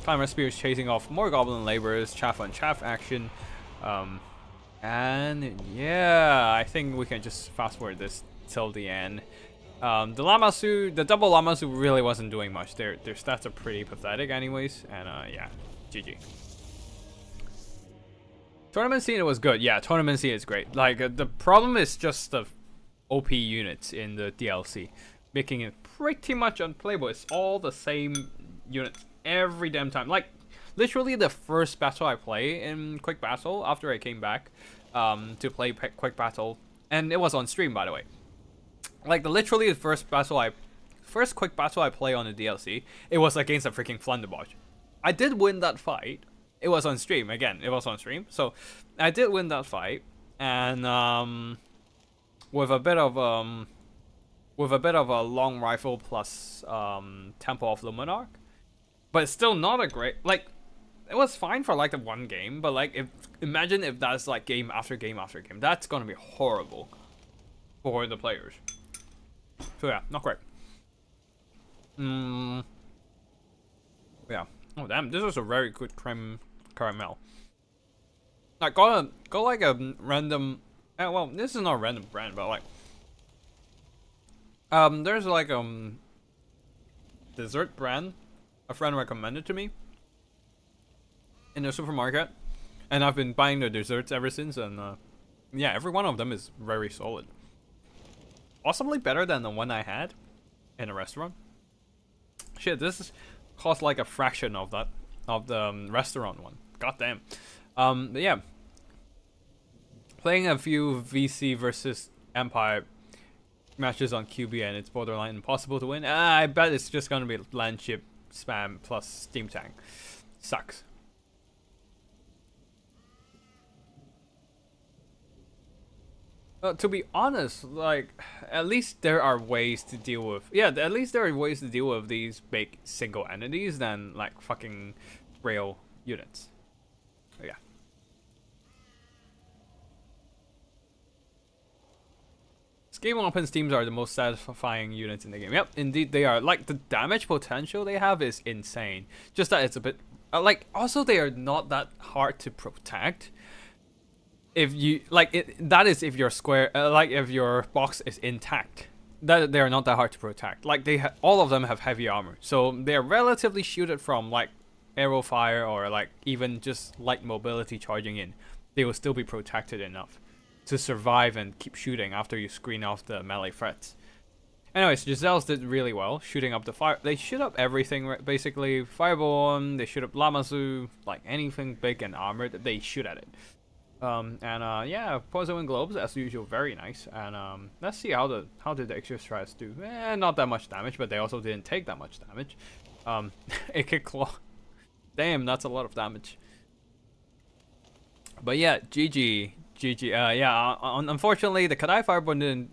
S1: Climber Spears chasing off more Goblin Laborers. Chaff on chaff action. And yeah, I think we can just fast forward this till the end. The double Lamasu really wasn't doing much. Their stats are pretty pathetic anyways. And yeah, GG. Tournament scene was good. Yeah, tournament scene is great. Like the problem is just the OP units in the DLC, making it pretty much unplayable. It's all the same units every damn time. Like, literally the first battle I play in Quick Battle after I came back to play Quick Battle, and it was on stream, by the way. Like, literally the first Quick Battle I play on the DLC, it was against a freaking Flunderbosch. I did win that fight. It was on stream. Again, it was on stream. So, I did win that fight, and with a bit of a long rifle plus Temple of Luminarch, but it's still not a great, like, it was fine for like the one game, but like imagine if that's like game after game after game. That's gonna be horrible for the players. So yeah, not great. Yeah. Oh damn, this is a very good caramel. Like go like a random. Well, this is not a random brand, but like, there's like dessert brand a friend recommended to me in the supermarket, and I've been buying the desserts ever since, and yeah, every one of them is very solid. Possibly better than the one I had in a restaurant. Shit, this cost like a fraction of that of the restaurant one. God damn. But yeah. Playing a few VC versus Empire matches on QB and it's borderline impossible to win. I bet it's just gonna be land ship spam plus steam tank. Sucks. To be honest, like, at least there are ways to deal with. Yeah, at least there are ways to deal with these big single entities than like fucking rail units. But yeah. Scale weapons teams are the most satisfying units in the game. Yep, indeed they are. Like, the damage potential they have is insane. Just that it's a bit like, also they are not that hard to protect. If you like that is if your square like if your box is intact, that they are not that hard to protect. Like all of them have heavy armor, so they are relatively shielded from like arrow fire or like even just light mobility charging in. They will still be protected enough to survive and keep shooting after you screen off the melee threats. Anyways, Giselles did really well shooting up the fire. They shoot up everything basically. Fireball, they shoot up Lamasu, like anything big and armored, they shoot at it. Yeah, Poison Wind Globes as usual, very nice. And let's see how did the extra tries do. Not that much damage, but they also didn't take that much damage. AK Claw, damn, that's a lot of damage. But yeah, GG GG. Yeah. Unfortunately, the Kadai Fireborn didn't.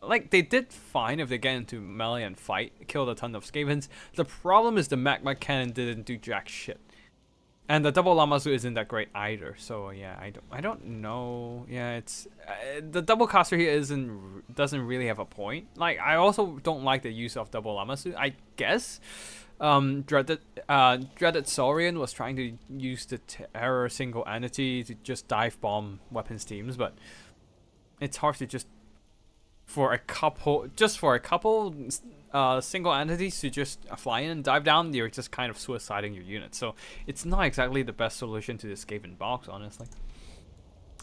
S1: Like, they did fine if they get into melee and fight, killed a ton of Skavens. The problem is the Magma Cannon didn't do jack shit. And the double Lamasu isn't that great either. So yeah, I don't know. Yeah, it's the double caster here doesn't really have a point. Like, I also don't like the use of double Lamasu. I guess Dreaded Saurian was trying to use the Terror single entity to just dive bomb weapons teams, but it's hard to just for a couple single entities to just fly in and dive down. You're just kind of suiciding your unit, so it's not exactly the best solution to the Skaven box, honestly.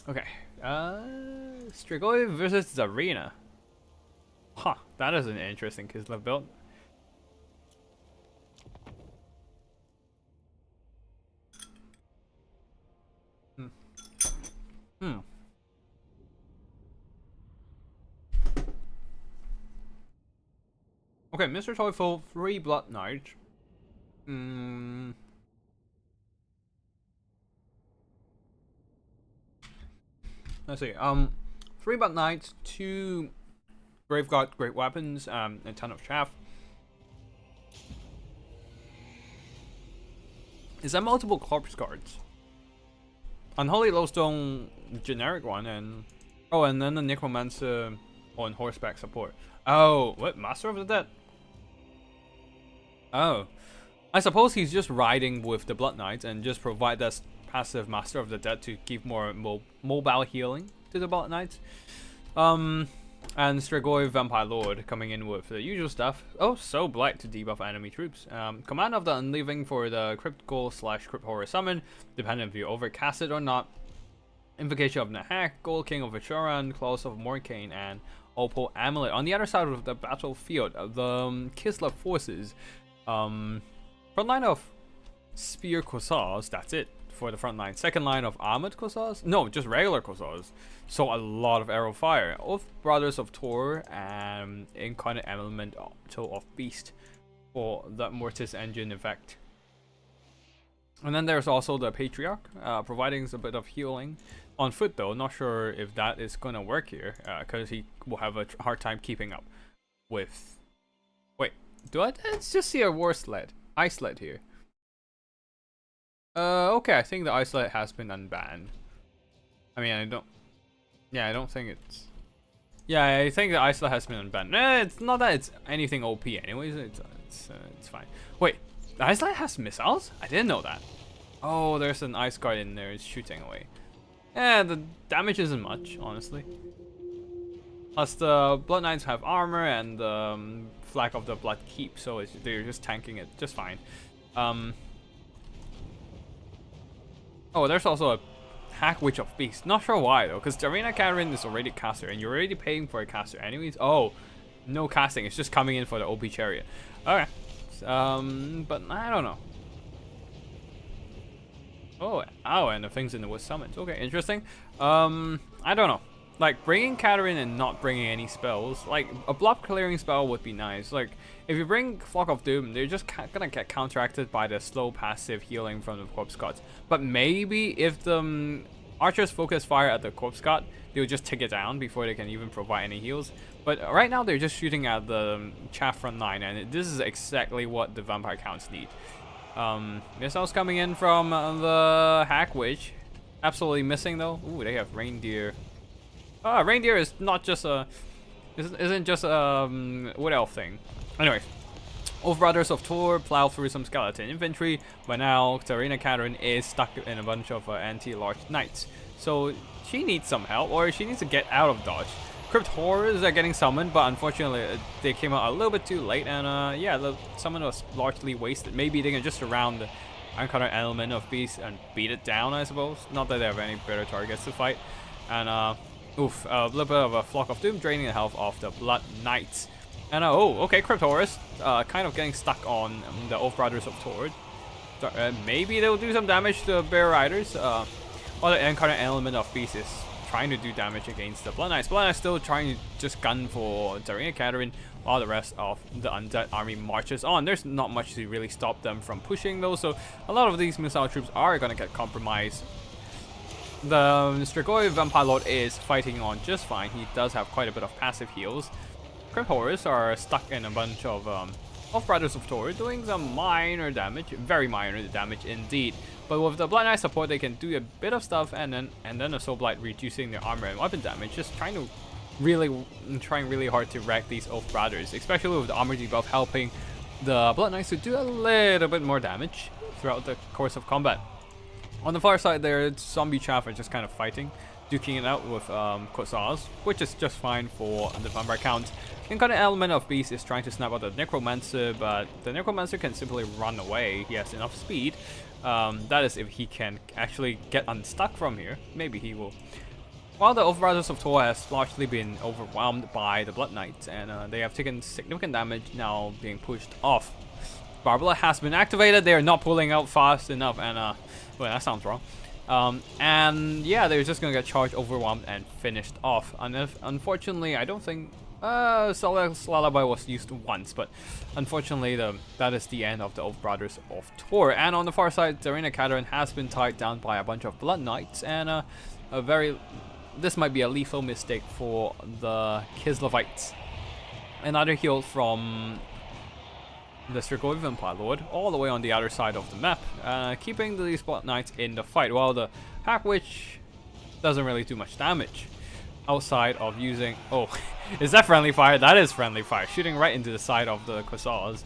S1: Okay, Strigoi versus Zarina. Huh, that is an interesting Kislev build. Okay, Mr. Toyful, 3 Blood Knight. Let's see. 3 Blood Knights, 2 Graveguard Great Weapons, a ton of chaff. Is that multiple corpse guards? Unholy Lowstone, generic one, and and then the Necromancer on horseback support. Oh, what? Master of the Dead? Oh. I suppose he's just riding with the Blood Knights and just provide that passive Master of the Dead to give more mobile healing to the Blood Knights. And Strigoi Vampire Lord coming in with the usual stuff. Oh, so Blight to debuff enemy troops. Command of the Unleaving for the Crypt Ghoul / Crypt Horror summon, depending if you overcast it or not. Invocation of Nahak, Gold King of Achuran, Claws of Morkane, and Opal Amulet. On the other side of the battlefield, the Kislev forces, front line of Spear Corsairs, that's it for the front line. Second line of Armored Corsairs? No, just regular Corsairs. So a lot of arrow fire. Of Brothers of Tor and Incarnate Element of Beast for the Mortis Engine effect. And then there's also the Patriarch, providing a bit of healing. On foot though, not sure if that is gonna work here, because he will have a hard time keeping up with... Wait, let's just see a war sled. Ice sled here. Okay, I think the ice sled has been unbanned. I mean, I don't think it's... Yeah, I think the ice sled has been unbanned. It's not that it's anything OP anyways, it's fine. Wait, the ice sled has missiles? I didn't know that. Oh, there's an ice guard in there, it's shooting away. Yeah, the damage isn't much, honestly. Plus the Blood Knights have armor and the Flag of the Blood Keep, so they're just tanking it just fine. Oh, there's also a Hack Witch of Beast. Not sure why though, because Darina Karen is already caster, and you're already paying for a caster anyways. Oh, no casting, it's just coming in for the OP Chariot. Okay, but I don't know. Oh, and the things in the wood summons. Okay, interesting. I don't know. Like, bringing Katarine and not bringing any spells, like, a blob clearing spell would be nice. Like, if you bring Flock of Doom, they're just gonna get counteracted by the slow passive healing from the Corpse Gods. But maybe if the archers focus fire at the Corpse God, they'll just take it down before they can even provide any heals. But right now, they're just shooting at the chaff front line, and this is exactly what the vampire counts need. Missiles coming in from the Hack Witch. Absolutely missing though. Ooh, they have Reindeer. Reindeer is not just isn't just a wood elf thing. Anyways, Oath Brothers of Tor plow through some skeleton infantry, but now Tarina Katarine is stuck in a bunch of anti-large knights. So she needs some help, or she needs to get out of dodge. Crypt Horrors are getting summoned, but unfortunately they came out a little bit too late, and yeah, the summon was largely wasted. Maybe they can just surround the Incarnate Element of Beast and beat it down, I suppose. Not that they have any better targets to fight. And oof, a little bit of a Flock of Doom draining the health of the Blood Knights. And oh, okay, Crypt Horrors kind of getting stuck on the Oath Brothers of Tor. Maybe they'll do some damage to the Bear Riders. Or the Incarnate Element of Beast is trying to do damage against the Blood Knights. Blood Knights still trying to just gun for Darina Katarine while the rest of the Undead army marches on. There's not much to really stop them from pushing though, so a lot of these missile troops are going to get compromised. The Strigoi Vampire Lord is fighting on just fine. He does have quite a bit of passive heals. Crypt Horrors are stuck in a bunch of Brothers of Tor, doing some minor damage, very minor damage indeed. But with the Blood Knight support, they can do a bit of stuff, and then the Soul Blight reducing their armor and weapon damage, just trying really hard to wreck these Oath Brothers, especially with the armor debuff helping the Blood Knights to do a little bit more damage throughout the course of combat. On the far side there, Zombie Chaff are just kind of fighting, duking it out with Quasars, which is just fine for the Vampire count. Incarnate Element of Beast is trying to snap out the Necromancer, but the Necromancer can simply run away. He has enough speed. That is if he can actually get unstuck from here. Maybe he will. While the Brothers of Tor has largely been overwhelmed by the Blood Knights, and they have taken significant damage, now being pushed off. Barbara has been activated. They are not pulling out fast enough, and well, that sounds wrong. And yeah, they're just gonna get charged, overwhelmed, and finished off. And unfortunately, I don't think Solak's Lullaby was used once, but unfortunately, that is the end of the Oath Brothers of Tor. And on the far side, Darina Katarin has been tied down by a bunch of Blood Knights, and this might be a lethal mistake for the Kislevites. Another heal from the Strigoi Vampire Lord, all the way on the other side of the map, keeping these Blood Knights in the fight, while the Hack Witch doesn't really do much damage outside of using... Oh, is that friendly fire? That is friendly fire, shooting right into the side of the Quasars.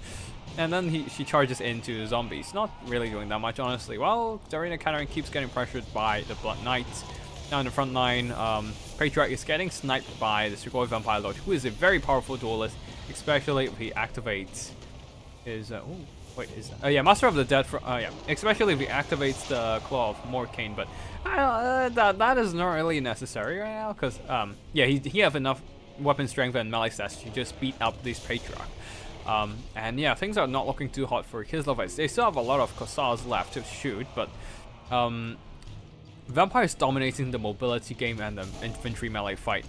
S1: And then she charges into the zombies, not really doing that much, honestly. While Darina Katarin keeps getting pressured by the Blood Knights. Now in the front line, Patriarch is getting sniped by the Strigoi Vampire Lord, who is a very powerful duelist, especially if he activates his... Master of the Dead, especially if he activates the Claw of Morcane, but that is not really necessary right now, because he have enough weapon strength and melee stats to just beat up this Patriarch. And yeah, things are not looking too hot for Kislevites. They still have a lot of Quasars left to shoot, but Vampire is dominating the mobility game and the infantry melee fight.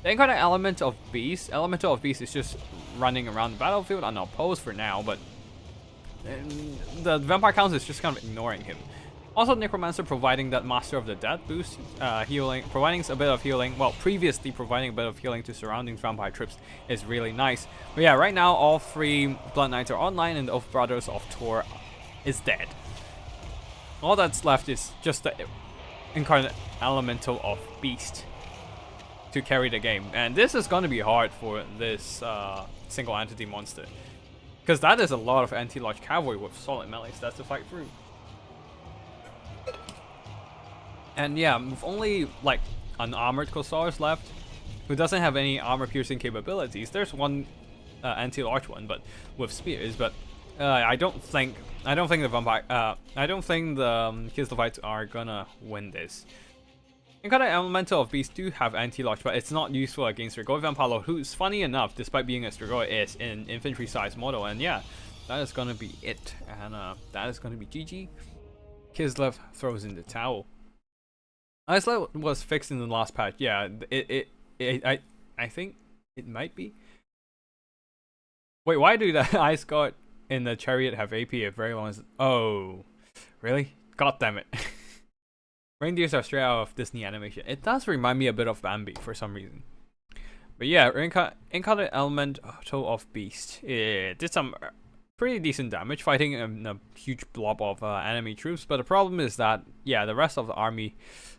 S1: The Incarnate Elemental of Beast is just running around the battlefield unopposed for now, but the Vampire Council is just kind of ignoring him. Also, Necromancer providing that Master of the Dead boost, providing a bit of healing, well, previously providing a bit of healing to surrounding vampire troops is really nice. But yeah, right now all three Blood Knights are online and the Oath Brothers of Tor is dead. All that's left is just the Incarnate Elemental of Beast to carry the game, and this is going to be hard for this single entity monster, because that is a lot of anti-large cavalry with solid melee stats to fight through. And yeah, with only like unarmored Quasars left, who doesn't have any armor piercing capabilities. There's one anti-large one, but with spears. But I don't think the vampire. I don't think the Kislevites are gonna win this. Incarnate Elemental of Beast do have anti-large, but it's not useful against Strigoi Vampire Lord, who's funny enough, despite being a Strigoi, is an infantry size model. And yeah, that is gonna be it, and that is gonna be GG. Kislev throws in the towel. Iceland was fixed in the last patch. Yeah, I think it might be. Wait, why do the Ice God in the Chariot have AP at very long as... Oh, really? God damn it. Reindeers are straight out of Disney animation. It does remind me a bit of Bambi for some reason. But yeah, Incarnate Elemental of Beast. It did some pretty decent damage fighting a huge blob of enemy troops. But the problem is that, yeah, the rest of the army,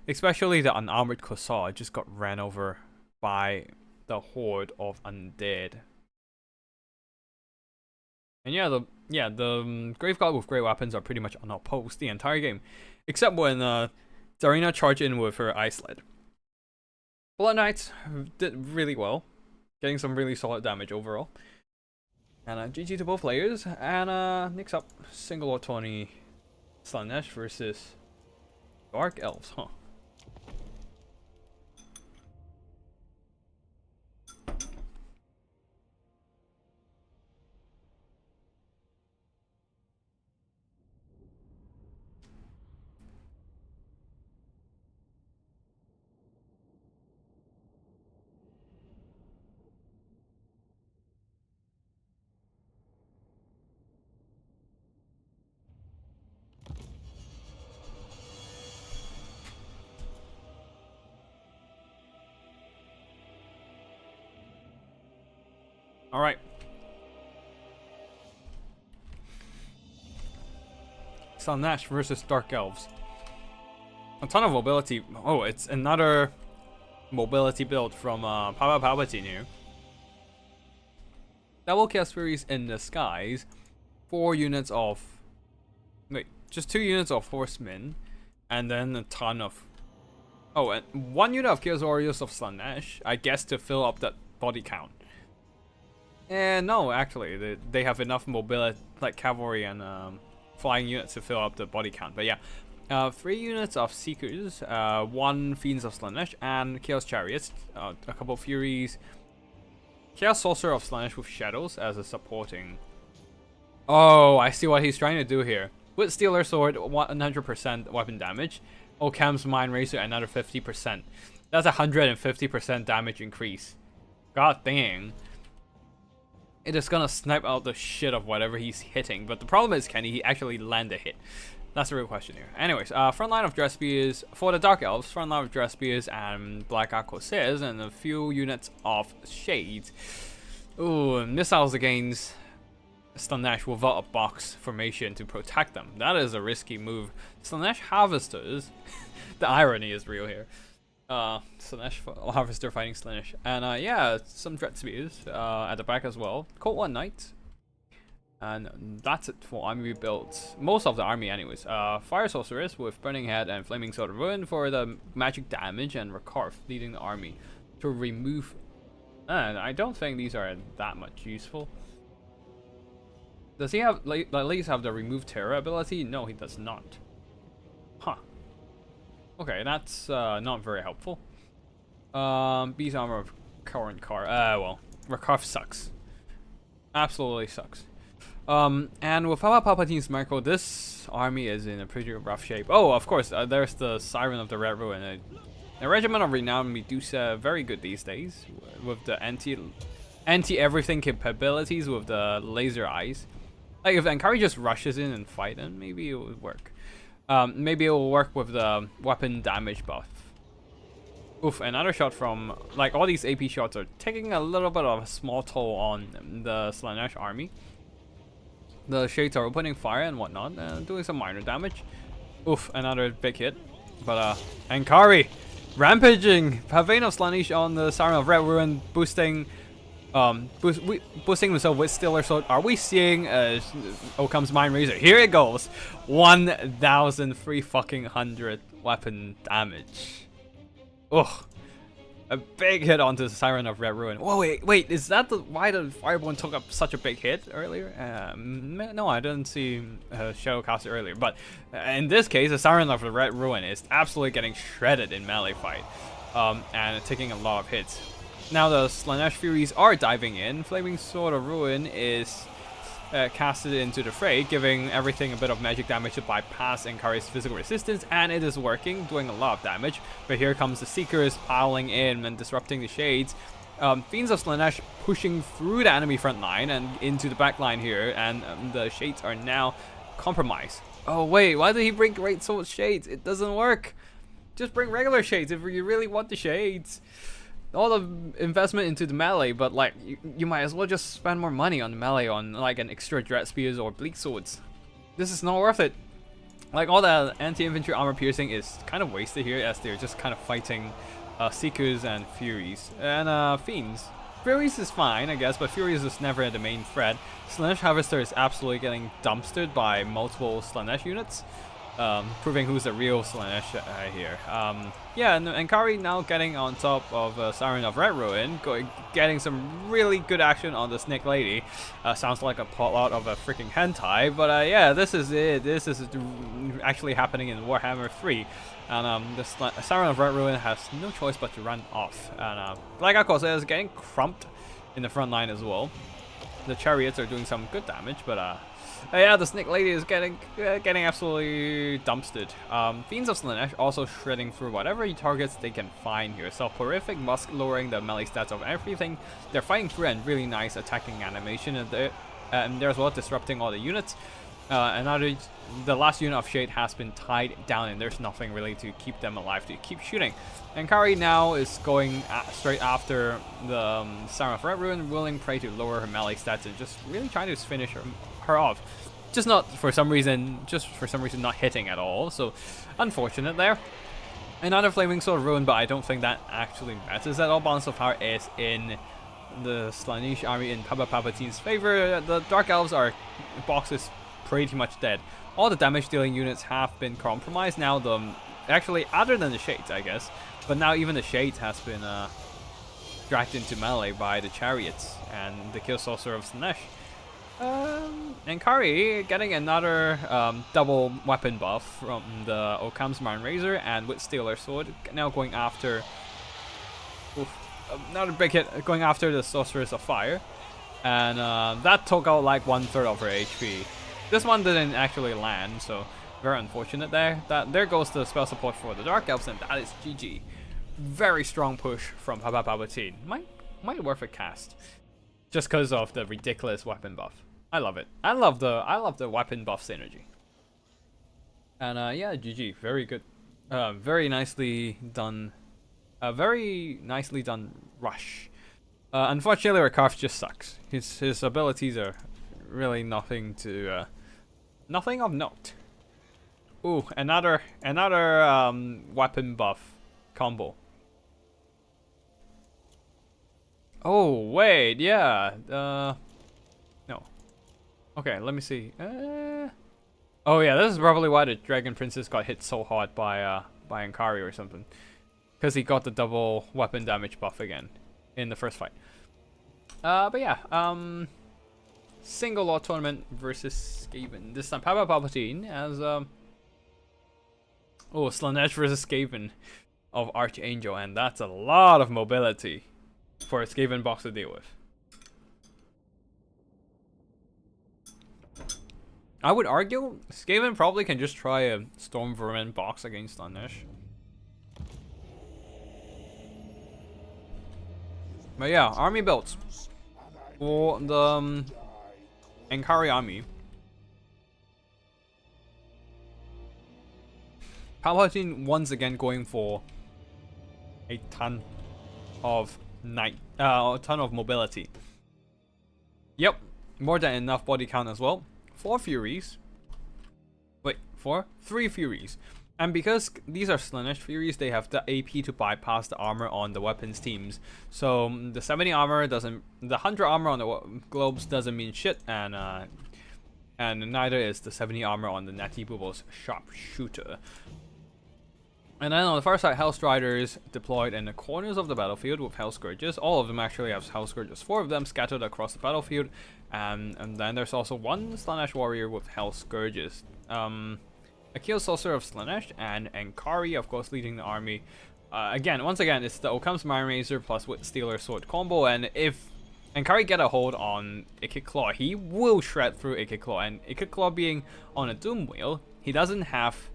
S1: especially the unarmored Quasar, just got ran over by the horde of undead. And yeah, the Grave God with great weapons are pretty much unopposed the entire game, except when Darina charged in with her Ice Sled. Blood Knights did really well, getting some really solid damage overall. And GG to both players. And next up, Single Lord Tourney Slanesh versus Dark Elves, huh? Alright. Slaanesh versus Dark Elves. A ton of mobility. Oh, it's another mobility build from Papa Palpatine here. Double Chaos Furies in the skies. 4 units of... Wait, just 2 units of Horsemen. And then a ton of... Oh, and 1 unit of Chaos Warriors of Slaanesh. I guess to fill up that body count. And no, actually, they have enough mobility, like cavalry and flying units to fill up the body count. But yeah, 3 units of Seekers, 1 Fiends of Slaanesh, and Chaos Chariots, a couple of Furies, Chaos Sorcerer of Slaanesh with Shadows as a supporting. Oh, I see what he's trying to do here. With Stealer Sword, 100% weapon damage. Occam's Mind Razor, another 50%. That's 150% damage increase. God dang. It is gonna snipe out the shit of whatever he's hitting, but the problem is, can he actually land a hit? That's the real question here. Anyways, front line of Drespiers for the Dark Elves, front line of Drespiers and Black Arquebusiers, and a few units of Shades. Ooh, missiles against Slaanesh without a box formation to protect them. That is a risky move. Slaanesh Harvesters, the irony is real here. Slaanesh Harvester fighting Slaanesh, and yeah, some Dread Spears at the back as well. Cold One Knight, and that's it for army builds. Most of the army, anyways. Fire Sorceress with Burning Head and Flaming Sword of Ruin for the magic damage, and Recarve leading the army to remove. And I don't think these are that much useful. Does he have at least have the remove terror ability? No, he does not. Huh. Okay, that's not very helpful. Beast Armor of Current Car. Well, Recarve sucks. Absolutely sucks. And with Papa Palpatine's Micro, this army is in a pretty rough shape. Oh, of course, there's the Siren of the Red Ruin. A regiment of renowned Medusa, very good these days, with the anti-everything capabilities with the laser eyes. Like, if Ankari just rushes in and fight, then maybe it would work. Maybe it will work with the weapon damage buff. Oof, another shot from... Like, all these AP shots are taking a little bit of a small toll on the Slaanesh army. The Shades are opening fire and whatnot, and doing some minor damage. Oof, another big hit. But, Ankari! Rampaging! Pavane of Slaanesh on the Siren of Red Ruin, boosting... boosting himself with Stealer Sword. Are we seeing Occam's Mind Razor? Here it goes. 1,300 weapon damage. Ugh. A big hit onto the Siren of Red Ruin. Whoa, wait, is that why the Fireborn took up such a big hit earlier? No, I didn't see Shadowcaster earlier, but in this case, the Siren of the Red Ruin is absolutely getting shredded in melee fight, and taking a lot of hits. Now the Slaanesh Furies are diving in. Flaming Sword of Ruin is casted into the fray, giving everything a bit of magic damage to bypass Ankari's physical resistance, and it is working, doing a lot of damage. But here comes the Seekers piling in and disrupting the Shades. Fiends of Slaanesh pushing through the enemy front line and into the back line here, and the Shades are now compromised. Oh wait, why did he bring Great Sword Shades? It doesn't work. Just bring regular Shades if you really want the Shades. All the investment into the melee, but like you might as well just spend more money on the melee on like an extra Dread Spears or Bleak Swords. This is not worth it. Like all the anti-infantry armor piercing is kind of wasted here, as they're just kind of fighting Seekers and Furies and Fiends. Furies is fine, I guess, but Furies is never the main threat. Slaanesh Harvester is absolutely getting dumpstered by multiple Slaanesh units. Proving who's the real Slaanesh here. Yeah, and Ankari now getting on top of Siren of Red Ruin, getting some really good action on the Snake Lady. Sounds like a plot of a freaking hentai, but yeah, this is it. This is actually happening in Warhammer 3. And the Siren of Red Ruin has no choice but to run off. And Black Arquebusiers is getting crumped in the front line as well. The Chariots are doing some good damage, but yeah, the Snake Lady is getting absolutely dumpstered. Fiends of Slaanesh also shredding through whatever targets they can find here. Soporific Musk lowering the melee stats of everything they're fighting through, and really nice attacking animation. And they're as well disrupting all the units. The last unit of Shade has been tied down, and there's nothing really to keep them alive to keep shooting. And Kari now is going straight after the Siren of Red Ruin, willing prey to lower her melee stats and just really trying to finish her off. Just for some reason not hitting at all. So unfortunate there. Another Flaming Sword Ruin, but I don't think that actually matters at all. Balance of Power is in the Slaanesh army in Papa Palpatine's favor. The Dark Elves box is pretty much dead. All the damage dealing units have been compromised. Now actually other than the Shades, I guess, but now even the Shades has been dragged into melee by the Chariots and the Kill Sorcerer of Slaanesh. And Kari getting another double weapon buff from the Occam's Marn Razor and with Stealer Sword, now going after another big hit, going after the Sorceress of Fire, and that took out like 1/3 of her HP. This one didn't actually land, so very unfortunate there. There goes the spell support for the Dark Elves, and that is GG. Very strong push from Papa Palpatine. Might worth a cast, just because of the ridiculous weapon buff. I love it. I love the weapon buff synergy. And yeah, GG. Very good. Very nicely done. Very nicely done rush. Unfortunately, Rakarth just sucks. His abilities are really nothing of note. Ooh, another weapon buff combo. Oh wait, yeah. No. Okay, let me see. Oh yeah, this is probably why the Dragon Princess got hit so hard by Ankari or something, because he got the double weapon damage buff again in the first fight. But yeah, single Lord tournament versus Skaven. This time Papa Palpatine as Slaanesh versus Skaven of Archangel, and that's a lot of mobility for a Skaven box to deal with. I would argue Skaven probably can just try a Storm Vermin box against Slaanesh. But yeah, army builds for the Ankari army. Palpatine once again going for a ton of mobility. Yep, more than enough body count as well. 4 Furies. Wait, 4? 3 Furies. And because these are Slaanesh Furies, they have the AP to bypass the armor on the weapons teams. So the 70 armor doesn't, the 100 armor on the globes doesn't mean shit, and neither is the 70 armor on the Natty Booble's Sharpshooter. And then on the far side, Hellstriders deployed in the corners of the battlefield with Hell Scourges. All of them actually have Hell Scourges, 4 of them scattered across the battlefield. And then there's also one Slaanesh warrior with Hell Scourges. Akil Sorcerer of Slaanesh and Ankari, of course, leading the army. Once again, it's the Occam's Marn Razor plus with Stealer Sword combo. And if Ankari get a hold on Ikit Claw, he will shred through Ikit Claw. And Ikit Claw being on a Doom Wheel, he doesn't have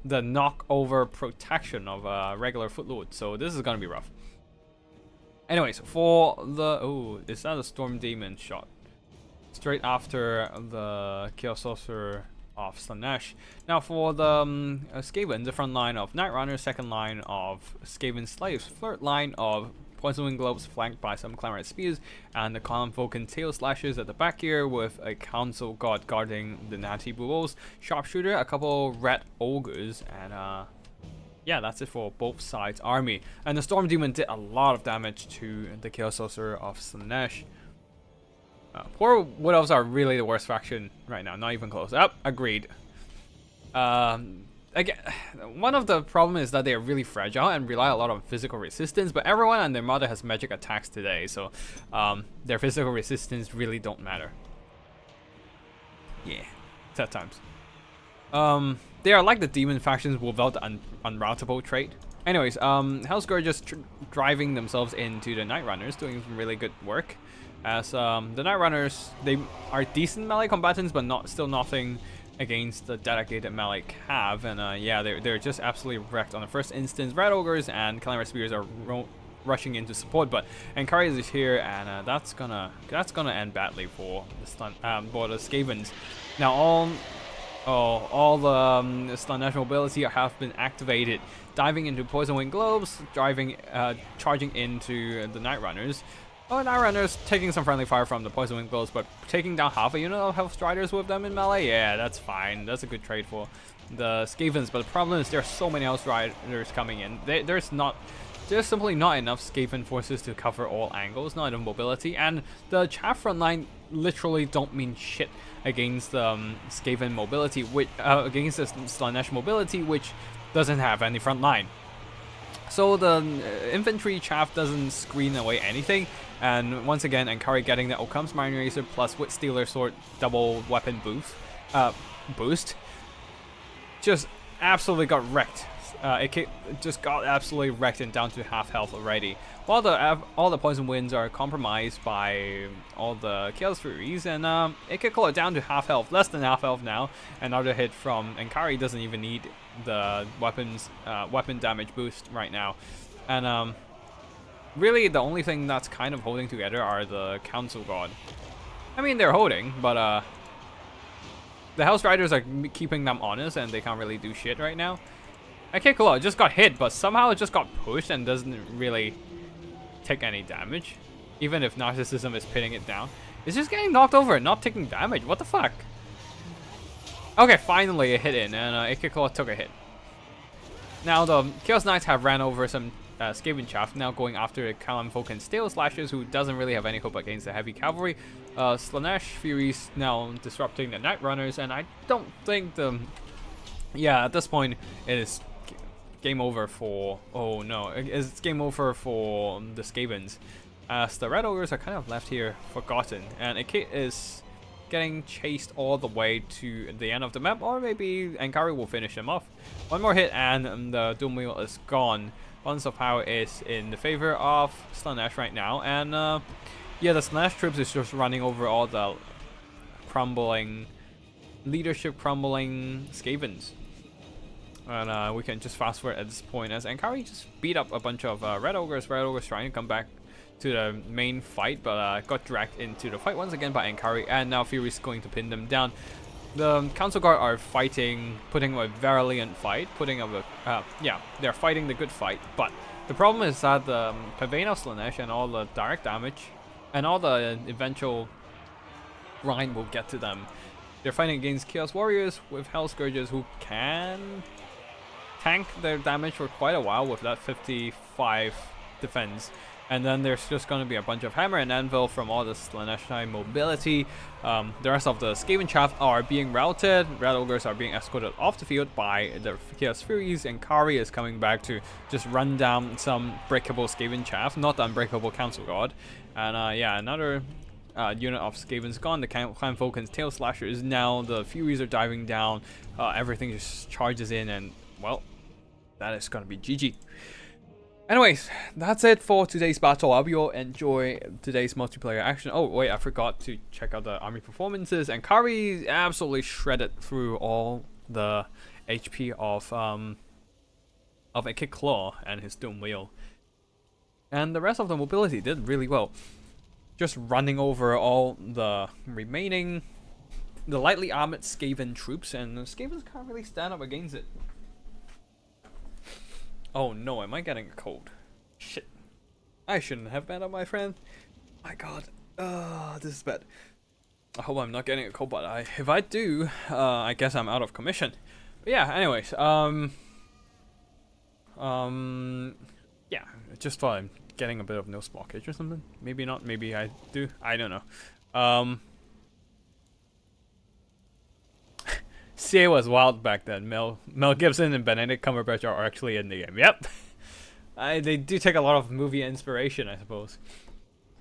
S1: the knockover protection of a regular Footlord, so this is gonna be rough. Anyways, for the is that a Storm Demon shot? Straight after the Kill Sorcerer of Slaanesh. Now for the Skaven, the front line of Night Runners, second line of Skaven Slaves, third line of Poison Wing Globes flanked by some Clamored Spears, and the Column Vulcan Tail Slashers at the back here with a Council God guarding the Natty Boobles, Sharpshooter, a couple Red Ogres, and yeah, that's it for both sides' army. And the Storm Demon did a lot of damage to the Kill Sorcerer of Slaanesh. Poor Wood Elves are really the worst faction right now, not even close. Agreed. Again, one of the problems is that they are really fragile and rely a lot on physical resistance, but everyone and their mother has magic attacks today, so their physical resistance really don't matter. Yeah, sad times. They are like the demon factions without the unroutable trait. Anyways, Hellscourge just driving themselves into the Night Runners, doing some really good work. As the Night Runners, they are decent melee combatants, but still nothing against the dedicated melee cav, and yeah, they're just absolutely wrecked on the first instance. Red Ogres and Calamity Spears are rushing in to support, but Ankari is here, and that's gonna end badly for the Skavens. Now all the Slaanesh mobility have been activated, diving into Poison Wing Globes, charging into the Night Runners. Oh, Night Runners taking some friendly fire from the Poison Wing Globes, but taking down half a unit of Health Striders with them in melee, yeah, that's fine. That's a good trade for the Skavens, but the problem is there's so many Health Striders coming in. There's simply not enough Skaven forces to cover all angles, not enough mobility, and the Chaff front line literally don't mean shit against Skaven mobility, against the Slaanesh mobility, which doesn't have any front line. So the infantry Chaff doesn't screen away anything, and once again, Ankari getting the Occam's Mind Razor plus Wit Stealer Sword double weapon boost, just absolutely got wrecked. It just got absolutely wrecked and down to half health already. While all the poison winds are compromised by all the Chaos Furies, and it could it down to half health, less than half health now. Another hit from Ankari doesn't even need the weapon damage boost right now, and really the only thing that's kind of holding together are the Council Guard. I mean, they're holding, but the Hell's Riders are keeping them honest, and they can't really do shit right now. Okay, cool. It just got hit, but somehow it just got pushed and doesn't really take any damage. Even if Narcissism is pinning it down. It's just getting knocked over and not taking damage. What the fuck? Okay, finally it hit in, and Ikikola took a hit. Now the Chaos Knights have ran over some Skaven Chaff, now going after the Kalam Folk and Steel Slashers, who doesn't really have any hope against the heavy cavalry. Slaanesh Furies now disrupting the Night Runners, and I don't think yeah, at this point it is game over for... Oh no, it's game over for the Skavens, as the Red Ogres are kind of left here forgotten, and Ikit is getting chased all the way to the end of the map, or maybe Ankari will finish him off. One more hit and the Doom Wheel is gone. Balance of power is in the favor of Slaanesh right now, and yeah, the Slaanesh troops is just running over all the leadership crumbling Skavens. And we can just fast forward at this point as Ankari just beat up a bunch of Red Ogres. Red Ogres trying to come back to the main fight, but got dragged into the fight once again by Ankari, and now Fury's going to pin them down. The Council Guard are fighting, putting up a valiant fight, yeah, they're fighting the good fight, but the problem is that the Pavane of Slaanesh and all the direct damage and all the eventual grind will get to them. They're fighting against Chaos Warriors with Hell Scourges who can tank their damage for quite a while with that 55 defense. And then there's just going to be a bunch of Hammer and Anvil from all the Slaanesh mobility. The rest of the Skaven Chaff are being routed. Red Ogres are being escorted off the field by the Chaos Furies, and Kari is coming back to just run down some breakable Skaven Chaff, not the unbreakable Council Guard. And yeah, another unit of Skavens gone. The Clan Folk and Tail Slashers. Now the Furies are diving down. Everything just charges in, and well, that is going to be GG. Anyways, that's it for today's battle. I hope you all enjoy today's multiplayer action. Oh wait, I forgot to check out the army performances, and Kari absolutely shredded through all the HP of a Kick Claw and his Doom Wheel. And the rest of the mobility did really well. Just running over all the remaining, the lightly armored Skaven troops, and the Skavens can't really stand up against it. Oh no, am I getting a cold? Shit. I shouldn't have been up, my friend. My god. This is bad. I hope I'm not getting a cold, but if I do, I guess I'm out of commission. But yeah, anyways, yeah, just thought I'm getting a bit of nose blockage or something. Maybe not, maybe I do. I don't know. CA was wild back then. Mel Gibson and Benedict Cumberbatch are actually in the game. Yep. They do take a lot of movie inspiration, I suppose.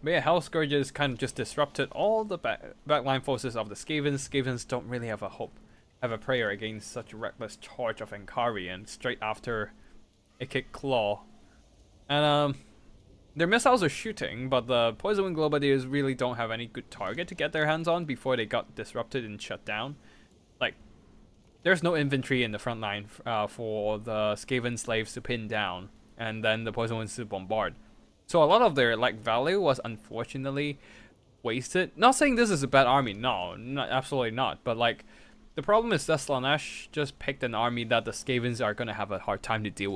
S1: But yeah, Hell Scourges kind of just disrupted all the backline forces of the Skavens. Skavens don't really have a prayer against such a reckless charge of Ankari, and straight after a Kick Claw. And their missiles are shooting, but the Poison Wing Globadiers really don't have any good target to get their hands on before they got disrupted and shut down. Like, there's no infantry in the front line for the Skaven slaves to pin down, and then the Poison Winds to bombard. So a lot of their like value was unfortunately wasted. Not saying this is a bad army, no, absolutely not. But like, the problem is that Slanesh just picked an army that the Skavens are gonna have a hard time to deal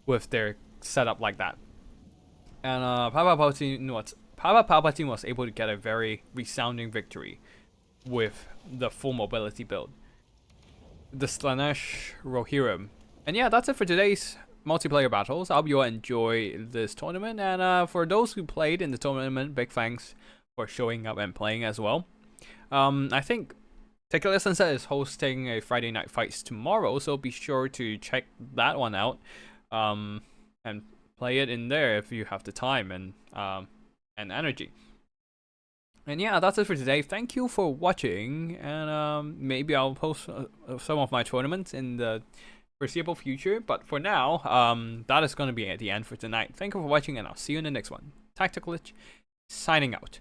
S1: with their setup like that. And Papa Palpatine was able to get a very resounding victory with the full mobility build, the Slanesh Rohirrim. And yeah, that's it for today's multiplayer battles. I hope you all enjoy this tournament, and for those who played in the tournament, big thanks for showing up and playing as well. I think Tequila Sunset is hosting a Friday Night Fights tomorrow, so be sure to check that one out, and play it in there if you have the time and energy. And yeah, that's it for today. Thank you for watching, and maybe I'll post some of my tournaments in the foreseeable future. But for now, that is going to be at the end for tonight. Thank you for watching, and I'll see you in the next one. Tactical Lich, signing out.